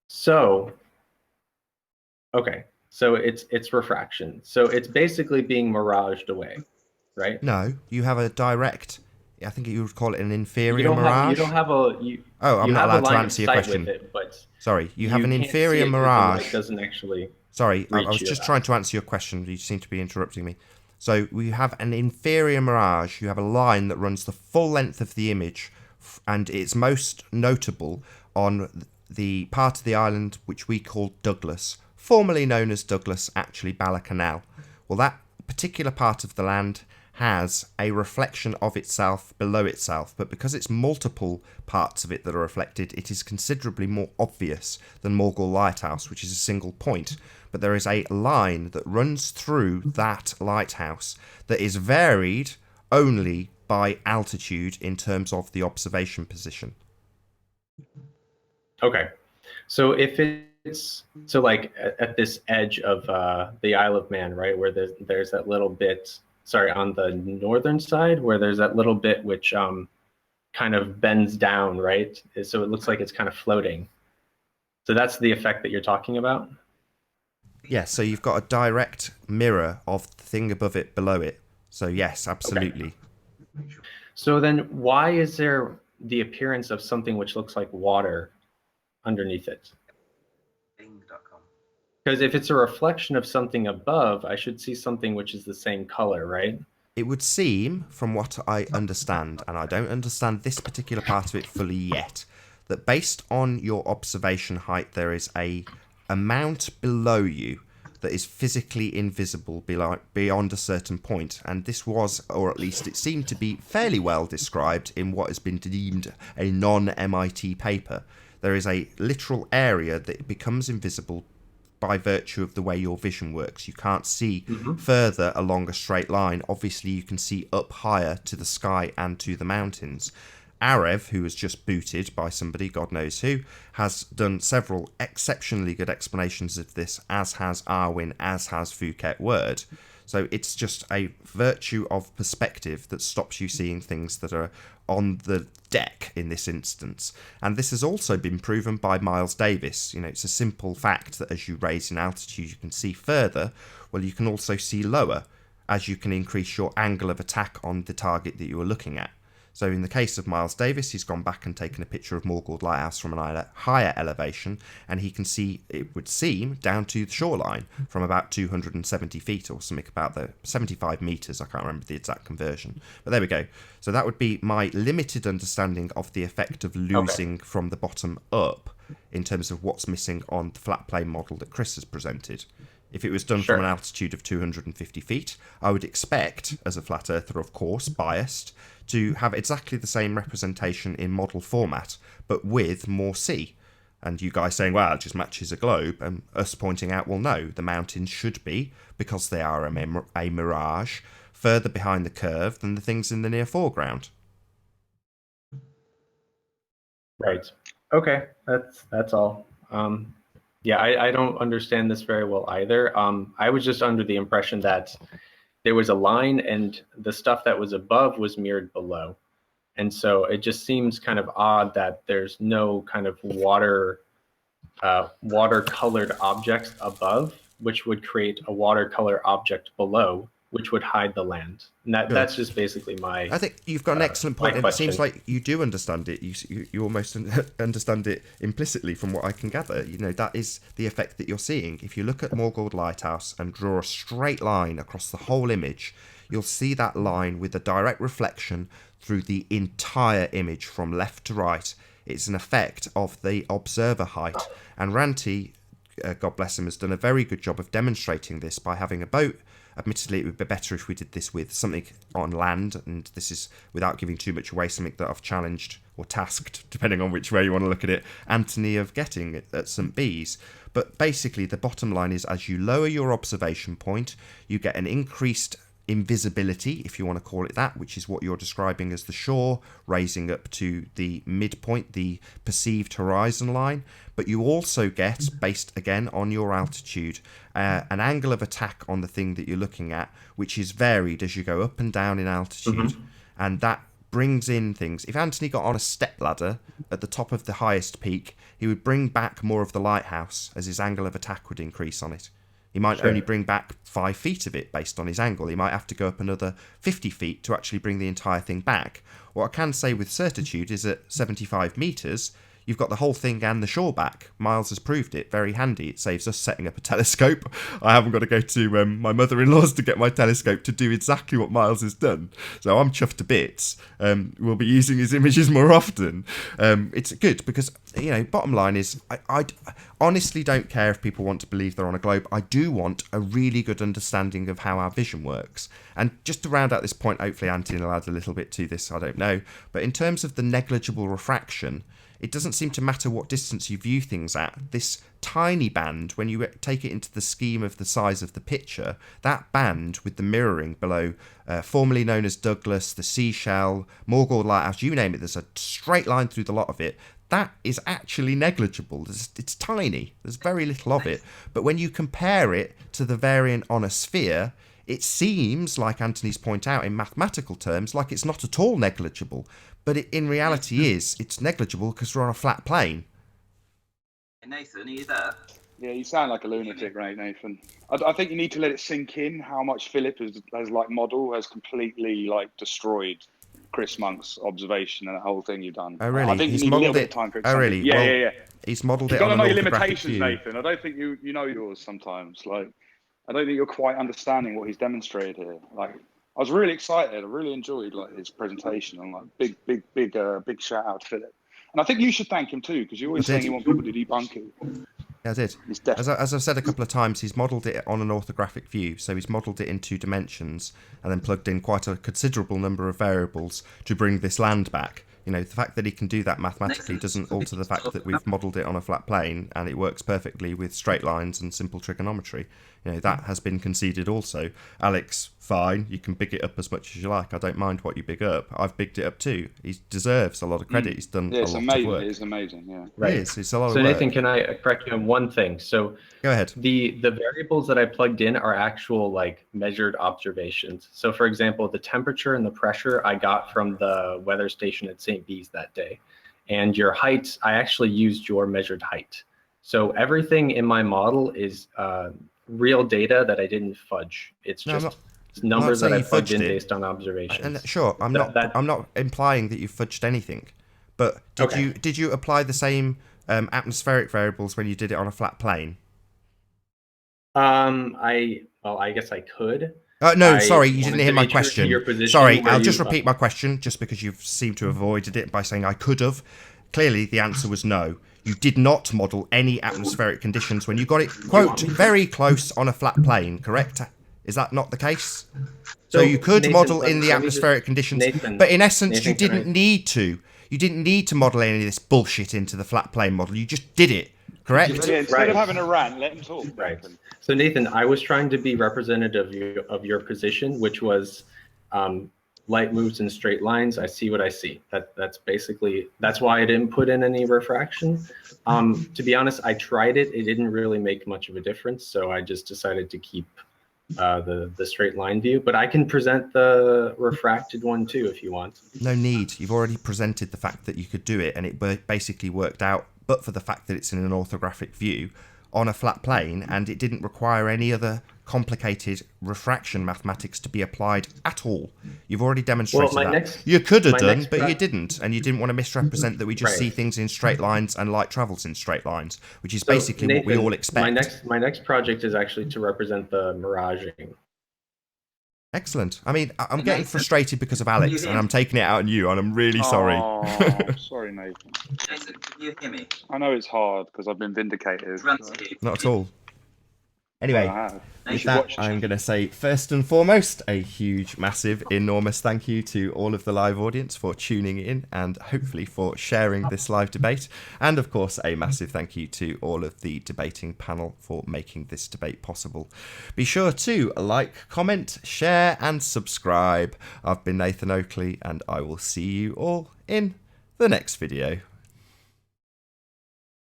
[SPEAKER 6] So it's refraction. So it's basically being miraged away, right?
[SPEAKER 1] No, you have a direct, I think you would call it an inferior mirage. I'm not allowed to answer your question. Sorry, you have an inferior mirage.
[SPEAKER 6] Light doesn't actually.
[SPEAKER 1] Sorry, I was just trying to answer your question. You seem to be interrupting me. So we have an inferior mirage. You have a line that runs the full length of the image, and it's most notable on the part of the island which we call Douglas, formerly known as Douglas, actually Bala-Canal. Well, that particular part of the land has a reflection of itself below itself, but because it's multiple parts of it that are reflected, it is considerably more obvious than Morgul Lighthouse, which is a single point. But there is a line that runs through that lighthouse that is varied only by altitude in terms of the observation position.
[SPEAKER 6] Okay, so if it's like at this edge of the Isle of Man, right, where there's that little bit, on the northern side, where there's that little bit which kind of bends down, right? So it looks like it's kind of floating. So that's the effect that you're talking about?
[SPEAKER 1] Yes, so you've got a direct mirror of the thing above it, below it. So yes, absolutely.
[SPEAKER 6] Okay. So then why is there the appearance of something which looks like water underneath it? Because if it's a reflection of something above, I should see something which is the same color, right?
[SPEAKER 1] It would seem, from what I understand, and I don't understand this particular part of it fully yet, that based on your observation height, there is a amount below you that is physically invisible beyond a certain point. And this was, or at least it seemed to be, fairly well described in what has been deemed a non-MIT paper. There is a literal area that becomes invisible by virtue of the way your vision works. You can't see further along a straight line. Obviously, you can see up higher to the sky and to the mountains. Arev, who was just booted by somebody, God knows who, has done several exceptionally good explanations of this, as has Arwin, as has Phuket Word. So it's just a virtue of perspective that stops you seeing things that are on the deck in this instance. And this has also been proven by Miles Davis. You know, it's a simple fact that as you raise in altitude, you can see further. Well, you can also see lower as you can increase your angle of attack on the target that you are looking at. So in the case of Miles Davis, he's gone back and taken a picture of Morgul Lighthouse from an higher elevation, and he can see, it would seem, down to the shoreline from about 270 feet or something, about the 75 metres. I can't remember the exact conversion. But there we go. So that would be my limited understanding of the effect of losing from the bottom up in terms of what's missing on the flat plane model that Chris has presented. If it was done from an altitude of 250 feet, I would expect, as a flat earther, of course, biased, to have exactly the same representation in model format, but with more sea. And you guys saying, well, it just matches a globe, and us pointing out, well, no, the mountains should be, because they are a mirage, further behind the curve than the things in the near foreground.
[SPEAKER 6] Right. Okay, that's all. Yeah, I don't understand this very well either. I was just under the impression that there was a line and the stuff that was above was mirrored below. And so it just seems kind of odd that there's no kind of water-colored objects above, which would create a watercolor object below, which would hide the land. And that's just basically my...
[SPEAKER 1] I think you've got an excellent point, and it seems like you do understand it. You almost understand it implicitly from what I can gather. You know, that is the effect that you're seeing. If you look at Morgul Lighthouse and draw a straight line across the whole image, you'll see that line with a direct reflection through the entire image from left to right. It's an effect of the observer height. And Ranti God bless him, has done a very good job of demonstrating this by having a boat. Admittedly, it would be better if we did this with something on land, and this is, without giving too much away, something that I've challenged or tasked, depending on which way you want to look at it, Anthony of getting at St. Bees. But basically, the bottom line is, as you lower your observation point, you get an increased invisibility, if you want to call it that, which is what you're describing as the shore, raising up to the midpoint, the perceived horizon line. But you also get, based again on your altitude, an angle of attack on the thing that you're looking at, which is varied as you go up and down in altitude. And that brings in things. If Anthony got on a step ladder at the top of the highest peak, he would bring back more of the lighthouse as his angle of attack would increase on it. He might only bring back 5 feet of it based on his angle. He might have to go up another 50 feet to actually bring the entire thing back. What I can say with certitude is at 75 metres, you've got the whole thing and the shore back. Miles has proved it. Very handy. It saves us setting up a telescope. I haven't got to go to my mother-in-law's to get my telescope to do exactly what Miles has done. So I'm chuffed to bits. We'll be using his images more often. It's good because, bottom line is I honestly don't care if people want to believe they're on a globe. I do want a really good understanding of how our vision works. And just to round out this point, hopefully Anthony will add a little bit to this, I don't know. But in terms of the negligible refraction, it doesn't seem to matter what distance you view things at. This tiny band, when you take it into the scheme of the size of the picture, that band with the mirroring below, formerly known as Douglas, the Seashell, Morgall Lighthouse, you name it, there's a straight line through the lot of it. That is actually negligible. It's tiny. There's very little of it. But when you compare it to the variant on a sphere, it seems, like Anthony's point out in mathematical terms, like it's not at all negligible. But in reality it's negligible because we're on a flat plane.
[SPEAKER 4] Nathan, are you there?
[SPEAKER 8] Yeah, you sound like a lunatic, right, Nathan? I think you need to let it sink in how much Philip has completely destroyed Chris Monk's observation and the whole thing you've done.
[SPEAKER 1] Oh, really?
[SPEAKER 8] I think you need a little bit of time for it.
[SPEAKER 1] Oh, really?
[SPEAKER 8] Yeah.
[SPEAKER 1] He's modelled
[SPEAKER 8] You've
[SPEAKER 1] it
[SPEAKER 8] got
[SPEAKER 1] on
[SPEAKER 8] to know
[SPEAKER 1] an
[SPEAKER 8] your
[SPEAKER 1] orthographic
[SPEAKER 8] limitations,
[SPEAKER 1] view.
[SPEAKER 8] Nathan. I don't think you know yours sometimes. I don't think you're quite understanding what he's demonstrated here. I was really excited. I really enjoyed his presentation, and big shout out to Philip. And I think you should thank him too, because you're always saying you want people to debunk it.
[SPEAKER 1] Yeah, I did. As I've said a couple of times, he's modelled it on an orthographic view, so he's modelled it in 2 dimensions and then plugged in quite a considerable number of variables to bring this land back. The fact that he can do that mathematically doesn't alter the fact that we've modelled it on a flat plane and it works perfectly with straight lines and simple trigonometry. That has been conceded also. Alex, fine, you can big it up as much as you like. I don't mind what you big up. I've bigged it up too. He deserves a lot of credit. He's done a lot of work.
[SPEAKER 8] It's amazing, yeah.
[SPEAKER 6] Right.
[SPEAKER 1] It's a lot of
[SPEAKER 6] work. So Nathan,
[SPEAKER 1] work.
[SPEAKER 6] can I correct you on one thing? So
[SPEAKER 1] go ahead.
[SPEAKER 6] The variables that I plugged in are actual measured observations. So for example, the temperature and the pressure I got from the weather station at St. Bees that day. And your height, I actually used your measured height. So everything in my model is real data that I didn't fudge. It's just numbers that I plugged in based on observations.
[SPEAKER 1] And sure, I'm not implying that you fudged anything, but did you apply the same atmospheric variables when you did it on a flat plane?
[SPEAKER 6] I guess I could.
[SPEAKER 1] No, sorry, you didn't hear my question. Sorry, I'll just repeat my question, just because you've seemed to have avoided it by saying I could have. Clearly, the answer was no. You did not model any atmospheric conditions when you got it, quote, very close on a flat plane, correct? Is that not the case? So you could model in the atmospheric conditions, but in essence, you didn't need to. You didn't need to model any of this bullshit into the flat plane model. You just did it, correct?
[SPEAKER 8] Yeah, instead of having a rant, let him talk.
[SPEAKER 6] Right. So Nathan, I was trying to be representative of your position, which was light moves in straight lines. I see what I see. That's why I didn't put in any refraction. To be honest, I tried it. It didn't really make much of a difference. So I just decided to keep the straight line view, but I can present the refracted one too if you want.
[SPEAKER 1] No need. You've already presented the fact that you could do it, and it basically worked out, but for the fact that it's in an orthographic view on a flat plane, and it didn't require any other complicated refraction mathematics to be applied at all. You've already demonstrated that. You could have done, but you didn't, and you didn't want to misrepresent that we just see things in straight lines and light travels in straight lines, which is basically Nathan, what we all expect.
[SPEAKER 6] My next project is actually to represent the miraging.
[SPEAKER 1] Excellent. I mean, I'm getting frustrated because of Alex, and I'm taking it out on you, and I'm really sorry.
[SPEAKER 8] Oh, sorry, Nathan.
[SPEAKER 4] Nathan, can you hear me?
[SPEAKER 8] I know it's hard because I've been vindicated.
[SPEAKER 1] Not at all. Anyway,
[SPEAKER 8] Well,
[SPEAKER 1] with that, I'm going to say, first and foremost, a huge, massive, enormous thank you to all of the live audience for tuning in and hopefully for sharing this live debate. And of course, a massive thank you to all of the debating panel for making this debate possible. Be sure to like, comment, share, and subscribe. I've been Nathan Oakley, and I will see you all in the next video.